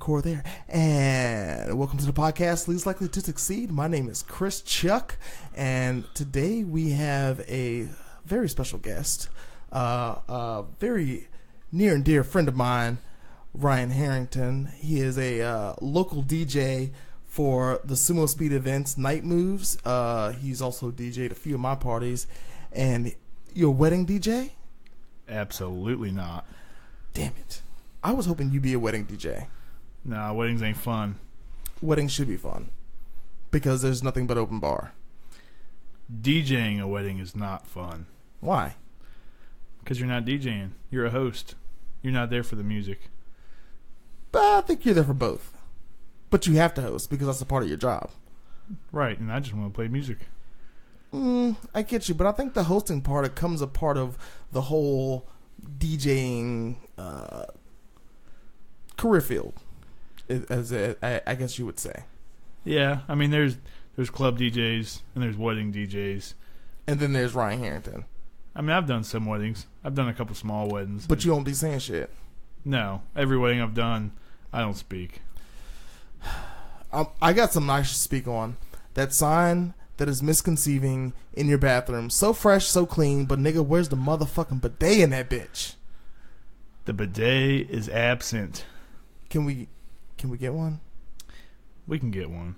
record there. And welcome to the podcast, Least Likely to Succeed. My name is Chris Chuck, and today we have a very special guest, a very near and dear friend of mine, Ryan Herington. He is a local DJ for the Sumo Speed events, Night Moves. He's also DJ'd a few of my parties. And you're a wedding DJ? Absolutely not. Damn it. I was hoping you'd be a wedding DJ. Nah, weddings ain't fun. Weddings should be fun. Because there's nothing but open bar. DJing a wedding is not fun. Why? Because you're not DJing. You're a host. You're not there for the music. But I think you're there for both. But you have to host because that's a part of your job. Right, and I just want to play music. I get you, but I think the hosting part, it comes a part of the whole DJing career field, I guess you would say. Yeah, I mean, there's club DJs and there's wedding DJs. And then there's Ryan Herington. I mean, I've done some weddings. I've done a couple small weddings. But you don't be saying shit. No, every wedding I've done, I don't speak. I got something I should speak on. That sign that is misconceiving in your bathroom. So fresh, so clean, but nigga, where's the motherfucking bidet in that bitch? The bidet is absent. Can we get one? We can get one.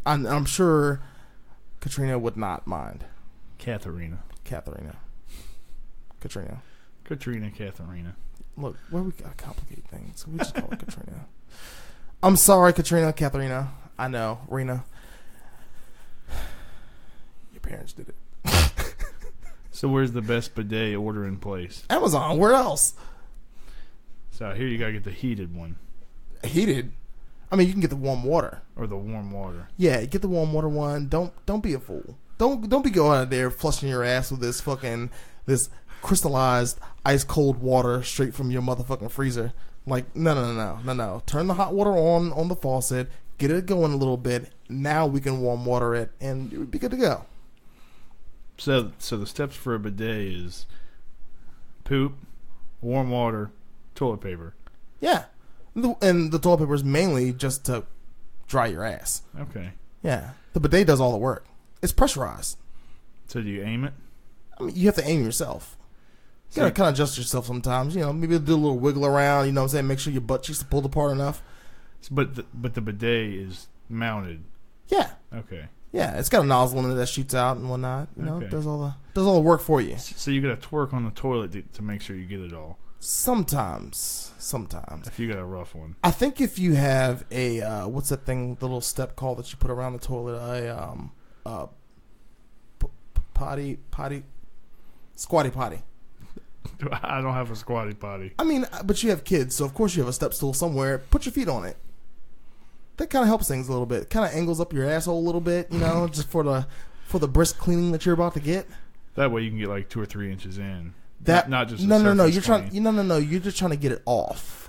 I'm sure Katrina would not mind. Katharina. Katrina. Look, where we gotta complicate things. We just call it Katrina. I'm sorry, Katharina. I know, Rena. Your parents did it. So where's the best bidet order in place? Amazon. Where else? So here you gotta get the heated one. Heated? I mean, you can get the warm water. Or the warm water. Yeah, get the warm water one. Don't be a fool. Don't be going out there flushing your ass with this crystallized ice cold water straight from your motherfucking freezer. Like, no. Turn the hot water on the faucet. Get it going a little bit. Now we can warm water it, and it would be good to go. So the steps for a bidet is poop, warm water, toilet paper. Yeah. And the toilet paper is mainly just to dry your ass. Okay. Yeah. The bidet does all the work. It's pressurized. So do you aim it? I mean, you have to aim yourself. You gotta kind of adjust yourself sometimes. You know, maybe do a little wiggle around. You know what I'm saying? Make sure your butt cheeks are pulled apart enough. But the bidet is mounted. Yeah. Okay. Yeah, it's got a nozzle in it that shoots out and whatnot. You know, okay. does all the work for you. So you gotta twerk on the toilet to make sure you get it all. Sometimes. If you got a rough one. I think if you have a what's that thing? The little step called that you put around the toilet? Squatty potty. I don't have a squatty potty. I mean, but you have kids, so of course you have a step stool somewhere. Put your feet on it. That kind of helps things a little bit. Kind of angles up your asshole a little bit, you know, just for the brisk cleaning that you're about to get. That way you can get like 2 or 3 inches in. That not just no. You're clean. You're just trying to get it off.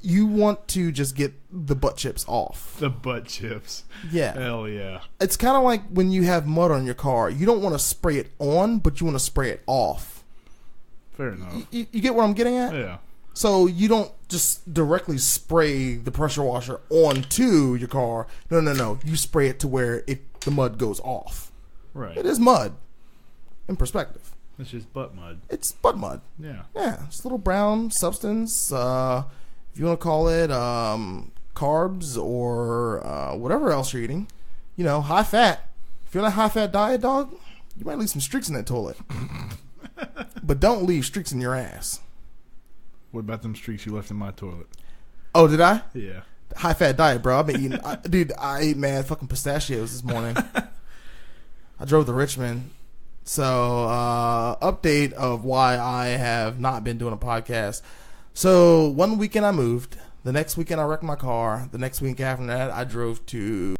You want to just get the butt chips off. The butt chips. Yeah. Hell yeah. It's kind of like when you have mud on your car. You don't want to spray it on, but you want to spray it off. Fair enough. You get what I'm getting at? Yeah. So you don't just directly spray the pressure washer onto your car. No. You spray it to where the mud goes off. Right. It is mud. In perspective. It's just butt mud. It's butt mud. Yeah. Yeah. It's a little brown substance. If you want to call it carbs or whatever else you're eating. You know, high fat. If you're on a high fat diet, dog, you might leave some streaks in that toilet. But don't leave streaks in your ass. What about them streaks you left in my toilet? Oh, did I? Yeah. High fat diet, bro. I've been eating. I ate mad fucking pistachios this morning. I drove to Richmond. So, update of why I have not been doing a podcast. So, one weekend I moved. The next weekend I wrecked my car. The next week after that, I drove to...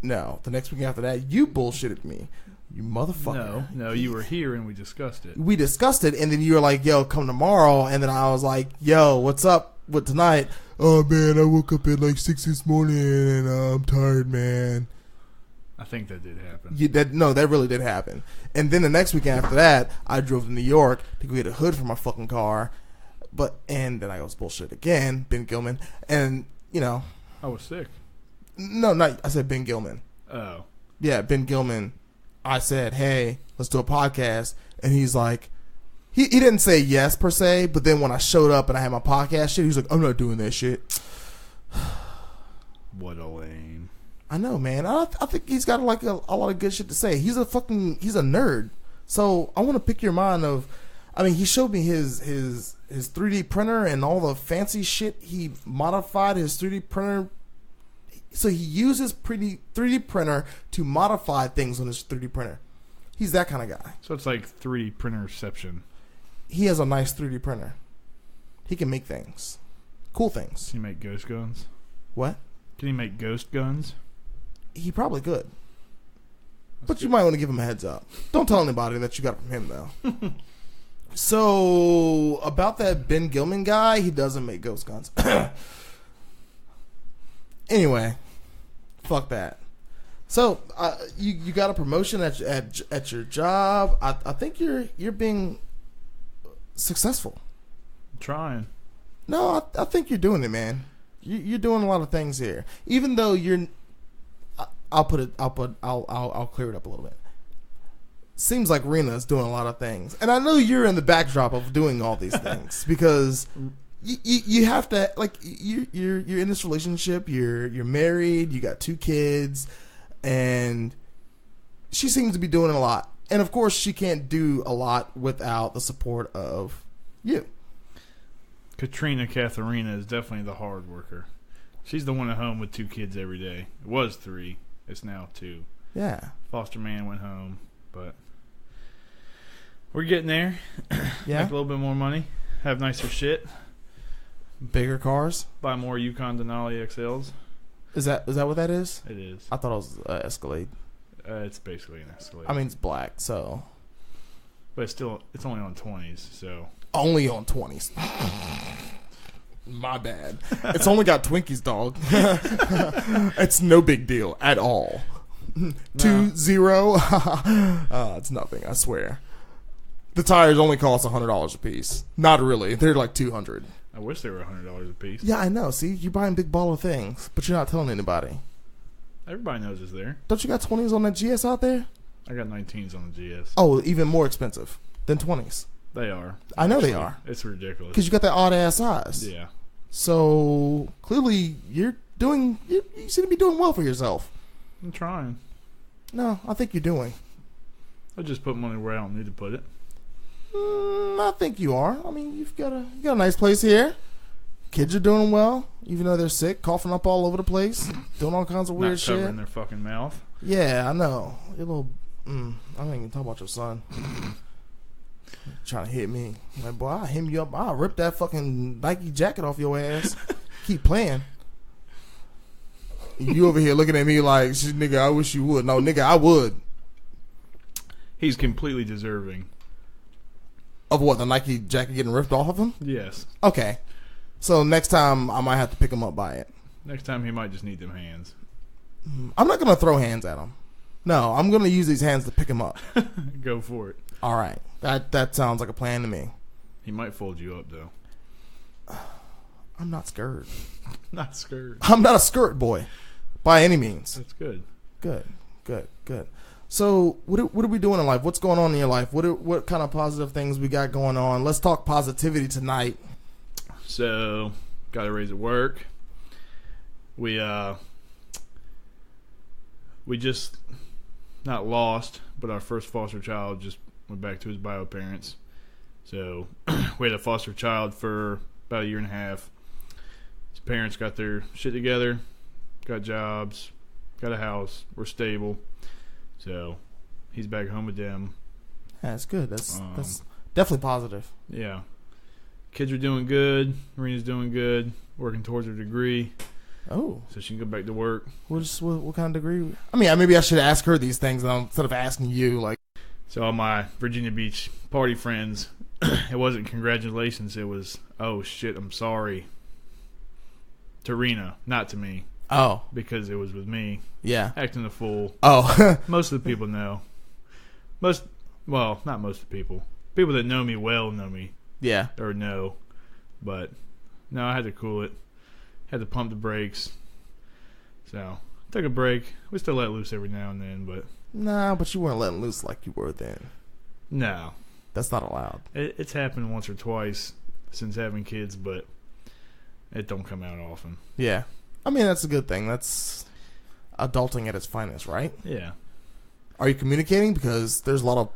No, the next week after that, you bullshitted me. You motherfucker. No, you were here and we discussed it. We discussed it, and then you were like, yo, come tomorrow. And then I was like, yo, what's up with tonight? Oh, man, I woke up at like 6 this morning, and I'm tired, man. I think that did happen. That really did happen. And then the next week after that, I drove to New York to go get a hood for my fucking car. And then I was bullshit again, Ben Gilman. And you know. I was sick. No, not. I said Ben Gilman. Oh. Yeah, Ben Gilman. I said, hey, let's do a podcast. And he's like, he didn't say yes per se, but then when I showed up and I had my podcast shit, he was like, I'm not doing that shit. What a lame. I know, man. I think he's got like a lot of good shit to say. He's a nerd. So I want to pick your mind of, I mean, he showed me his 3D printer and all the fancy shit. He modified his 3D printer. So he uses 3D printer to modify things on his 3D printer. He's that kind of guy. So it's like 3D printerception. He has a nice 3D printer. He can make things. Cool things. Can he make ghost guns? What? Can he make ghost guns? He probably could. That's But good. you might want to give him a heads up. Don't tell anybody that you got it from him, though. So, about that Ben Gilman guy, he doesn't make ghost guns. Anyway, fuck that. So, you got a promotion at your job. I think you're being successful. I'm trying. No, I think you're doing it, man. You're doing a lot of things here. Even though you're, I'll clear it up a little bit. Seems like Rena's doing a lot of things, and I know you're in the backdrop of doing all these things because you have to, like, you're in this relationship. You're married. You got 2 kids, and she seems to be doing a lot. And of course, she can't do a lot without the support of you. Katrina Katharina is definitely the hard worker. She's the one at home with 2 kids every day. It was 3. It's now 2. Yeah. Foster man went home, but we're getting there. Yeah. Make a little bit more money. Have nicer shit. Bigger cars. Buy more Yukon Denali XLs. Is that what that is? It is. I thought it was Escalade. It's basically an Escalade. I mean, it's black, so but it's only on 20s, so. only on 20s. My bad. It's only got Twinkies, dog. It's no big deal at all. 2-0. It's nothing, I swear. The tires only cost $100 a piece. Not really. They're like $200. I wish they were $100 a piece. Yeah, I know. See, you're buying big baller things, but you're not telling anybody. Everybody knows it's there. Don't you got 20s on that GS out there? I got 19s on the GS. Oh, even more expensive than 20s. They are. I know they Actually, are. It's ridiculous. Because you got that odd ass size. Yeah. So clearly, you seem to be doing well for yourself. I'm trying. No, I think you're doing. I just put money where I don't need to put it. I think you are. I mean, you got a nice place here. Kids are doing well, even though they're sick, coughing up all over the place, doing all kinds of weird Not covering shit. their fucking mouth. Yeah, I know. Your little. I don't even talk about your son. Trying to hit me, like, boy, I'll hem you up. I'll rip that fucking Nike jacket off your ass. Keep playing. You over here looking at me like, shit, nigga, I wish you would. No, nigga, I would. He's completely deserving. Of what, the Nike jacket getting ripped off of him? Yes. Okay. So next time I might have to pick him up by it. Next time he might just need them hands. I'm not going to throw hands at him. No, I'm going to use these hands to pick him up. Go for it. All right. That sounds like a plan to me. He might fold you up, though. I'm not scared. Not scared. I'm not a skirt boy by any means. That's good. Good. So what are we doing in life? What's going on in your life? What kind of positive things we got going on? Let's talk positivity tonight. So, got a raise at work. We just not lost, but our first foster child just went back to his bio parents. So we had a foster child for about a year and a half. His parents got their shit together, got jobs, got a house, we're stable. So he's back home with them. Yeah, that's good. That's definitely positive. Yeah. Kids are doing good. Marina's doing good. Working towards her degree. Oh. So she can go back to work. What kind of degree? I mean, maybe I should ask her these things instead of asking you. Like, so all my Virginia Beach party friends, it wasn't congratulations. It was, oh shit, I'm sorry. To Rena, not to me. Oh. Because it was with me. Yeah. Acting a fool. Oh. Most of the people know. Not most of the people. People that know me well know me. Yeah. Or no. But, no, I had to cool it. had to pump the brakes. So, took a break. We still let loose every now and then, but... Nah, but you weren't letting loose like you were then. No. That's not allowed. It's happened once or twice since having kids, but it don't come out often. Yeah. I mean, that's a good thing. That's adulting at its finest, right? Yeah. Are you communicating? Because there's a lot of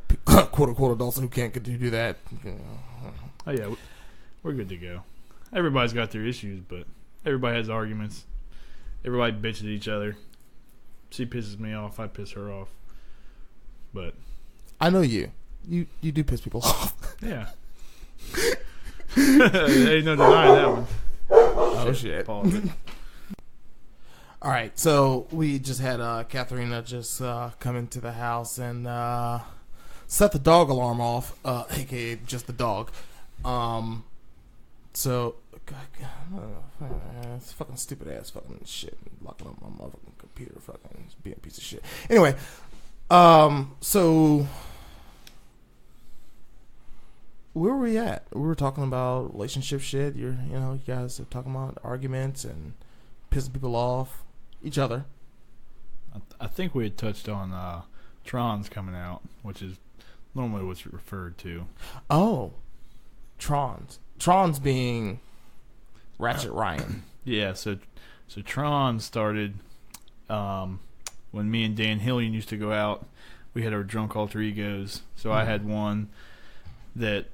quote-unquote adults who can't do that. Oh, yeah. We're good to go. Everybody's got their issues, but everybody has arguments. Everybody bitches at each other. She pisses me off. I piss her off. But I know you. You do piss people off. Yeah. Ain't no denying that one. Oh, shit. Pause it. All right, so we just had Katharina just come into the house and set the dog alarm off, a.k.a. just the dog. So, it's fucking stupid ass fucking shit. Locking up my motherfucking computer, fucking being a piece of shit. Anyway, so where were we at? We were talking about relationship shit. You guys are talking about arguments and pissing people off. Each other. I think we had touched on Tron's coming out, which is normally what's referred to. Oh, Trons. Trons being Ratchet Ryan. Yeah, so Tron started when me and Dan Hillian used to go out. We had our drunk alter egos. So I had one that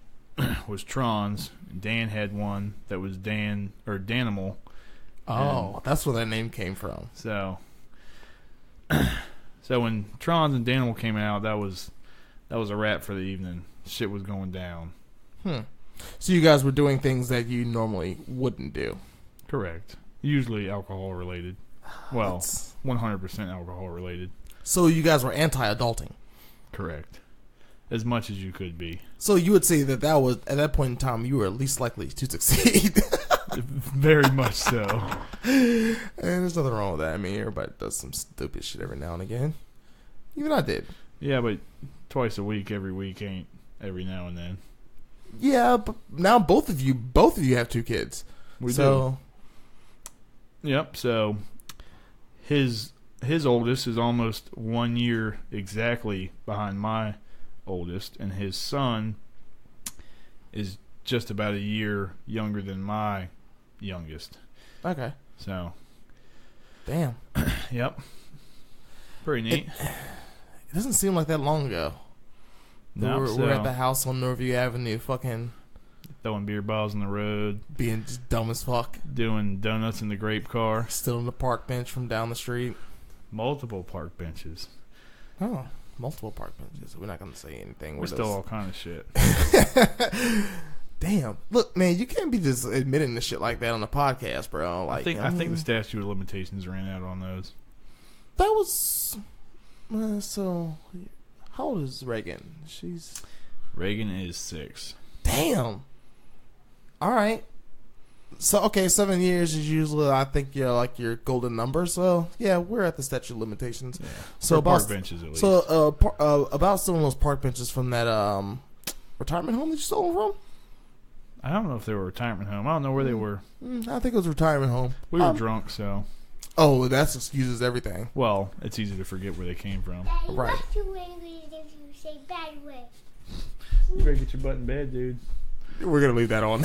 was Tron's. Dan had one that was Danimal. Oh, that's where that name came from. So when Trons and Danimal came out, that was a wrap for the evening. Shit was going down. So you guys were doing things that you normally wouldn't do. Correct. Usually alcohol related. Well, 100% alcohol related. So you guys were anti-adulting. Correct. As much as you could be. So you would say that was, at that point in time, you were least likely to succeed. Very much so. And there's nothing wrong with that. I mean, everybody does some stupid shit every now and again. Even I did. Yeah, but twice a week, every week ain't every now and then. Yeah, but now both of you have 2 kids. We do. Yep. So his oldest is almost 1 year exactly behind my oldest, and his son is just about a year younger than my youngest. Okay. So. Damn. Yep. Pretty neat. It doesn't seem like that long ago. No, we're at the house on Norview Avenue, fucking throwing beer bottles on the road, being just dumb as fuck, doing donuts in the grape car, still on the park bench from down the street. Multiple park benches. Oh, multiple park benches. We're not gonna say anything. We're still all kind of shit. Damn. Look, man, you can't be just admitting the shit like that on the podcast, bro. Like, I think the statute of limitations ran out on those. That was so. How old is Reagan? Reagan is 6. Damn. All right. So 7 years is usually, I think, like your golden number. So yeah, we're at the statute of limitations. Yeah. So for park benches at least. So about some of those park benches from that retirement home that you stole them from. I don't know if they were a retirement home. I don't know where they were. I think it was a retirement home. We were drunk, so. Oh, that excuses everything. Well, it's easy to forget where they came from. Daddy, right. what's two ways if you say bad way? You better get your butt in bed, dude. We're gonna leave that on.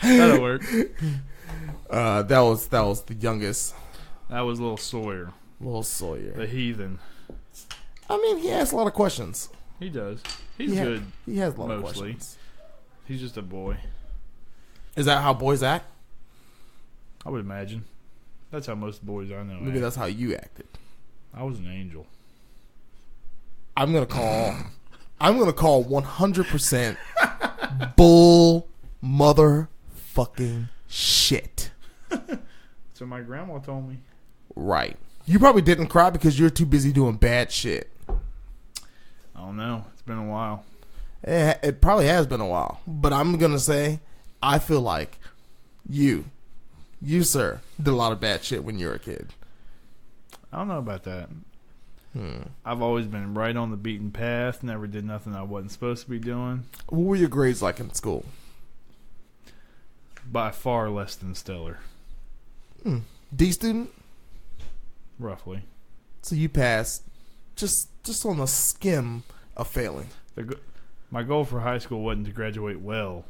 That'll work. That was the youngest. That was little Sawyer. Little Sawyer. The heathen. I mean, he asks a lot of questions. He does. He's good. He has a lot mostly. of questions. He's just a boy. Is that how boys act? I would imagine. That's how most boys I know Maybe act. that's how you acted. I was an angel. I'm gonna call 100% bull motherfucking shit. So my grandma told me. Right. You probably didn't cry because you're too busy doing bad shit. I don't know. It's been a while. It probably has been a while. But I'm gonna say, I feel like you, sir, did a lot of bad shit when you were a kid. I don't know about that. I've always been right on the beaten path. Never did nothing I wasn't supposed to be doing. What were your grades like in school? by far less than stellar, D student. roughly. So you passed just on the skim of failing. My goal for high school wasn't to graduate well.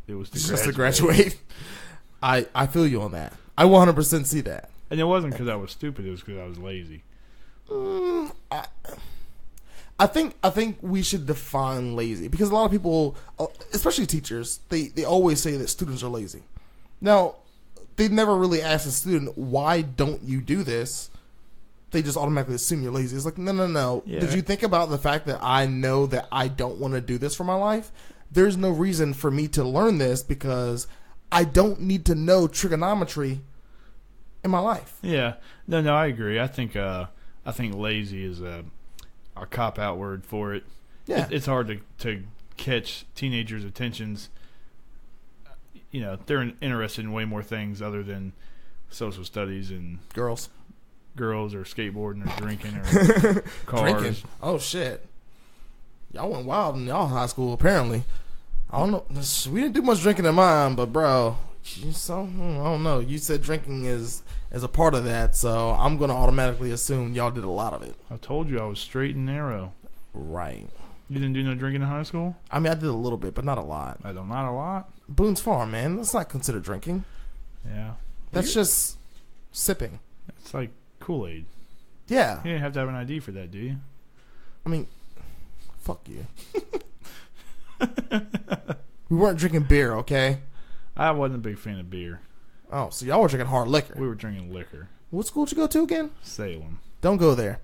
It was to graduate. I feel you on that. I 100% see that. And it wasn't because I was stupid. It was because I was lazy. I think we should define lazy, because a lot of people, especially teachers, they always say that students are lazy. Now, they never really ask the student, why don't you do this? They just automatically assume you're lazy. It's like, no. Yeah. Did you think about the fact that I know that I don't want to do this for my life? There's no reason for me to learn this, because I don't need to know trigonometry in my life. Yeah. No, I agree. I think lazy is a cop-out word for it. Yeah. It's hard to catch teenagers' attentions. You know, they're interested in way more things other than social studies and Girls or skateboarding or drinking or cars. drinking. Oh shit! Y'all went wild in y'all high school. Apparently, I don't know. We didn't do much drinking in mine, but bro, I don't know. You said drinking is a part of that, so I'm gonna automatically assume y'all did a lot of it. I told you I was straight and narrow. Right. You didn't do no drinking in high school? I mean, I did a little bit, but not a lot. Not a lot. Boone's Farm, man. That's not considered drinking. Yeah. That's just sipping. It's like Kool-Aid. Yeah. You didn't have to have an ID for that, do you? I mean, fuck you. We weren't drinking beer, okay? I wasn't a big fan of beer. Oh, so y'all were drinking hard liquor. We were drinking liquor. What school did you go to again? Salem. Don't go there.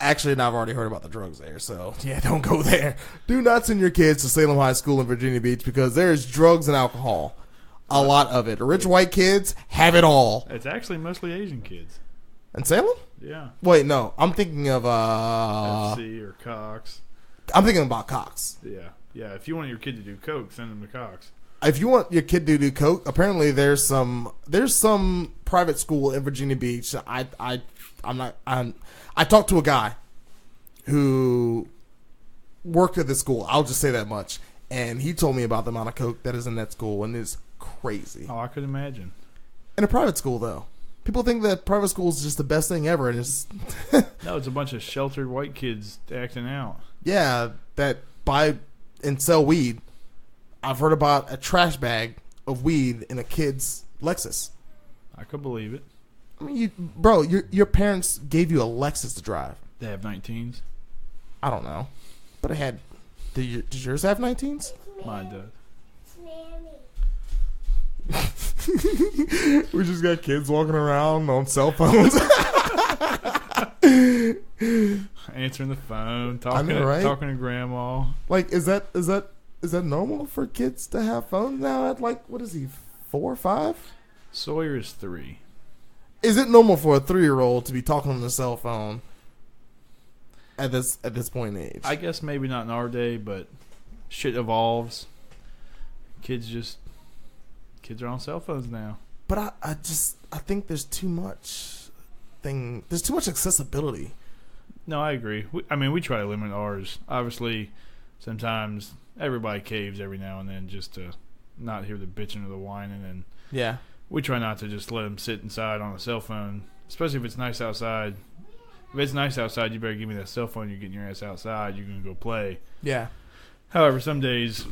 Actually, and I've already heard about the drugs there, so yeah, don't go there. Do not send your kids to Salem High School in Virginia Beach, because there's drugs and alcohol. A lot of it. Rich white kids have it all. It's actually mostly Asian kids. In Salem? Yeah. Wait, no. I'm thinking of FC or Cox. I'm thinking about Cox. Yeah. If you want your kid to do coke, send them to Cox. If you want your kid to do coke, apparently there's some private school in Virginia Beach. I talked to a guy who worked at this school. I'll just say that much. And he told me about the amount of coke that is in that school, and it's crazy. Oh, I could imagine. In a private school, though. People think that private school is just the best thing ever, and it's No, it's a bunch of sheltered white kids acting out. Yeah, that buy and sell weed. I've heard about a trash bag of weed in a kid's Lexus. I could believe it. I mean, your parents gave you a Lexus to drive. They have 19s. I don't know, but it had. Did yours have 19s? Mine does. We just got kids walking around on cell phones. Answering the phone, talking to grandma. Like, is that normal for kids to have phones now at, like, what is he, 4 or 5? Sawyer is 3. Is it normal for a 3-year-old to be talking on the cell phone at this point in age? I guess maybe not in our day, but shit evolves. Kids are on cell phones now. But I think there's too much accessibility. No, I agree. We try to limit ours. Obviously, sometimes everybody caves every now and then just to not hear the bitching or the whining, and yeah, we try not to just let them sit inside on a cell phone, especially if it's nice outside. If it's nice outside, you better give me that cell phone. You're getting your ass outside. You're going to go play. Yeah. However, some days,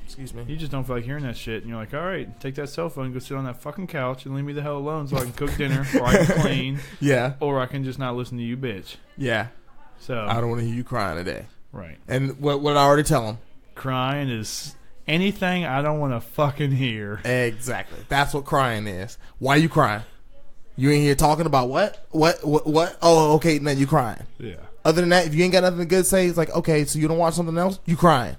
excuse me, you just don't feel like hearing that shit, and you're like, all right, take that cell phone, go sit on that fucking couch, and leave me the hell alone so I can cook dinner, or I can clean, yeah, or I can just not listen to you, bitch. Yeah. So I don't want to hear you crying today. Right. And what did I already tell him? Crying is anything I don't want to fucking hear. Exactly. That's what crying is. Why are you crying? You ain't here talking about what? Oh, okay, now you crying. Yeah. Other than that, if you ain't got nothing good to say, it's like, okay, so you don't watch something else? You crying.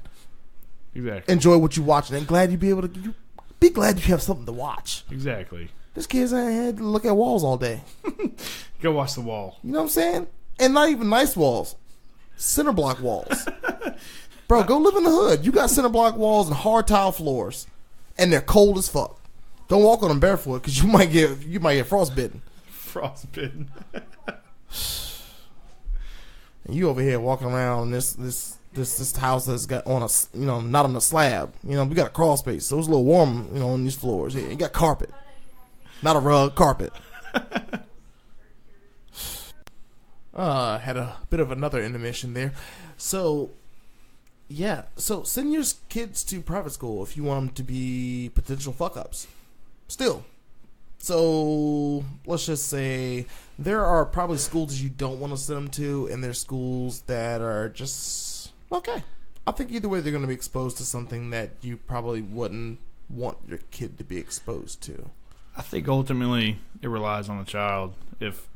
Exactly. Enjoy what you watching, and glad you be glad you have something to watch. Exactly. This kid's ain't had to look at walls all day. Go watch the wall. You know what I'm saying? And not even nice walls. Center block walls. Bro, go live in the hood. You got center block walls and hard tile floors, and they're cold as fuck. Don't walk on them barefoot, because you might get frostbitten. Frostbitten. And you over here walking around in this this house that's got on a, not on a slab. We got a crawl space, so it's a little warm, on these floors. Yeah, you got carpet, not a rug, carpet. Had a bit of another intermission there. So, yeah. So send your kids to private school if you want them to be potential fuck-ups. Still. So, let's just say there are probably schools you don't want to send them to, and there's schools that are just, okay. I think either way they're going to be exposed to something that you probably wouldn't want your kid to be exposed to. I think ultimately it relies on the child. If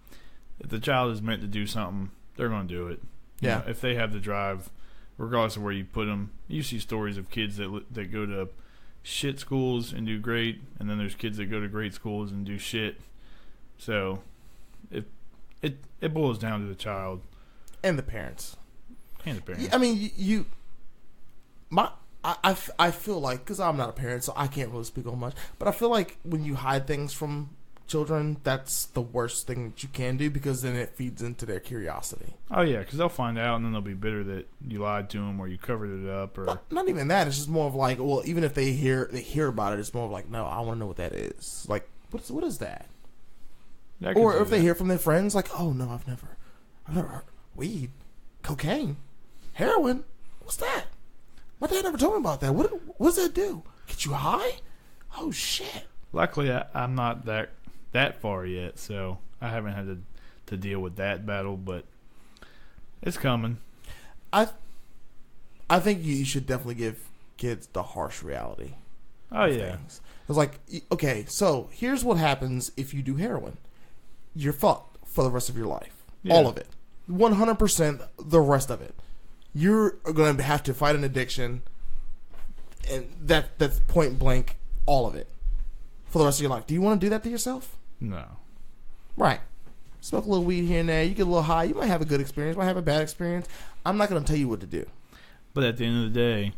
the child is meant to do something, they're going to do it. Yeah. If they have the drive, regardless of where you put them. You see stories of kids that go to shit schools and do great, and then there's kids that go to great schools and do shit. So it boils down to the child and the parents. I mean, I feel like, because I'm not a parent, so I can't really speak on much, but I feel like when you hide things from children, that's the worst thing that you can do, because then it feeds into their curiosity. Oh yeah, because they'll find out and then they'll be bitter that you lied to them or you covered it up, or not even that. It's just more of like, well, even if they hear about it, it's more of like, no, I want to know what that is. Like, what is that? Or if they hear from their friends, like, oh no, I've never heard weed, cocaine, heroin. What's that? My dad never told me about that. What does that do? Get you high? Oh shit! Luckily, I'm not that far yet, so I haven't had to deal with that battle, but it's coming. I think you should definitely give kids the harsh reality. Oh yeah. Things. It's like, okay, so here's what happens if you do heroin. You're fucked for the rest of your life. Yeah. All of it. 100% the rest of it. You're going to have to fight an addiction, and that's point blank, all of it, for the rest of your life. Do you want to do that to yourself? No. Right. Smoke a little weed here and there. You get a little high. You might have a good experience. Might have a bad experience. I'm not going to tell you what to do. But at the end of the day,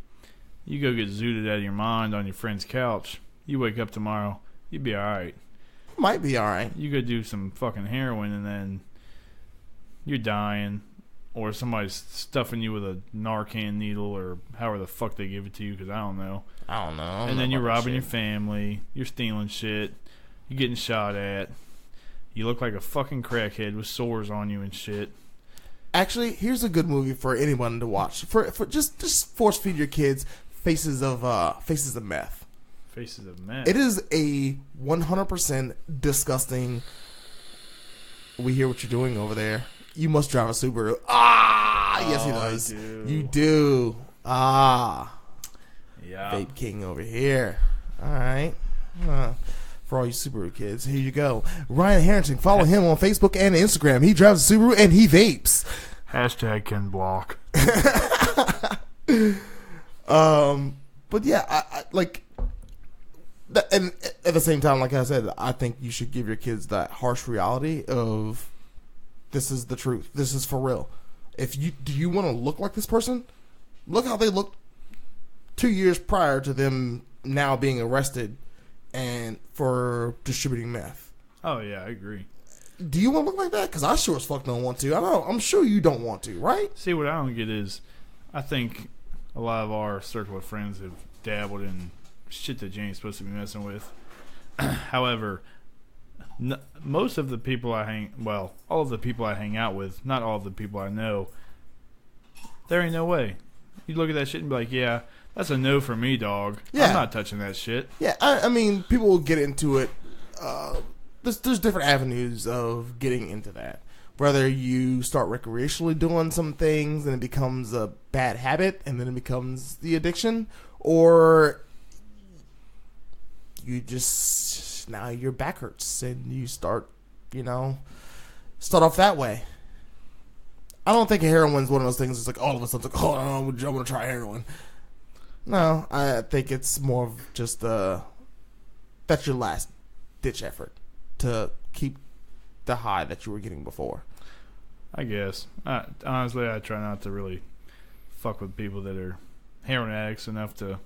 you go get zooted out of your mind on your friend's couch. You wake up tomorrow, you'd be all right. Might be all right. You go do some fucking heroin, and then you're dying, or somebody's stuffing you with a Narcan needle, or however the fuck they give it to you, because I don't know. And then you're robbing your family. You're stealing shit. You're getting shot at. You look like a fucking crackhead with sores on you and shit. Actually, here's a good movie for anyone to watch. For just force feed your kids Faces of Meth. Faces of Meth. It is a 100% disgusting. We hear what you're doing over there. You must drive a Subaru. Ah, yes he does. I do. You do. Ah. Yeah. Vape King over here. All right. For all you Subaru kids, here you go. Ryan Herington. Follow him on Facebook and Instagram. He drives a Subaru and he vapes. Hashtag Ken Block. But yeah, I like. And at the same time, like I said, I think you should give your kids that harsh reality of, this is the truth. This is for real. Do you want to look like this person? Look how they looked 2 years prior to them now being arrested and for distributing meth. Oh yeah, I agree. Do you want to look like that? Because I sure as fuck don't want to. I know. I'm sure you don't want to, right? See, what I don't get is, I think a lot of our circle of friends have dabbled in shit that you ain't supposed to be messing with. However, most of the people all of the people I hang out with, not all of the people I know, there ain't no way. You look at that shit and be like, yeah, that's a no for me, dog. Yeah. I'm not touching that shit. Yeah, I mean, people will get into it. There's different avenues of getting into that. Whether you start recreationally doing some things and it becomes a bad habit and then it becomes the addiction, or you just, now your back hurts and you start off that way. I don't think heroin's one of those things that's like all of a sudden it's like, oh, I want to try heroin. No, I think it's more of just that's your last ditch effort to keep the high that you were getting before. I guess. Honestly, I try not to really fuck with people that are heroin addicts enough to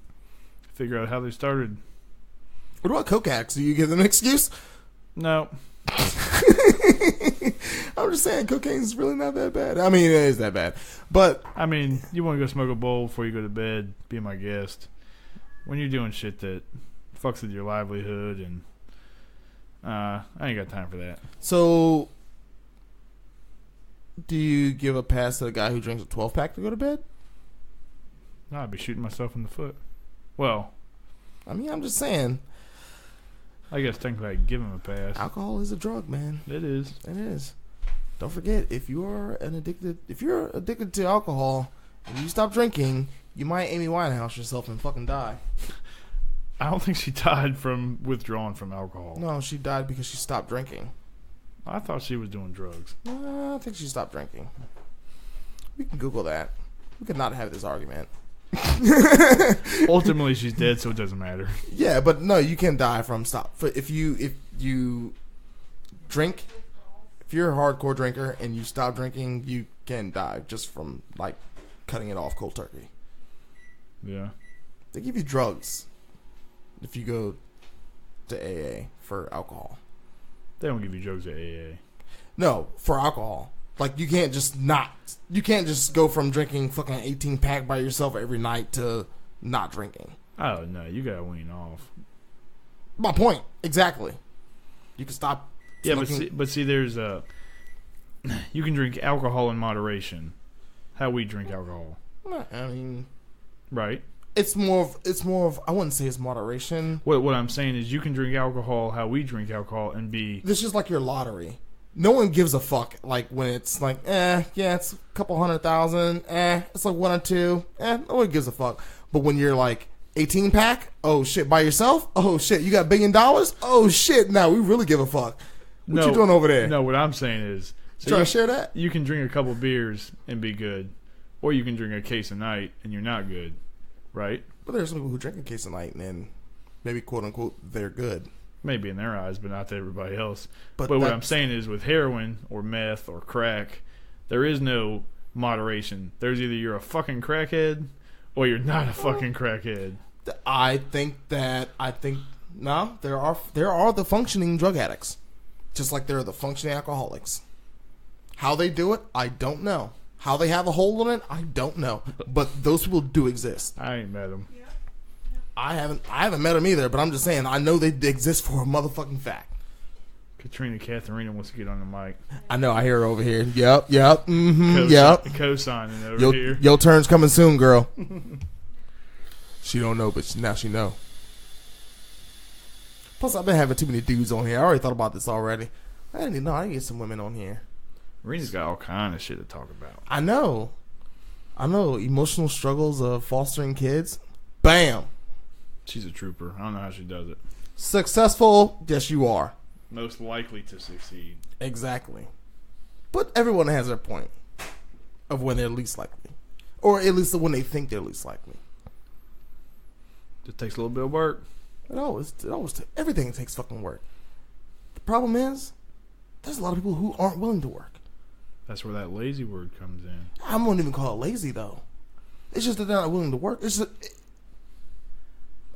figure out how they started. What about coke addicts? Do you give them an excuse? No. I'm just saying, cocaine's really not that bad. I mean, it is that bad, but I mean, you want to go smoke a bowl before you go to bed? Be my guest. When you're doing shit that fucks with your livelihood, and I ain't got time for that. So, do you give a pass to the guy who drinks a 12-pack to go to bed? No, I'd be shooting myself in the foot. Well, I mean, I'm just saying. I guess technically I'd give him a pass. Alcohol is a drug, man. It is. It is. Don't forget, if you're addicted to alcohol and you stop drinking, you might Amy Winehouse yourself and fucking die. I don't think she died from withdrawing from alcohol. No, she died because she stopped drinking. I thought she was doing drugs. I think she stopped drinking. We can Google that. We could not have this argument. Ultimately, she's dead, so it doesn't matter. Yeah, but no, you can die from stop. If you drink, if you're a hardcore drinker and you stop drinking, you can die just from like cutting it off cold turkey. Yeah. They give you drugs if you go to AA for alcohol. They don't give you drugs at AA. No, for alcohol. Like, you can't just go from drinking fucking 18-pack by yourself every night to not drinking. Oh, no, you gotta wean off. My point, exactly. You can stop smoking. Yeah, but see, there's you can drink alcohol in moderation. How we drink alcohol. I mean, right? It's more of I wouldn't say it's moderation. What I'm saying is you can drink alcohol how we drink alcohol and be... This is like your lottery. No one gives a fuck, like, when it's like, yeah, it's a couple 100,000, it's like 1 or 2, no one gives a fuck. But when you're like 18-pack, oh shit, by yourself, oh shit, you got $1 billion, oh shit, now we really give a fuck. What you doing over there? No, what I'm saying is, trying to share that? You can drink a couple beers and be good, or you can drink a case a night and you're not good, right? But there's some people who drink a case a night and then maybe quote unquote they're good. Maybe in their eyes, but not to everybody else. But what I'm saying is, with heroin or meth or crack, there is no moderation. There's either you're a fucking crackhead or you're not a fucking crackhead. I think no, there are the functioning drug addicts, just like there are the functioning alcoholics. How they do it, I don't know. How they have a hole in it, I don't know. But those people do exist. I ain't met them. I haven't met them either, but I'm just saying I know they exist for a motherfucking fact. Katrina Catharina wants to get on the mic. I know, I hear her over here. Yep, yep. Co-signing over here. Your turn's coming soon, girl. She don't know, but now she know. Plus, I've been having too many dudes on here. I already thought about this already. I didn't know. I need to get some women on here. Marina's got all kind of shit to talk about. I know. Emotional struggles of fostering kids. Bam. She's a trooper. I don't know how she does it. Successful? Yes, you are. Most likely to succeed. Exactly. But everyone has their point of when they're least likely. Or at least when they think they're least likely. Just takes a little bit of work. Everything takes fucking work. The problem is, there's a lot of people who aren't willing to work. That's where that lazy word comes in. I wouldn't even call it lazy, though. It's just that they're not willing to work.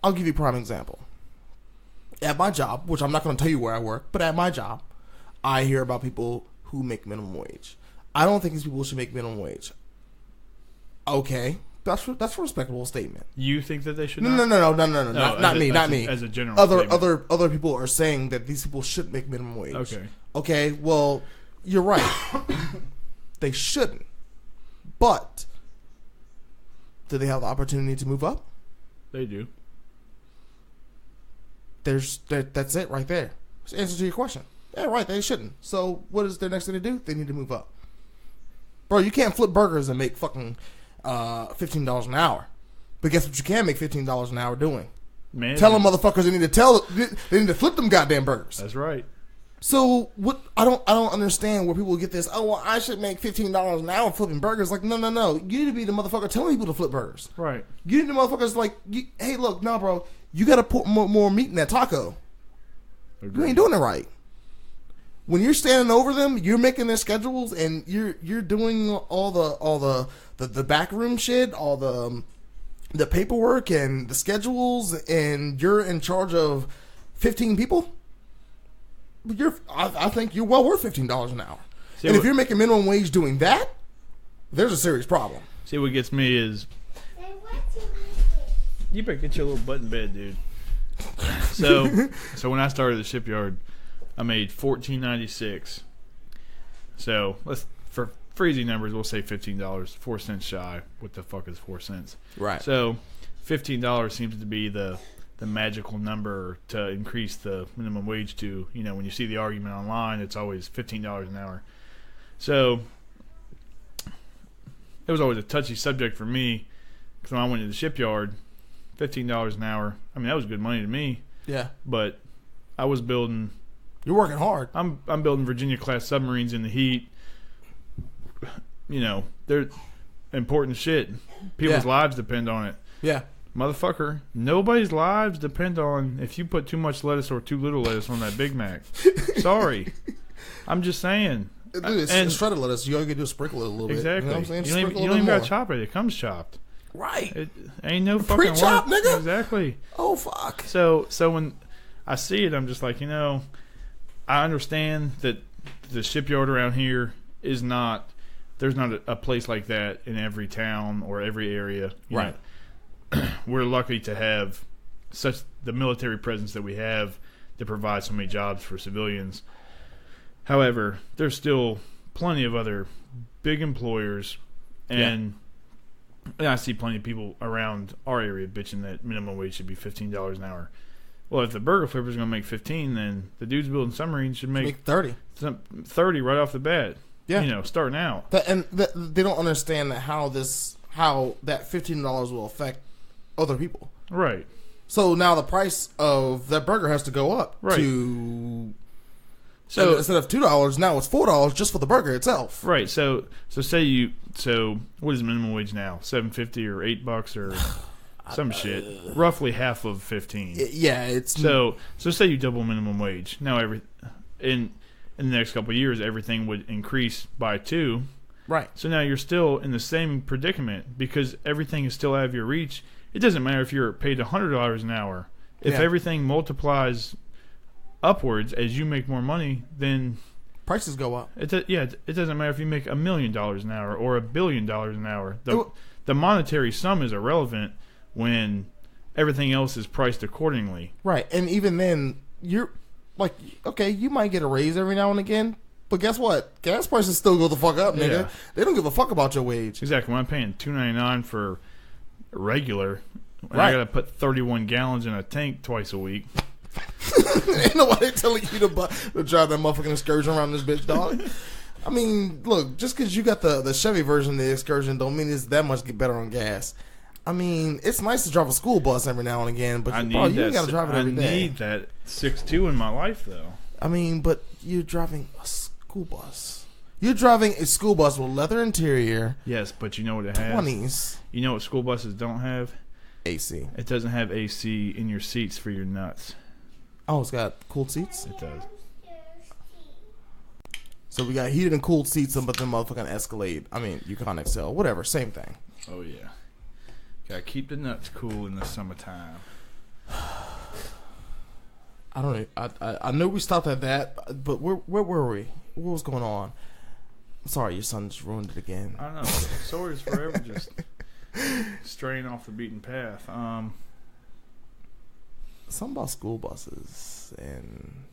I'll give you a prime example. At my job, which I'm not going to tell you where I work, but at my job, I hear about people who make minimum wage. I don't think these people should make minimum wage. Okay, that's a respectable statement. You think that they should? No, not me. As a general other people are saying that these people should make minimum wage. Okay, well, you're right. They shouldn't. But do they have the opportunity to move up? They do. That's it right there. It's the answer to your question. Yeah, right, they shouldn't. So what is their next thing to do? They need to move up. Bro, you can't flip burgers and make fucking $15 an hour. But guess what you can make $15 an hour doing? Man, tell them motherfuckers they need to flip them goddamn burgers. That's right. So what? I don't understand where people get this. Oh, well, I should make $15 an hour flipping burgers. Like, no. You need to be the motherfucker telling people to flip burgers. Right. You need the motherfuckers like, hey, look, nah, bro, you got to put more meat in that taco. Agreed. You ain't doing it right. When you're standing over them, you're making their schedules, and you're doing all the backroom shit, all the paperwork and the schedules, and you're in charge of 15 people. I think you're well worth $15 an hour. See, and if you're making minimum wage doing that, there's a serious problem. See, what gets me is you better get your little butt in bed, dude. So when I started the shipyard, I made $14.96. So for easy numbers, we'll say $15, 4 cents shy. What the fuck is 4 cents? Right. So $15 seems to be the magical number to increase the minimum wage to. You know, when you see the argument online, it's always $15 an hour. So it was always a touchy subject for me because when I went to the shipyard, $15 an hour. I mean, that was good money to me. Yeah. But I was building. You're working hard. I'm building Virginia class submarines in the heat. You know, they're important shit. People's lives depend on it. Yeah. Motherfucker, nobody's lives depend on if you put too much lettuce or too little lettuce on that Big Mac. Sorry. I'm just saying. Dude, it's shredded lettuce. You gotta do a sprinkle it a little bit. Exactly. You know what I'm saying? You don't even gotta chop it. It comes chopped. Right. It ain't no fucking Pre-chop, work. nigga. Exactly. Oh, fuck. So when I see it, I'm just like, I understand that the shipyard around here is not. There's not a place like that in every town or every area. Right. We're lucky to have such the military presence that we have to provide so many jobs for civilians. However, there's still plenty of other big employers, and I see plenty of people around our area bitching that minimum wage should be $15 an hour. Well, if the burger flipper's going to make 15, then the dudes building submarines should make 30. 30 right off the bat. Yeah. Starting out. They don't understand that how that $15 will affect other people. Right. So now the price of that burger has to go up to. So instead of $2, now it's $4 just for the burger itself. Right. So what is minimum wage now? $7.50 or $8 or some shit. Roughly half of 15. Yeah, it's so say you double minimum wage. Now in the next couple of years, everything would increase by 2. Right. So now you're still in the same predicament because everything is still out of your reach. It doesn't matter if you're paid $100 an hour. If everything multiplies upwards as you make more money, then prices go up. It doesn't matter if you make $1 million an hour or $1 billion an hour. The monetary sum is irrelevant when everything else is priced accordingly. Right. And even then, you're like, okay, you might get a raise every now and again, but guess what? Gas prices still go the fuck up, nigga. Yeah. They don't give a fuck about your wage. Exactly. When I'm paying $2.99 for regular, and right. I gotta put 31 gallons in a tank twice a week. Ain't nobody telling you to drive that motherfucking excursion around this bitch, dog. I mean, look, just because you got the Chevy version of the excursion don't mean it's that much better on gas. I mean, it's nice to drive a school bus every now and again, but you ain't got to drive it every day. I need that 6.2 in my life, though. I mean, but you're driving a school bus. You're driving a school bus with leather interior. Yes, but you know what it has? 20s. You know what school buses don't have? AC. It doesn't have AC in your seats for your nuts. Oh, it's got cooled seats? It does. So we got heated and cooled seats, but then motherfucking Escalade. I mean, Yukon XL. Whatever, same thing. Oh, yeah. Gotta keep the nuts cool in the summertime. I don't know. I know we stopped at that, but where were we? What was going on? I'm sorry, your son just ruined it again. I don't know. Stories forever just straying off the beaten path. Something about school buses and...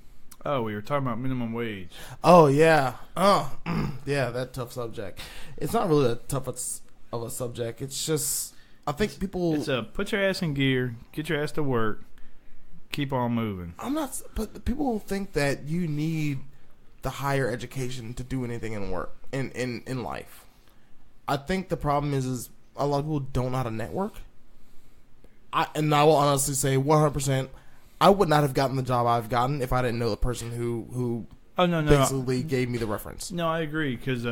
Oh, we were talking about minimum wage. Oh, yeah. Yeah, that tough subject. It's not really that tough of a subject. It's just... I think people... It's a put your ass in gear, get your ass to work, keep on moving. I'm not... But people think that you need the higher education to do anything in work, in life. I think the problem is a lot of people don't know how to network. And I will honestly say 100%, I would not have gotten the job I've gotten if I didn't know the person who basically gave me the reference. No, I agree, because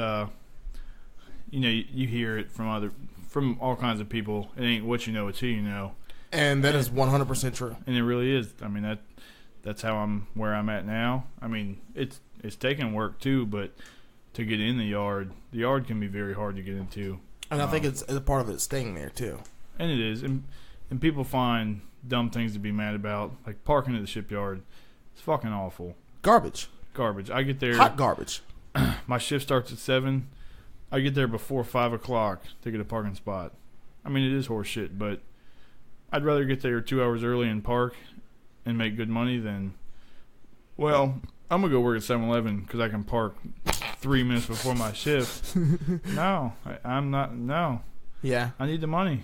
you hear it from all kinds of people. It ain't what you know, it's who you know. And that is 100% true. And it really is. I mean, that's how I'm where I'm at now. I mean, it's taking work too, but to get in the yard can be very hard to get into. And I think it's a part of it staying there too. And it is. And people find dumb things to be mad about, like parking at the shipyard. It's fucking awful. Garbage. I get there. Hot garbage. My shift starts at 7. I get there before 5 o'clock to get a parking spot. I mean, it is horse shit, but I'd rather get there 2 hours early and park and make good money than, well, I'm going to go work at 7-Eleven because I can park 3 minutes before my shift. No, I'm not. No. Yeah. I need the money.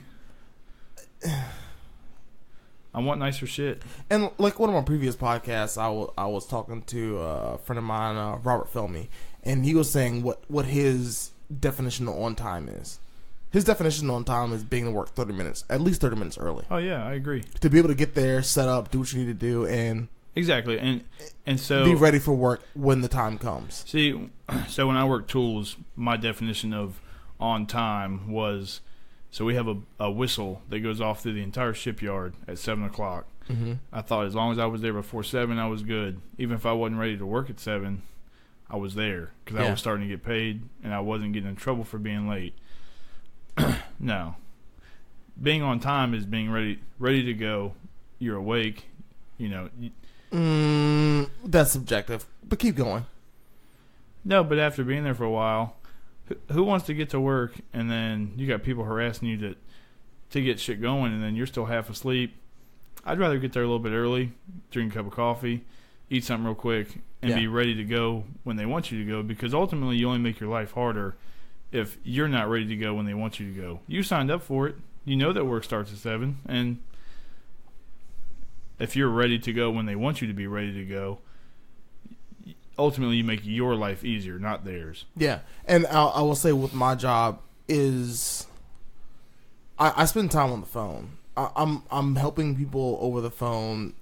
I want nicer shit. And like one of my previous podcasts, I was talking to a friend of mine, Robert Felmy, and he was saying what his definition of on time is. His definition of on time is being to work 30 minutes, at least 30 minutes early. Oh yeah, I agree. To be able to get there, set up, do what you need to do, and exactly, and so be ready for work when the time comes. See, so when I work tools, my definition of on time was, so we have a whistle that goes off through the entire shipyard at 7 o'clock. Mm-hmm. I thought as long as I was there before 7, I was good. Even if I wasn't ready to work at 7, I was there because I was starting to get paid and I wasn't getting in trouble for being late. No. Being on time is being ready to go. You're awake, you know. That's subjective, but keep going. No, but after being there for a while, who wants to get to work and then you got people harassing you to get shit going and then you're still half asleep? I'd rather get there a little bit early, drink a cup of coffee, eat something real quick, and be ready to go when they want you to go, because ultimately you only make your life harder if you're not ready to go when they want you to go. You signed up for it. You know that work starts at 7, and if you're ready to go when they want you to be ready to go, ultimately you make your life easier, not theirs. Yeah, and I will say with my job is I spend time on the phone. I'm helping people over the phone,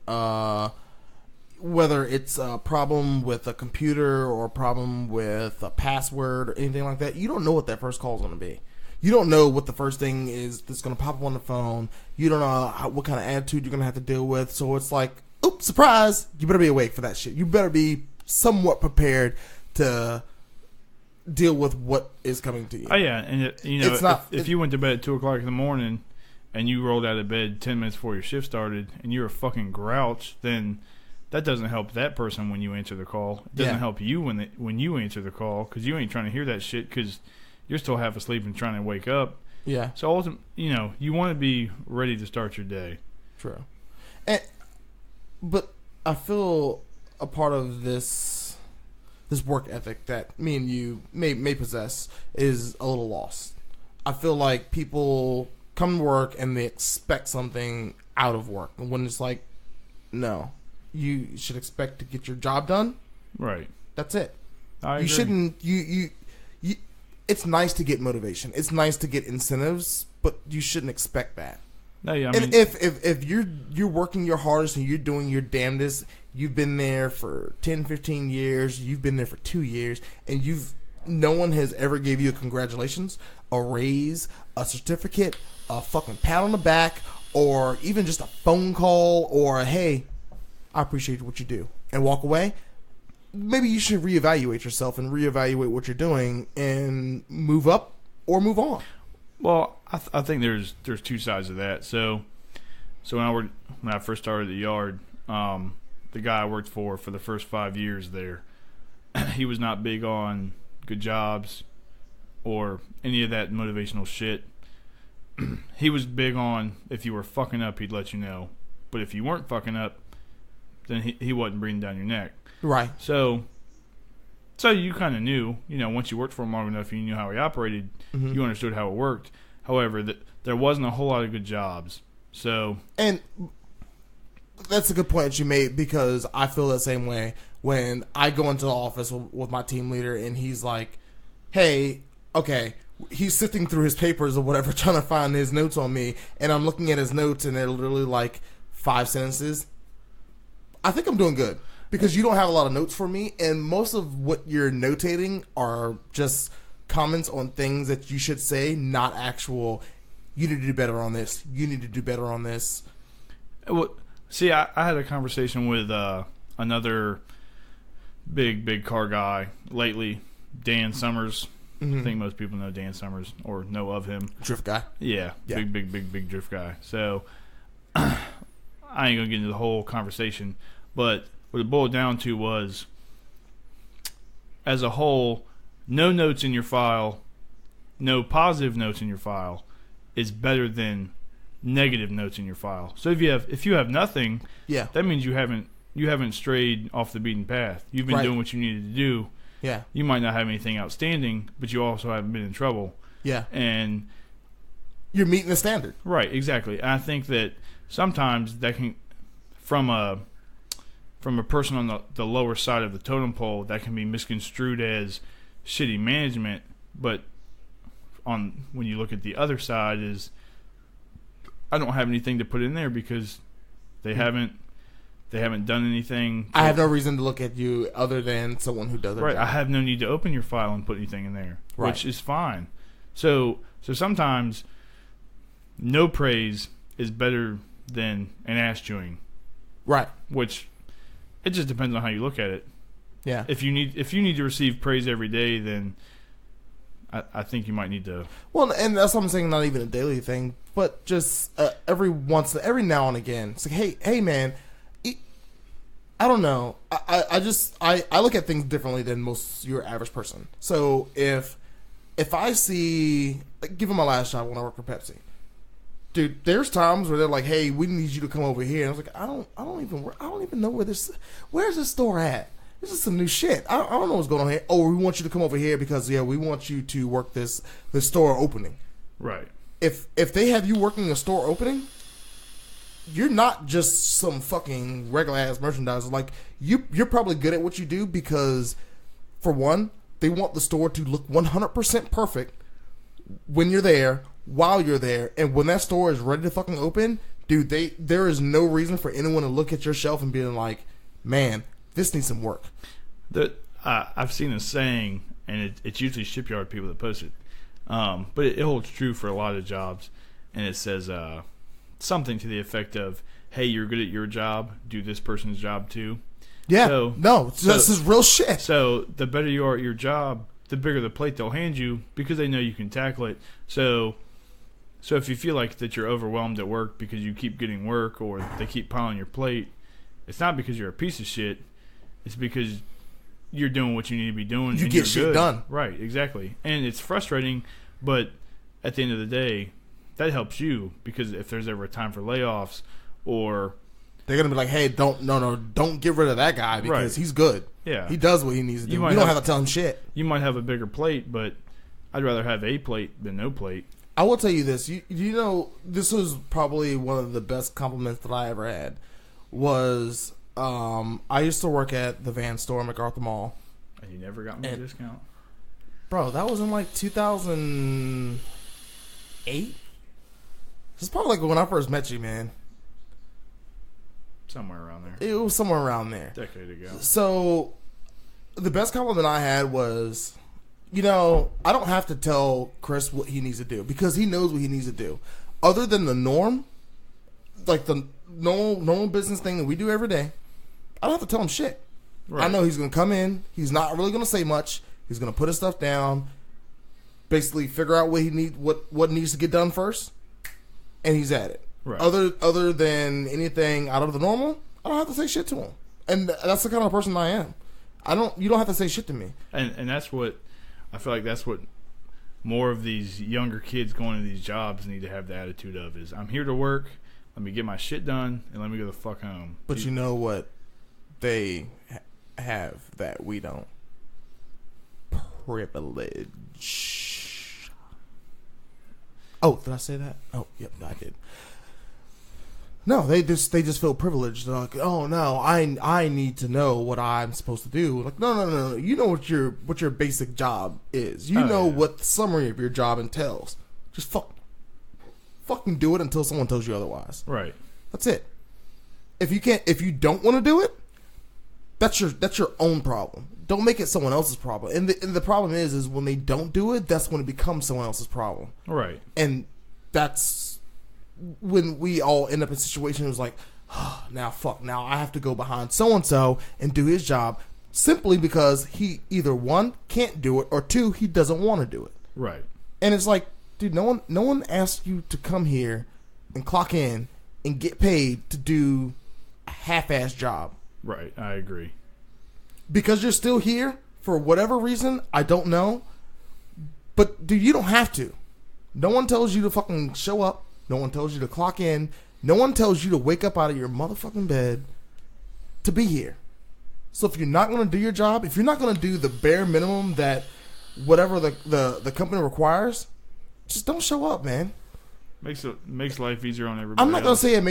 whether it's a problem with a computer or a problem with a password or anything like that. You don't know what that first call is going to be. You don't know what the first thing is that's going to pop up on the phone. You don't know what kind of attitude you're going to have to deal with. So it's like, oops, surprise. You better be awake for that shit. You better be somewhat prepared to deal with what is coming to you. Oh, yeah. And, if you went to bed at 2 o'clock in the morning and you rolled out of bed 10 minutes before your shift started and you're a fucking grouch, then that doesn't help that person when you answer the call. It doesn't help you when you answer the call, because you ain't trying to hear that shit because you're still half asleep and trying to wake up. Yeah. So, ultimately, you want to be ready to start your day. True. But I feel a part of this work ethic that me and you may possess is a little lost. I feel like people come to work and they expect something out of work, when it's like, no. You should expect to get your job done. Right. That's it. I agree. You shouldn't. You. It's nice to get motivation. It's nice to get incentives, but you shouldn't expect that. No, yeah. And if you're working your hardest and you're doing your damnedest, you've been there for 10, 15 years. You've been there for 2 years, and no one has ever gave you a congratulations, a raise, a certificate, a fucking pat on the back, or even just a phone call or a hey, I appreciate what you do, and walk away. Maybe you should reevaluate yourself and reevaluate what you're doing and move up or move on. Well, I think there's two sides of that. So when I first started the yard, the guy I worked for the first 5 years there, he was not big on good jobs or any of that motivational shit. He was big on, if you were fucking up, he'd let you know. But if you weren't fucking up, then he wasn't breathing down your neck. Right. So you kind of knew, once you worked for him long enough, you knew how he operated. Mm-hmm. You understood how it worked. However, there wasn't a whole lot of good jobs. And that's a good point that you made, because I feel the same way when I go into the office with my team leader and he's like, hey, okay, he's sifting through his papers or whatever, trying to find his notes on me, and I'm looking at his notes and they're literally like 5 sentences. I think I'm doing good, because you don't have a lot of notes for me, and most of what you're notating are just comments on things that you should say, not actual, you need to do better on this, you need to do better on this. Well, see, I had a conversation with another big car guy lately, Dan Summers. Mm-hmm. I think most people know Dan Summers or know of him. Drift guy? Yeah. Big drift guy. So I ain't going to get into the whole conversation, but what it boiled down to was, as a whole, no notes in your file, no positive notes in your file is better than negative notes in your file. So if you have nothing, Yeah. that means you haven't strayed off the beaten path. You've been Right. doing what you needed to do. Yeah. You might not have anything outstanding, but you also haven't been in trouble. Yeah. And You're meeting the standard. right, exactly. And I think that sometimes that can, from a person on the lower side of the totem pole, that can be misconstrued as shitty management. But when you look at the other side, is I don't have anything to put in there because they haven't done anything. I have no reason to look at you other than someone who does it. Right. I have no need to open your file and put anything in there, Right. which is fine. So sometimes no praise is better than an ass chewing, Right. which it just depends on how you look at it. Yeah. If you need to receive praise every day, then I think you might need to. Well, and that's what I'm saying. Not even a daily thing, but just every now and again. It's like, hey, man. I don't know. I look at things differently than most your average person. So if I see, like, give them my last job when I worked for Pepsi, dude, there's times where they're like, "Hey, we need you to come over here." And I was like, I don't even know where's this store at. This is some new shit. I don't know what's going on here. Oh, we want you to come over here because we want you to work this store opening. Right. If they have you working a store opening, you're not just some fucking regular ass merchandiser. Like, you're probably good at what you do because, for one, they want the store to look 100% perfect when you're there, while you're there, and when that store is ready to fucking open, dude, there is no reason for anyone to look at your shelf and being like, man, this needs some work. I've seen a saying, and it's usually shipyard people that post it, but it holds true for a lot of jobs, and it says something to the effect of, "Hey, you're good at your job. Do this person's job too." Yeah, this is real shit. So the better you are at your job, the bigger the plate they'll hand you because they know you can tackle it. So if you feel like that you're overwhelmed at work because you keep getting work or they keep piling your plate, it's not because you're a piece of shit. It's because you're doing what you need to be doing. You and get you're shit good. done. Right, exactly. And it's frustrating, but at the end of the day, that helps you because if there's ever a time for layoffs or they're gonna be like, "Hey, don't get rid of that guy because he's good. Yeah, he does what he needs to do. You don't have to tell him shit." You might have a bigger plate, but I'd rather have a plate than no plate. I will tell you this. You know, this was probably one of the best compliments that I ever had. Was I used to work at the Van store at MacArthur Mall. And you never got me a discount? Bro, that was in like 2008. This is probably like when I first met you, man. Somewhere around there. It was somewhere around there. A decade ago. So, the best compliment I had was, I don't have to tell Chris what he needs to do because he knows what he needs to do. Other than the norm, like the normal business thing that we do every day, I don't have to tell him shit. Right. I know he's going to come in. He's not really going to say much. He's going to put his stuff down, basically figure out what needs to get done first, and he's at it. Right. Other than anything out of the normal, I don't have to say shit to him. And that's the kind of person I am. You don't have to say shit to me. And that's what I feel like that's what more of these younger kids going to these jobs need to have the attitude of is I'm here to work, let me get my shit done, and let me go the fuck home. But you know what they have that we don't? Privilege. Oh, did I say that? Oh, yep, I did. No, they just feel privileged. They're like, oh no, I need to know what I'm supposed to do. Like, no. You know what your basic job is. You know what the summary of your job entails. Just fucking do it until someone tells you otherwise. Right. That's it. If you don't want to do it, that's your own problem. Don't make it someone else's problem. And the problem is when they don't do it, that's when it becomes someone else's problem. Right. And that's when we all end up in situations like, oh, now I have to go behind so-and-so and do his job simply because he either one, can't do it, or two, he doesn't want to do it. Right. And it's like, dude, no one asked you to come here and clock in and get paid to do a half-ass job. Right, I agree. Because you're still here for whatever reason, I don't know. But dude, you don't have to. No one tells you to fucking show up. No one tells you to clock in. No one tells you to wake up out of your motherfucking bed to be here. So if you're not going to do your job, if you're not going to do the bare minimum that whatever the company requires, just don't show up, man. Makes life easier on everybody. I'm not gonna say it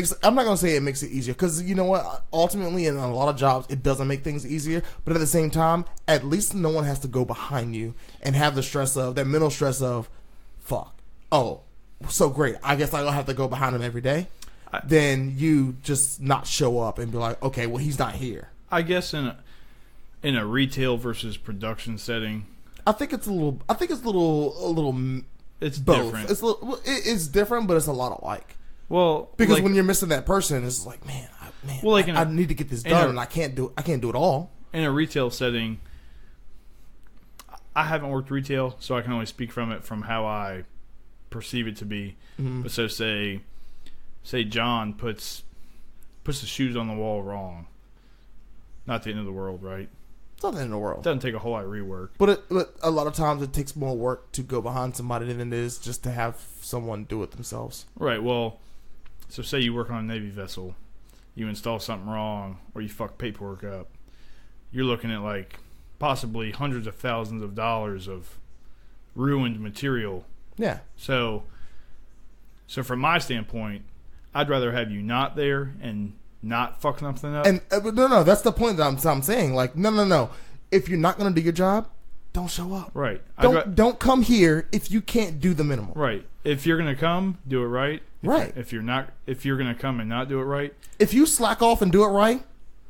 makes it easier, because you know what? Ultimately, in a lot of jobs, it doesn't make things easier. But at the same time, at least no one has to go behind you and have the stress of that mental stress of, fuck. Oh, so great. I guess I don't have to go behind him every day. Then you just not show up and be like, okay, well, he's not here. I guess in a retail versus production setting, I think it's a little. it's both. different. It's different, but it's a lot alike. Well, Because like, when you're missing that person, it's like, I need to get this done, and I can't do it all. In a retail setting, I haven't worked retail, so I can only speak from how I perceive it to be. Mm-hmm. But so say John puts the shoes on the wall wrong. Not the end of the world, right? It's not the end of the world. It doesn't take a whole lot of rework. But a lot of times it takes more work to go behind somebody than it is just to have someone do it themselves. Right, well, so say you work on a Navy vessel, you install something wrong, or you fuck paperwork up. You're looking at like possibly hundreds of thousands of dollars of ruined material. Yeah. So from my standpoint, I'd rather have you not there and not fuck something up. And no, that's the point that I'm saying. Like, no. If you're not going to do your job, don't show up. Right. Don't come here if you can't do the minimum. Right. If you're going to come, do it right. Right. If you're going to come and not do it right. If you slack off and do it right,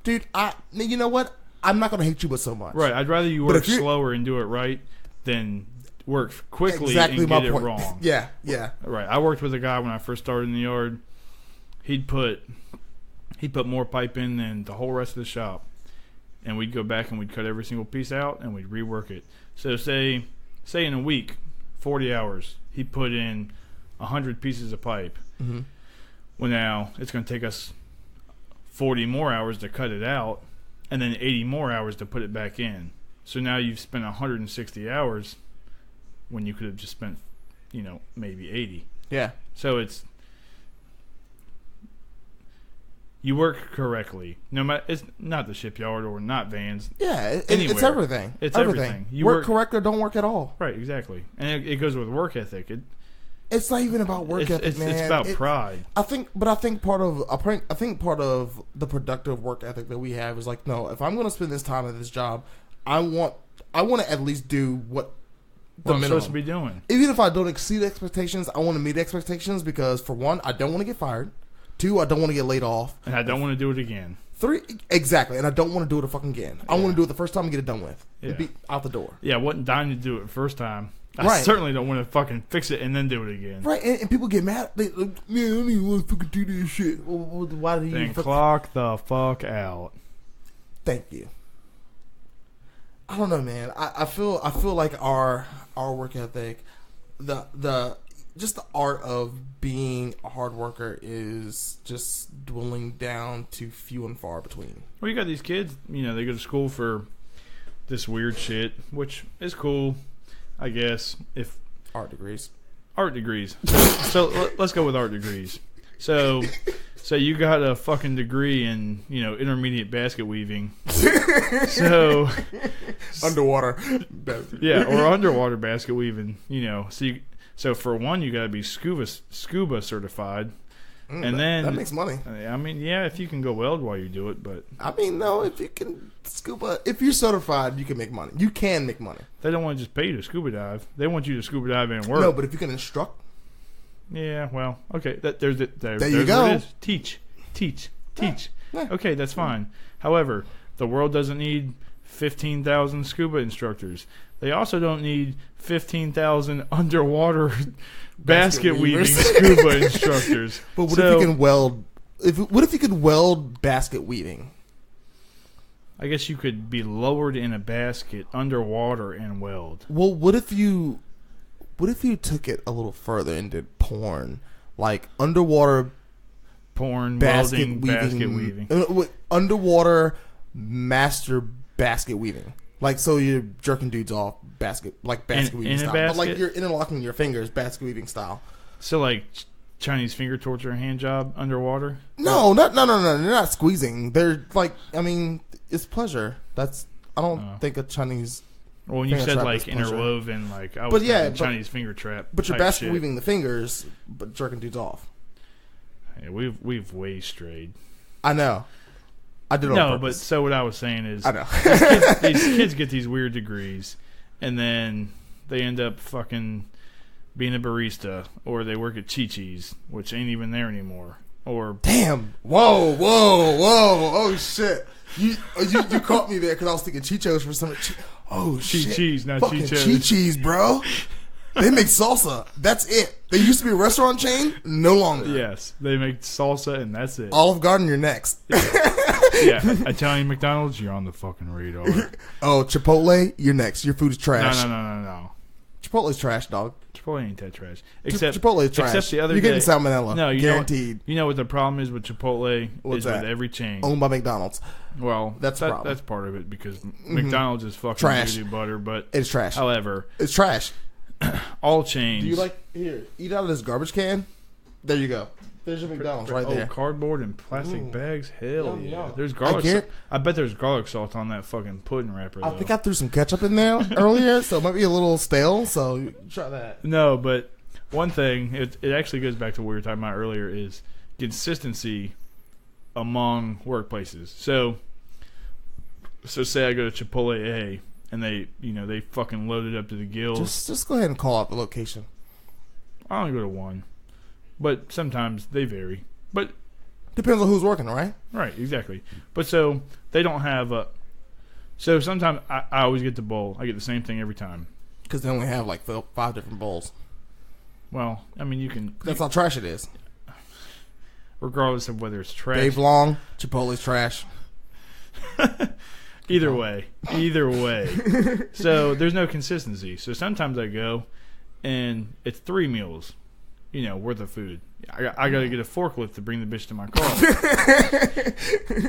dude, you know what? I'm not going to hate you but so much. Right. I'd rather you work slower and do it right than work quickly and get it wrong. Yeah. Right. I worked with a guy when I first started in the yard. He'd put more pipe in than the whole rest of the shop. And we'd go back and we'd cut every single piece out and we'd rework it. So say in a week, 40 hours, he put in 100 pieces of pipe. Mm-hmm. Well, now it's going to take us 40 more hours to cut it out and then 80 more hours to put it back in. So now you've spent 160 hours when you could have just spent, maybe 80. Yeah. So you work correctly. No matter, it's not the shipyard or not Vans. Yeah, it's everything. It's everything. You work correct or don't work at all. Right, exactly. And it goes with work ethic. It's not even about work ethic, man. It's about pride. I think part of the productive work ethic that we have is like, no, if I'm going to spend this time at this job, I want to at least do what I'm supposed to be doing. Even if I don't exceed expectations, I want to meet expectations because, for one, I don't want to get fired. 2, I don't want to get laid off. And I don't want to do it again. 3, exactly. And I don't want to do it fucking again. I want to do it the first time and get it done with. Yeah. Be out the door. Yeah, I wasn't dying to do it the first time. I Right. certainly don't want to fucking fix it and then do it again. Right, and people get mad. Man, I don't even want to fucking do this shit. Well, why do you then clock the fuck out. Thank you. I don't know, man. I feel like our work ethic, the just the art of being a hard worker is just dwindling down to few and far between. Well, you got these kids, they go to school for this weird shit, which is cool, I guess, if... Art degrees. So let's go with art degrees. So you got a fucking degree in, intermediate basket weaving. So... Underwater. Yeah, or underwater basket weaving, So for one, you got to be scuba certified, and then that makes money. I mean, yeah, if you can go weld while you do it, but I mean, no, if you can scuba, if you're certified, you can make money. You can make money. They don't want to just pay you to scuba dive. They want you to scuba dive and work. No, but if you can instruct. Yeah, well, okay. There you go. It is. Teach. Yeah. Okay, that's fine. However, the world doesn't need 15,000 scuba instructors. They also don't need 15,000 underwater basket weaving scuba instructors. But what if you can weld? What if you could weld basket weaving? I guess you could be lowered in a basket underwater and weld. Well, what if you took it a little further and did porn, like underwater porn, basket welding, weaving, basket weaving, underwater master basket weaving. Like, so you're jerking dudes off basket weaving in style. a basket? But like you're interlocking your fingers basket weaving style. So like Chinese finger torture hand job underwater? No. They're not squeezing. They're like, I mean, it's pleasure. I don't think a Chinese. Well, when you said like is pleasure. interwoven, like I was thinking Chinese finger trap. But you're type basket shit. weaving the fingers, but jerking dudes off. Yeah, we've way strayed. I know. I did it on but purpose. so what I was saying is, I know. these kids get these weird degrees, and then they end up fucking being a barista, or they work at Chi-Chi's, which ain't even there anymore. Or damn, whoa, oh shit, you caught me there because I was thinking Chichos for some. Oh shit, Chi-Chi's, not fucking Chichos. Chi-Chi's, bro. They make salsa. That's it. They used to be a restaurant chain. No longer. Yes, they make salsa, and that's it. Olive Garden, you're next. Yeah, Italian McDonald's, you're on the fucking radar. Oh, Chipotle, you're next. Your food is trash. No. Chipotle's trash, dog. Chipotle ain't that trash. Except Chipotle is trash. Except the other you're day, getting salmonella. No, guaranteed. You know what the problem is with Chipotle? What's is that? with every chain. Owned by McDonald's. Well, that's the problem. That's part of it because McDonald's is fucking trash. doo-doo butter, but It's trash. However, it's trash. all chains. Do you like eat out of this garbage can? There you go. There's your McDonald's right there. Cardboard and plastic bags. Hell Yum, yeah. yum. There's garlic. I bet there's garlic salt on that fucking pudding wrapper. I though. think I threw some ketchup in there earlier, so it might be a little stale. So you try that. No, but one thing it actually goes back to what we were talking about earlier is consistency among workplaces. So say I go to Chipotle A and they fucking load it up to the gills. Just go ahead and call out the location. I only go to one, but sometimes they vary. But depends on who's working, right? Right, exactly. But so they don't have a. So sometimes I always get the bowl. I get the same thing every time. Because they only have like 5 different bowls. Well, I mean, you can. That's how trash it is. Regardless of whether it's trash. Dave Long, Chipotle's trash. Either way. So there's no consistency. So sometimes I go and it's 3 meals, worth of food. I got to get a forklift to bring the bitch to my car.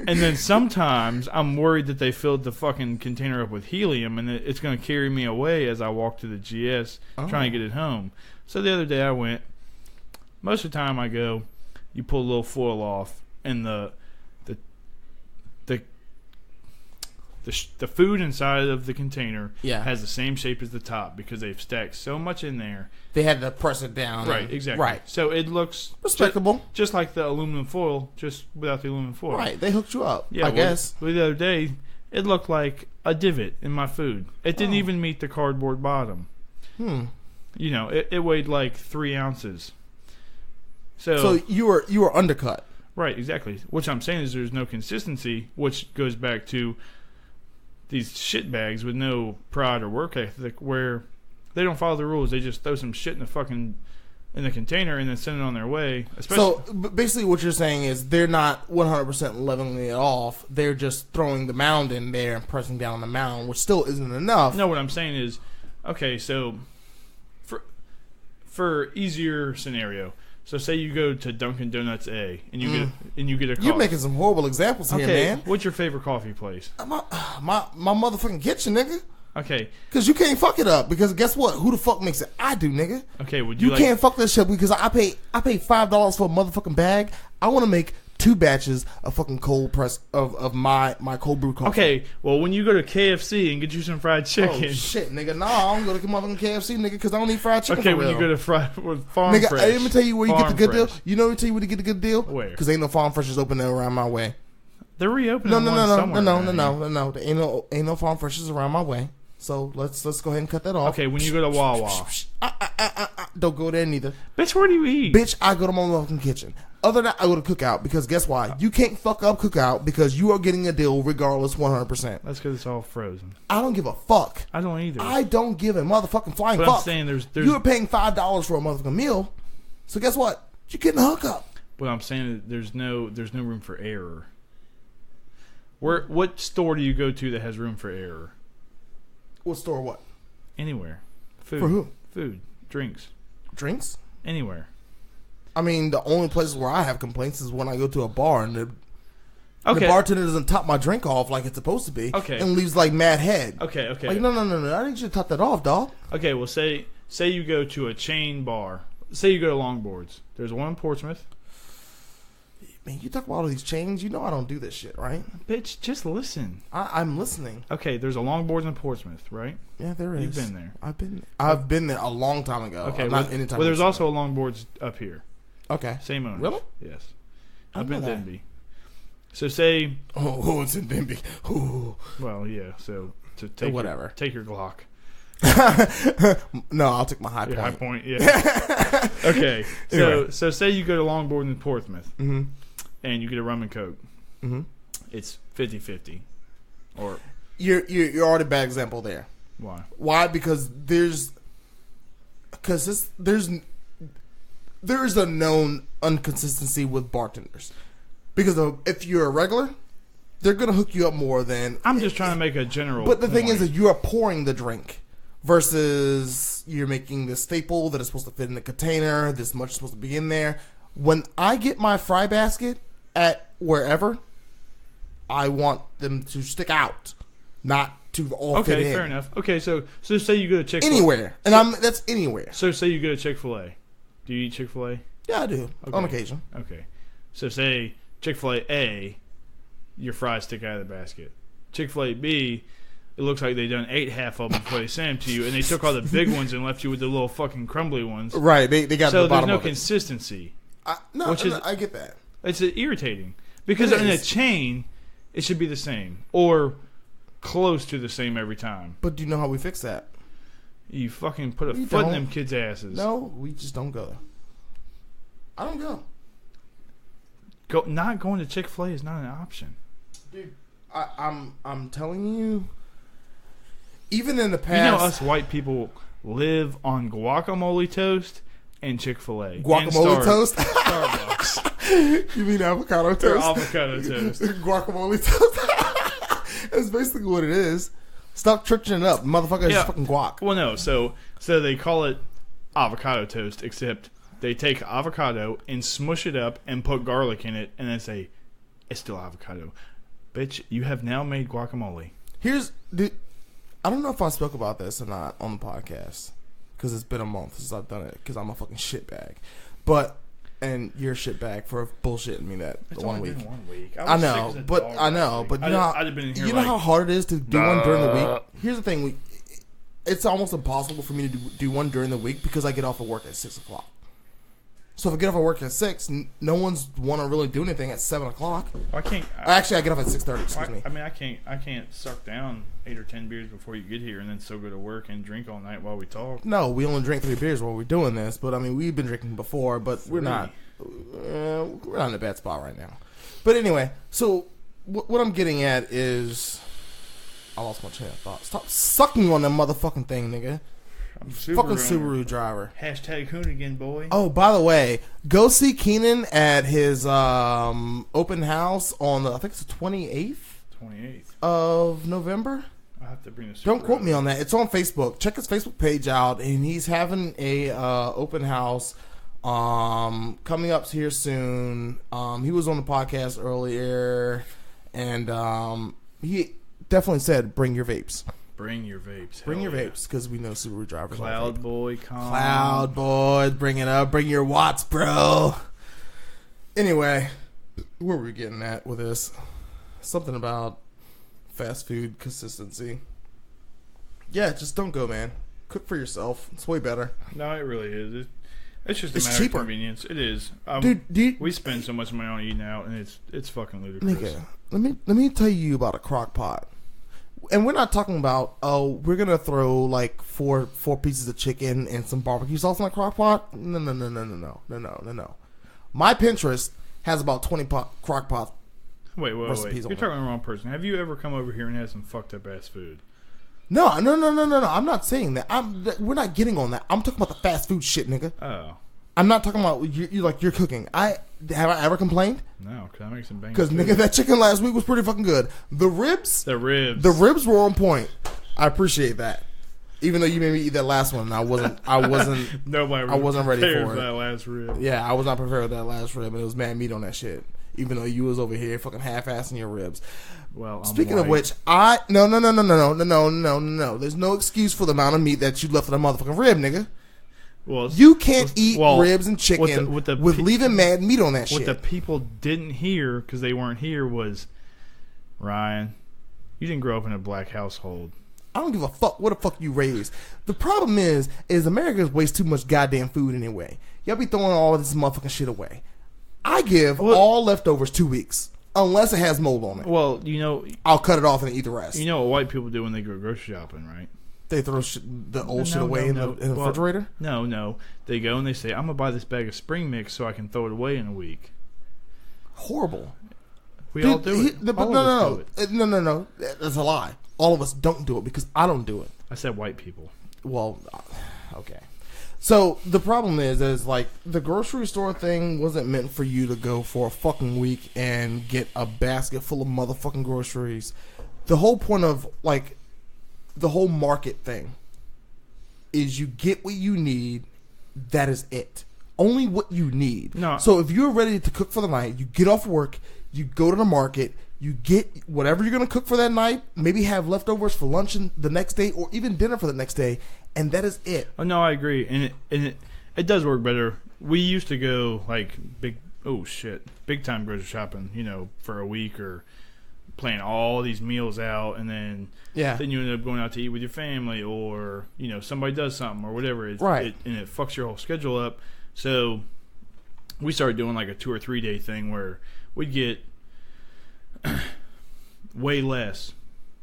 And then sometimes I'm worried that they filled the fucking container up with helium and it's going to carry me away as I walk to the GS trying to get it home. So the other day I went. Most of the time I go, you pull a little foil off and the food inside of the container has the same shape as the top because they've stacked so much in there. They had to press it down. Right, exactly. Right. So it looks respectable. Just like the aluminum foil, just without the aluminum foil. Right, they hooked you up, I guess. The other day, it looked like a divot in my food. It didn't even meet the cardboard bottom. It weighed like 3 ounces. So you were undercut. Right, exactly. What I'm saying is there's no consistency, which goes back to these shit bags with no pride or work ethic where they don't follow the rules. They just throw some shit in the container and then send it on their way. So basically what you're saying is they're not 100% leveling it off. They're just throwing the mound in there and pressing down on the mound, which still isn't enough. No, what I'm saying is, okay, so for easier scenario, so say you go to Dunkin' Donuts A and you get a coffee. You're making some horrible examples here, man. What's your favorite coffee place? My motherfucking kitchen, nigga. Okay. Because you can't fuck it up. Because guess what? Who the fuck makes it? I do, nigga. Okay. Would you can't fuck this shit because I pay $5 for a motherfucking bag. I want to make 2 batches of fucking cold press of my cold brew coffee. Okay. Well, when you go to KFC and get you some fried chicken. Oh shit, nigga. Nah, I don't go to motherfucking KFC, nigga, because I don't eat fried chicken. Okay. When you go to Farm nigga, Fresh. Let me tell you where you get the good deal. You know where to tell you where to get the good deal? Where? Because ain't no Farm Freshes open there around my way. They're reopening. No. There ain't no Farm Freshes around my way. So let's go ahead and cut that off. Okay, when you go to Wawa. Don't go there neither. Bitch, where do you eat? Bitch, I go to my motherfucking kitchen. Other than that, I go to Cookout because guess why? You can't fuck up Cookout because you are getting a deal regardless 100%. That's because it's all frozen. I don't give a fuck. I don't either. I don't give a motherfucking flying but fuck. I'm saying there's you were paying $5 for a motherfucking meal. So guess what? You're getting a hookup. But I'm saying there's no room for error. What store do you go to that has room for error? What store? What? Anywhere. Food. For who? Food. Drinks. Drinks? Anywhere. I mean, the only places where I have complaints is when I go to a bar and Okay. The bartender doesn't top my drink off like it's supposed to be. Okay. And leaves like mad head. Okay. Like, no. I need you to top that off, dog. Okay, well, say you go to a chain bar. Say you go to Longboards. There's one in Portsmouth. Man, you talk about all these chains. You know I don't do this shit, right? Bitch, just listen. I'm listening. Okay, there's a Longboards in Portsmouth, right? Yeah, there is. You've been there. I've been there a long time ago. Okay, not anytime. Well, there's also a Longboards up here. Okay. Same owner. Really? Yes. I Up know in that. Denby. So say... Oh, it's in Denby. Ooh. Well, yeah, so to take Whatever. Take your Glock. No, I'll take my high Your point. High Point, yeah. Okay, Anyway. so say you go to Longboard in Portsmouth, Mm-hmm. and you get a rum and coke. Mm-hmm. It's 50-50. Or You're already a bad example there. why? Why? Because there's a known inconsistency with bartenders. Because if you're a regular, they're gonna hook you up more than. I'm just trying to make a general. But the thing point. is that you are pouring the drink versus you're making the staple that is supposed to fit in the container. This much is supposed to be in there. When I get my fry basket at wherever, I want them to stick out, not to all fit Okay, in. fair enough. Okay, so say you go to Chick-fil-A. Anywhere, and that's anywhere. So say you go to Chick-fil-A. Do you eat Chick-fil-A? Yeah, I do Okay. on occasion. Okay. So say Chick-fil-A, your fries stick out of the basket. Chick-fil-A B, it looks like they done ate half of them before they sent them to you, and they took all the big ones and left you with the little fucking crumbly ones. Right, they got So the there's bottom no of it. consistency. Which is I get that. It's irritating because It in a is. chain, it should be the same or close to the same every time. But do you know how we fix that? You fucking put a We foot in don't. them kids' asses. No, we just don't go. I don't go. Not going to Chick-fil-A is not an option. Dude, I'm telling you, even in the past, You know, us white people live on guacamole toast and Chick-fil-A. guacamole and toast. Starbucks. You mean avocado Or toast? avocado toast. Guacamole toast. That's basically what it is. Stop churching it up, motherfucker. It's Yeah. fucking guac. Well, no. So they call it avocado toast, except they take avocado and smush it up and put garlic in it, and then say it's still avocado. Bitch, you have now made guacamole. I don't know if I spoke about this or not on the podcast because it's been a month since I've done it because I'm a fucking shitbag. And you're a shitbag for bullshitting me that It's one only week. been 1 week. I was know, sick as a but dog I know, last week. but you know, I'd have been in here you know like, how hard it is to do one during the week. Here's the thing: it's almost impossible for me to do one during the week because I get off of work at 6:00. So if I get off of work at 6, no one's want to really do anything at 7:00. I can't. Actually, I get off at 6:30. Excuse me. I mean, I can't suck down 8 or 10 beers before you get here, and then still go to work and drink all night while we talk. No, we only drink 3 beers while we're doing this. But I mean, we've been drinking before, but we're not in a bad spot right now. But anyway, so what I'm getting at is, I lost my train of thought. Stop sucking on that motherfucking thing, nigga. I'm Fucking Subaru driver. Hashtag Hoonigan boy. Oh, by the way, go see Keenan at his open house on I think it's the 28th 28th. of November. I have to bring this. Don't quote me on that. It's on Facebook. Check his Facebook page out, and he's having a open house coming up here soon. He was on the podcast earlier, and he definitely said, "Bring your vapes. Bring your vapes. Bring Hell your yeah. vapes," because we know Subaru drivers. Cloud like boy, come. Cloud boys, bring it up. Bring your watts, bro. Anyway, where were we getting at with this? Something about fast food consistency. Yeah, just don't go, man. Cook for yourself. It's way better. No, it really is. It's just a It's matter cheaper. of convenience. It is. Dude, We spend so much money on eating out, and it's fucking ludicrous. nigga, let me tell you about a crock pot. And we're not talking about, oh, we're gonna throw like four pieces of chicken and some barbecue sauce in a crock pot. No. My Pinterest has about 20 crock pot. Wait. recipes You're on talking to the wrong person. Have you ever come over here and had some fucked up ass food? No. I'm not saying that. We're not getting on that. I'm talking about the fast food shit, nigga. Oh. I'm not talking about you like you're cooking. Have I ever complained? No, because I make some banging Because food. nigga, that chicken last week was pretty fucking good. The ribs were on point. I appreciate that. Even though you made me eat that last one, I wasn't Nobody I wasn't ready prepared for it. that last rib. Yeah, I was not prepared with that last rib, and it was mad meat on that shit. even though you was over here fucking half-assing your ribs. Well, I'm Speaking of white. which, no. There's no excuse for the amount of meat that you left in a motherfucking rib, nigga. Well, You can't eat ribs and chicken with leaving mad meat on that shit. What the people didn't hear because they weren't here was, Ryan, you didn't grow up in a black household. I don't give a fuck what the fuck you raised. The problem is America waste too much goddamn food anyway. Y'all be throwing all this motherfucking shit away. I give all leftovers 2 weeks. Unless it has mold on it. Well, you know... I'll cut it off and eat the rest. You know what white people do when they go grocery shopping, right? They throw the old shit away in the refrigerator? No. They go and they say, I'm going to buy this bag of spring mix so I can throw it away in a week. Horrible. We all do it. No. That's a lie. All of us don't do it because I don't do it. I said white people. Well, okay. So the problem is like the grocery store thing wasn't meant for you to go for a fucking week and get a basket full of motherfucking groceries. The whole point of like the whole market thing is you get what you need. That is it. Only what you need. No. So if you're ready to cook for the night, you get off work, you go to the market, you get whatever you're going to cook for that night, maybe have leftovers for lunch the next day or even dinner for the next day, and that is it. Oh, no, I agree. And it does work better. We used to go like big time grocery shopping, you know, for a week or plan all these meals out, and then you end up going out to eat with your family, or you know somebody does something or whatever, and it fucks your whole schedule up. So we started doing like a 2 or 3 day thing where we'd get way less,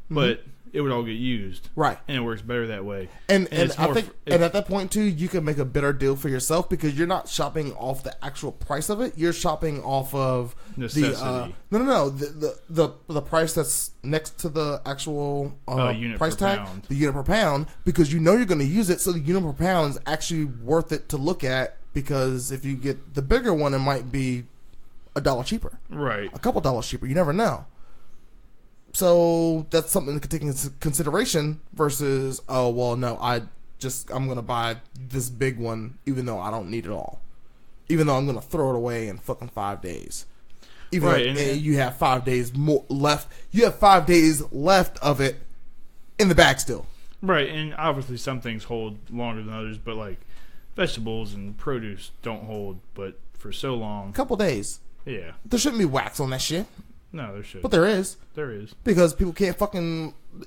but it would all get used, right? And it works better that way. And I think at that point too, you can make a better deal for yourself because you're not shopping off the actual price of it. You're shopping off of necessity. The price that's next to the actual price tag, pound. The unit per pound, because you know you're going to use it. So the unit per pound is actually worth it to look at because if you get the bigger one, it might be $1 cheaper, right? A couple dollars cheaper. You never know. So that's something to take into consideration versus, I'm going to buy this big one even though I don't need it all. Even though I'm going to throw it away in fucking 5 days. Even though you have 5 days more left. You have 5 days left of it in the bag still. Right, and obviously some things hold longer than others, but like vegetables and produce don't hold but for so long. A couple days. Yeah. There shouldn't be wax on that shit. No, there should. But there is. There is. Because people can't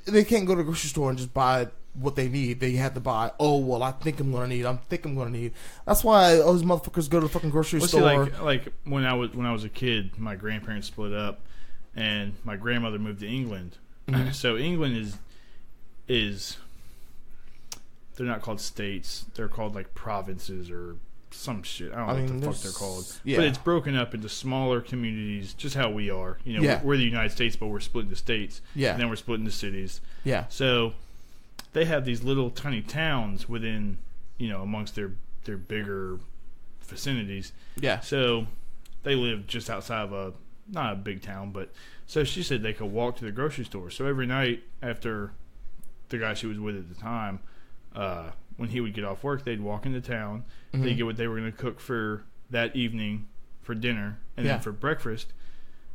they can't go to the grocery store and just buy what they need. They have to buy, I think I'm going to need. That's why all these motherfuckers go to the fucking grocery store. See, like when I was a kid, my grandparents split up and my grandmother moved to England. Mm-hmm. So England is they're not called states. They're called like provinces or some shit. I don't know what the fuck they're called. Yeah. But it's broken up into smaller communities, just how we are. You know, we're the United States, but we're split into states. Yeah. And then we're split into cities. Yeah. So they have these little tiny towns within, you know, amongst their bigger vicinities. Yeah. So they live just outside of not a big town, but so she said they could walk to the grocery store. So every night after the guy she was with at the time, when he would get off work, they'd walk into town. Mm-hmm. They'd get what they were going to cook for that evening for dinner and then for breakfast.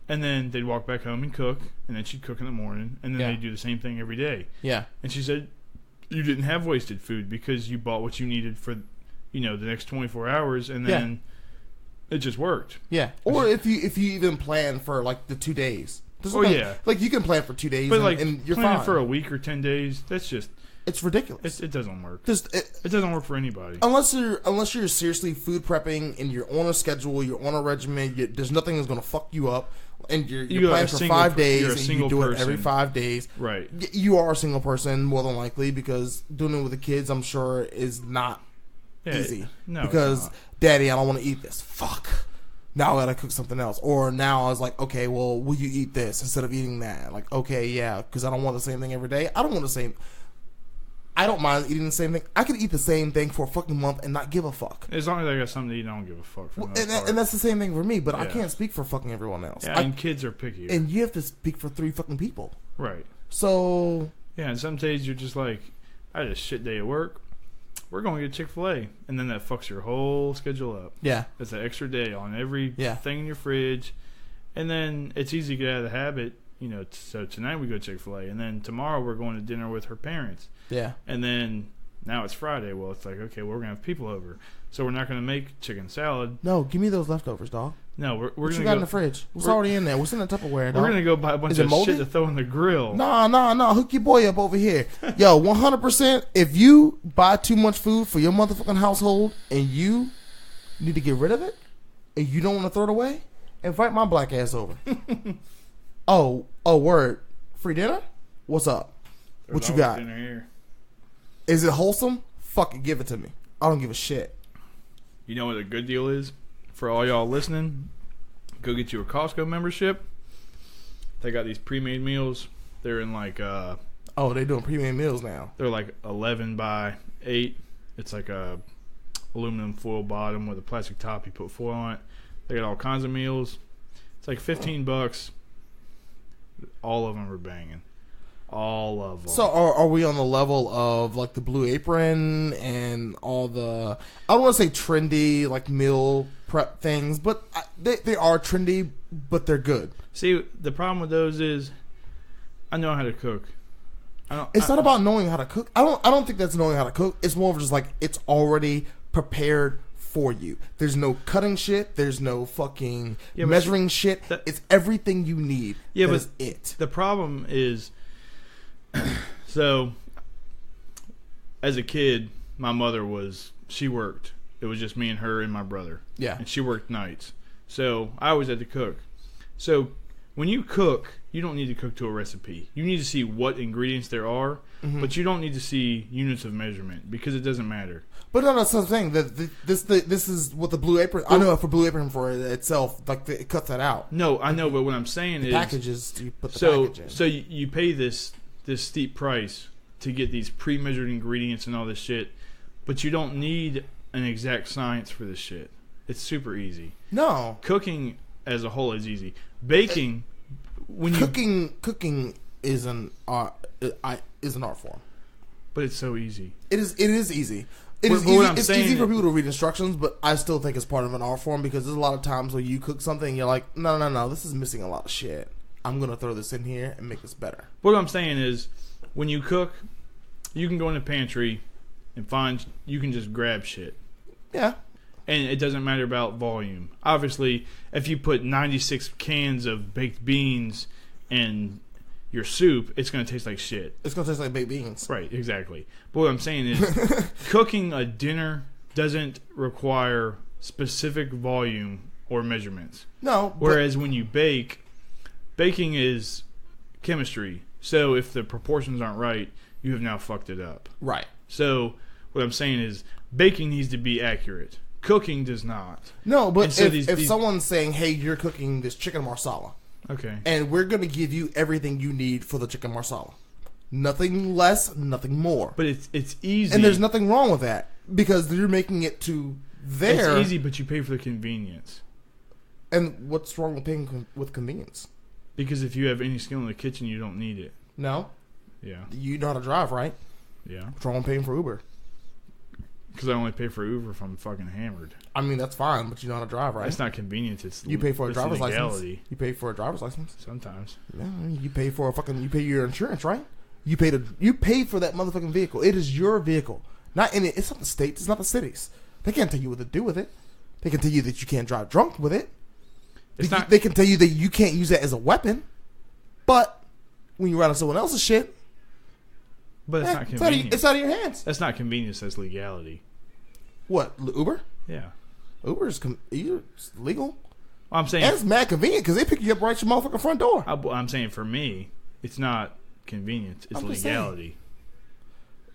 And then they'd walk back home and cook. And then she'd cook in the morning. And then they'd do the same thing every day. Yeah. And she said, you didn't have wasted food because you bought what you needed for, you know, the next 24 hours. And then it just worked. Yeah. Or if you even plan for, like, the 2 days. Like, you can plan for 2 days and you're fine. For a week or 10 days, that's just... It's ridiculous. It doesn't work. It doesn't work for anybody. Unless you're seriously food prepping and you're on a schedule, you're on a regimen, there's nothing that's going to fuck you up, and you're planning for 5 days and you do it every 5 days. Right. You are a single person, more than likely, because doing it with the kids, I'm sure, is not easy. No, because, Daddy, I don't want to eat this. Fuck. Now I gotta cook something else. Or now I was like, okay, well, will you eat this instead of eating that? Like, okay, yeah, because I don't want the same thing every day. I don't mind eating the same thing. I could eat the same thing for a fucking month and not give a fuck. As long as I got something to eat, I don't give a fuck. And that's the same thing for me, but I can't speak for fucking everyone else. Yeah, and kids are picky. And you have to speak for 3 fucking people. Right. So... Yeah, and some days you're just like, I had a shit day at work. We're going to get Chick-fil-A. And then that fucks your whole schedule up. Yeah. That's an extra day on every thing in your fridge. And then it's easy to get out of the habit, you know. So tonight we go Chick-fil-A, and then tomorrow we're going to dinner with her parents. Yeah. And then now it's Friday. Well, it's like, okay, well, we're gonna have people over, so we're not gonna make chicken salad. No, give me those leftovers, dog. No, we're What gonna you got go in the fridge? What's already in there? What's in the Tupperware, dog? We're gonna go buy a bunch Is it of moldy? shit to throw in the grill. Nah. Hook your boy up over here. Yo, 100%. If you buy too much food for your motherfucking household and you need to get rid of it and you don't want to throw it away, invite my black ass over. Oh, word. Free dinner? What's up? There's What you always got? dinner here. Is it wholesome? Fuck it, give it to me. I don't give a shit. You know what a good deal is for all y'all listening? Go get you a Costco membership. They got these pre-made meals. They're in like Oh, they doing premium meals now. they're like 11 by 8. It's like a aluminum foil bottom with a plastic top. You put foil on it. They got all kinds of meals. It's like $15. All of them are banging. All of them. So are we on the level of like the Blue Apron and all the, I don't want to say trendy like meal prep things, but they are trendy, but they're good. See, the problem with those is I know how to cook. It's not about knowing how to cook. I don't think that's knowing how to cook. It's more of just like it's already prepared for you. There's no cutting shit. There's no fucking measuring shit. It's everything you need. Yeah, but but it. The problem is, so as a kid, my mother she worked. It was just me and her and my brother. Yeah. And she worked nights. So I always had to cook. So when you cook, you don't need to cook to a recipe. You need to see what ingredients there are, but you don't need to see units of measurement because it doesn't matter. But no, that's the thing. This is what the Blue Apron. I know for Blue Apron for itself, like it cuts that out. No, I know, but what I'm saying is Packages. You put the package in. So you pay this steep price to get these pre-measured ingredients and all this shit, but you don't need an exact science for this shit. It's super easy. No, Cooking as a whole is easy. Baking, cooking is an art. Is an art form. but it's so easy. It is easy. It But is what easy. I'm It's saying easy for is- people to read instructions, but I still think it's part of an art form because there's a lot of times where you cook something and you're like, no, this is missing a lot of shit. I'm gonna throw this in here and make this better. What I'm saying is, when you cook, you can go in the pantry and you can just grab shit. Yeah. And it doesn't matter about volume. Obviously, if you put 96 cans of baked beans in your soup, it's going to taste like shit. It's gonna taste like baked beans. Right, exactly. But what I'm saying is, cooking a dinner doesn't require specific volume or measurements. No. Whereas when you baking is chemistry. So if the proportions aren't right, you have now fucked it up. Right. So what I'm saying is, baking needs to be accurate. Cooking does not. No, but And so if someone's saying, hey, you're cooking this chicken marsala, Okay. and we're going to give you everything you need for the chicken marsala. Nothing less, nothing more. But it's easy. And there's nothing wrong with that because you're making it to there. It's easy, but you pay for the convenience. And what's wrong with paying with convenience? Because if you have any skill in the kitchen, you don't need it. No. Yeah. You know how to drive, right? Yeah. What's wrong with paying for Uber? Because I only pay for Uber if I'm fucking hammered. I mean, that's fine, but you know how to drive, right? It's not convenience. It's You pay for a it's driver's legality. license. You pay for a driver's license. Sometimes. Yeah, you pay for you pay your insurance, right? You pay for that motherfucking vehicle. It is your vehicle. Not in it. It's not the states. It's not the cities. They can't tell you what to do with it. They can tell you that you can't drive drunk with it. They can tell you that you can't use that as a weapon. But when you ride on someone else's shit, But it's not convenient. it's out of your hands. That's not convenience. That's legality. What, Uber? Yeah. Uber is legal. Well, I'm saying. And it's mad convenient because they pick you up right at your motherfucking front door. I'm saying for me, it's not convenience. It's I'm just legality.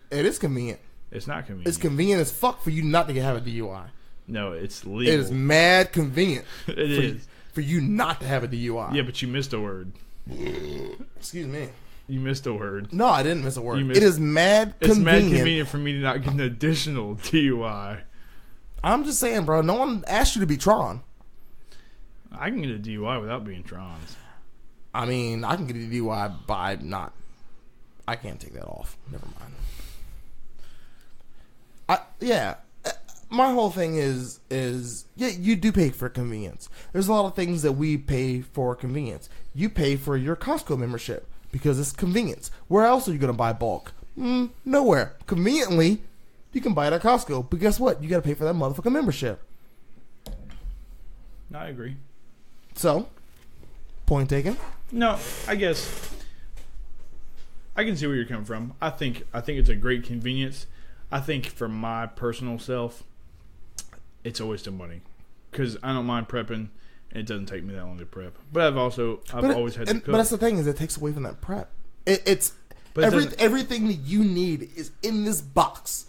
It is convenient. It's not convenient. It's convenient as fuck for you not to have a DUI. No, it's legal. It is mad convenient. It is. For you not to have a DUI. Yeah, but you missed a word. Excuse me. You missed a word. No, I didn't miss a word. You missed- It is mad It's convenient. mad convenient for me to not get an additional DUI. I'm just saying, bro. No one asked you to be Tron. I can get a DUI without being trans. I mean, I can get a DUI by not. I can't take that off. Never mind. Yeah. my whole thing is yeah, you do pay for convenience. There's a lot of things that we pay for convenience. You pay for your Costco membership because it's convenience. Where else are you going to buy bulk? Nowhere. Conveniently, you can buy it at Costco. But guess what? You got to pay for that motherfucking membership. I agree. So, point taken. No, I guess I can see where you're coming from. I think it's a great convenience. I think for my personal self, it's a waste of money because I don't mind prepping, and it doesn't take me that long to prep. But I've always had to cook. But that's the thing is, it takes away from that prep. But everything that you need is in this box.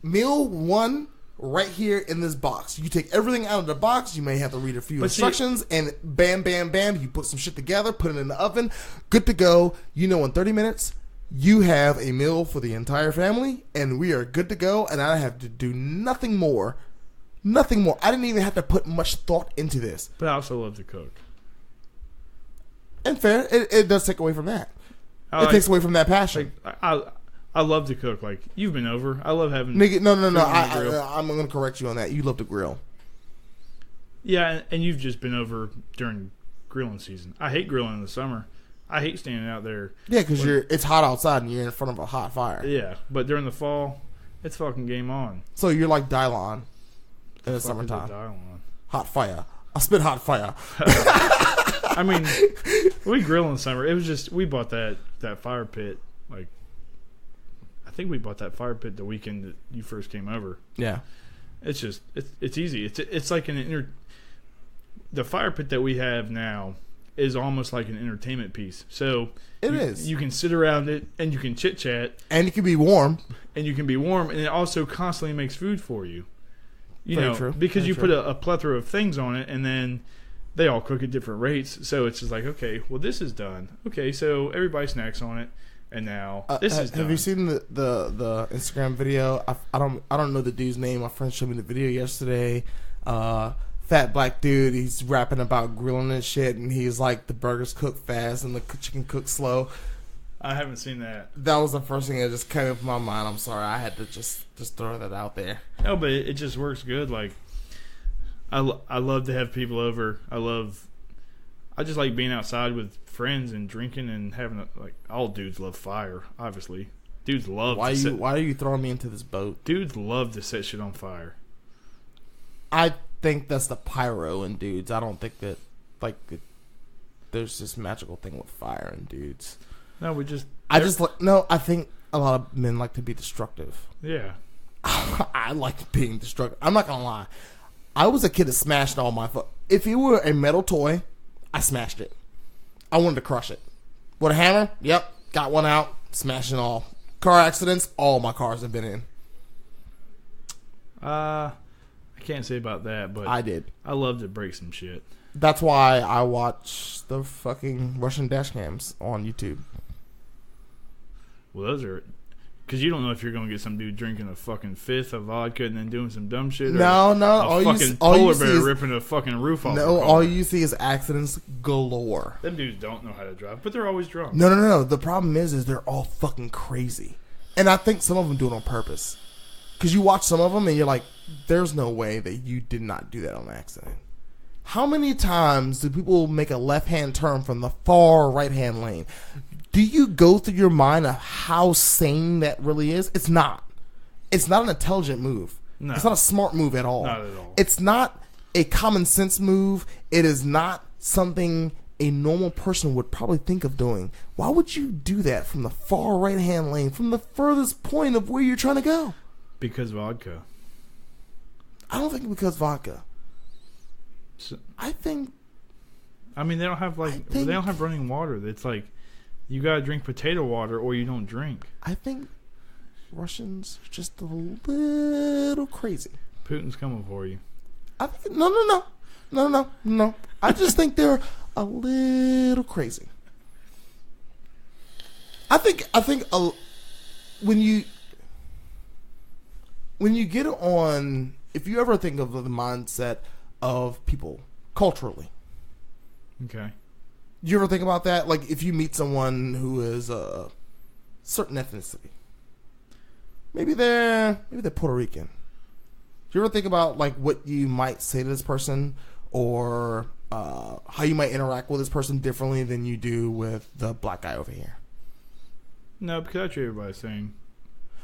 Meal one. Right here in this box. You take everything out of the box. You may have to read a few instructions, and bam, bam, bam. You put some shit together, put it in the oven, good to go. You know, in 30 minutes, you have a meal for the entire family, and we are good to go. And I have to do nothing more. Nothing more. I didn't even have to put much thought into this. But I also love to cook. And fair, it does take away from that. It takes away from that passion. I love to cook. Like, you've been over. I love having... Nigga, no. I'm going to correct you on that. You love to grill. Yeah, and you've just been over during grilling season. I hate grilling in the summer. I hate standing out there. Yeah, because it's hot outside and you're in front of a hot fire. Yeah, but during the fall, it's fucking game on. So you're like Dylon in the summertime. Hot fire. I spit hot fire. I mean, we grill in the summer. It was just, we bought that fire pit, like, I think we bought that fire pit the weekend that you first came over. Yeah. It's just, it's easy. It's like the fire pit that we have now is almost like an entertainment piece. So it is. You can sit around it and you can chit chat. And it can be warm. And it also constantly makes food for you. Very true. Because Very you true. put a plethora of things on it, and then they all cook at different rates. So it's just like, okay, well, this is done. Okay, so everybody snacks on it. And now this is done. Have you seen the Instagram video? I don't know the dude's name. My friend showed me the video yesterday. Fat black dude. He's rapping about grilling and shit, and he's like, the burgers cook fast and the chicken cook slow. I haven't seen that. That was the first thing that just came up in my mind. I'm sorry, I had to just throw that out there. No, but it just works good. Like, I love to have people over. I just like being outside with friends and drinking and having like, all dudes love fire, obviously. Dudes love why are you throwing me into this boat? Dudes love to set shit on fire. I think that's the pyro in dudes. I don't think that there's this magical thing with fire in dudes. No, I think a lot of men like to be destructive. Yeah. I like being destructive. I'm not gonna lie. I was a kid that smashed all my if it were a metal toy, I smashed it. I wanted to crush it. With a hammer? Yep. Got one out. Smashing all. Car accidents? All my cars have been in. I can't say about that, but I did. I love to break some shit. That's why I watch the fucking Russian dash cams on YouTube. Well, those are... Because you don't know if you're going to get some dude drinking a fucking fifth of vodka and then doing some dumb shit. No. All fucking polar bear ripping a fucking roof off. No, all you see is accidents galore. Them dudes don't know how to drive, but they're always drunk. No. The problem is they're all fucking crazy. And I think some of them do it on purpose. Because you watch some of them and you're like, there's no way that you did not do that on accident. How many times do people make a left-hand turn from the far right-hand lane? Do you go through your mind of how sane that really is? It's not. It's not an intelligent move. No. It's not a smart move at all. Not at all. It's not a common sense move. It is not something a normal person would probably think of doing. Why would you do that from the far right-hand lane, from the furthest point of where you're trying to go? Because vodka. I don't think because vodka. So, I think... I mean, they don't have they don't have running water. It's like, you gotta drink potato water or you don't drink. I think Russians are just a little crazy. Putin's coming for you. I think no. I just think they're a little crazy. I think when you get on, if you ever think of the mindset of people culturally, okay. You ever think about that? Like, if you meet someone who is a certain ethnicity, maybe they're Puerto Rican, you ever think about like what you might say to this person, or how you might interact with this person differently than you do with the black guy over here? No, because I treat everybody the same.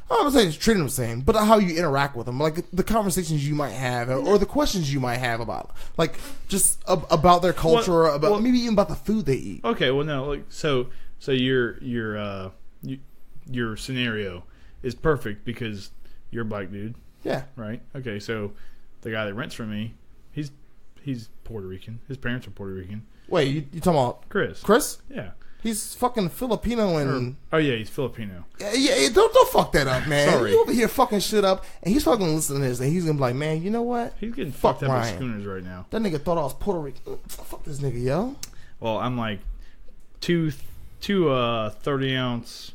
I'm not saying treat them the same, but how you interact with them, like the conversations you might have, or the questions you might have about, like, just about their culture, maybe even about the food they eat. Okay, well, no, like so your scenario is perfect because you're a black dude. Yeah. Right. Okay, so the guy that rents from me, he's Puerto Rican. His parents are Puerto Rican. Wait, you talking about Chris? Chris? Yeah. He's fucking Filipino and... Oh, yeah, he's Filipino. Yeah, don't fuck that up, man. Sorry. You over here fucking shit up, and he's fucking listening to this, and he's gonna be like, man, you know what? He's getting fuck fucked up Ryan. with schooners right now. That nigga thought I was Puerto Rican. Fuck this nigga, yo. Well, I'm like two 30-ounce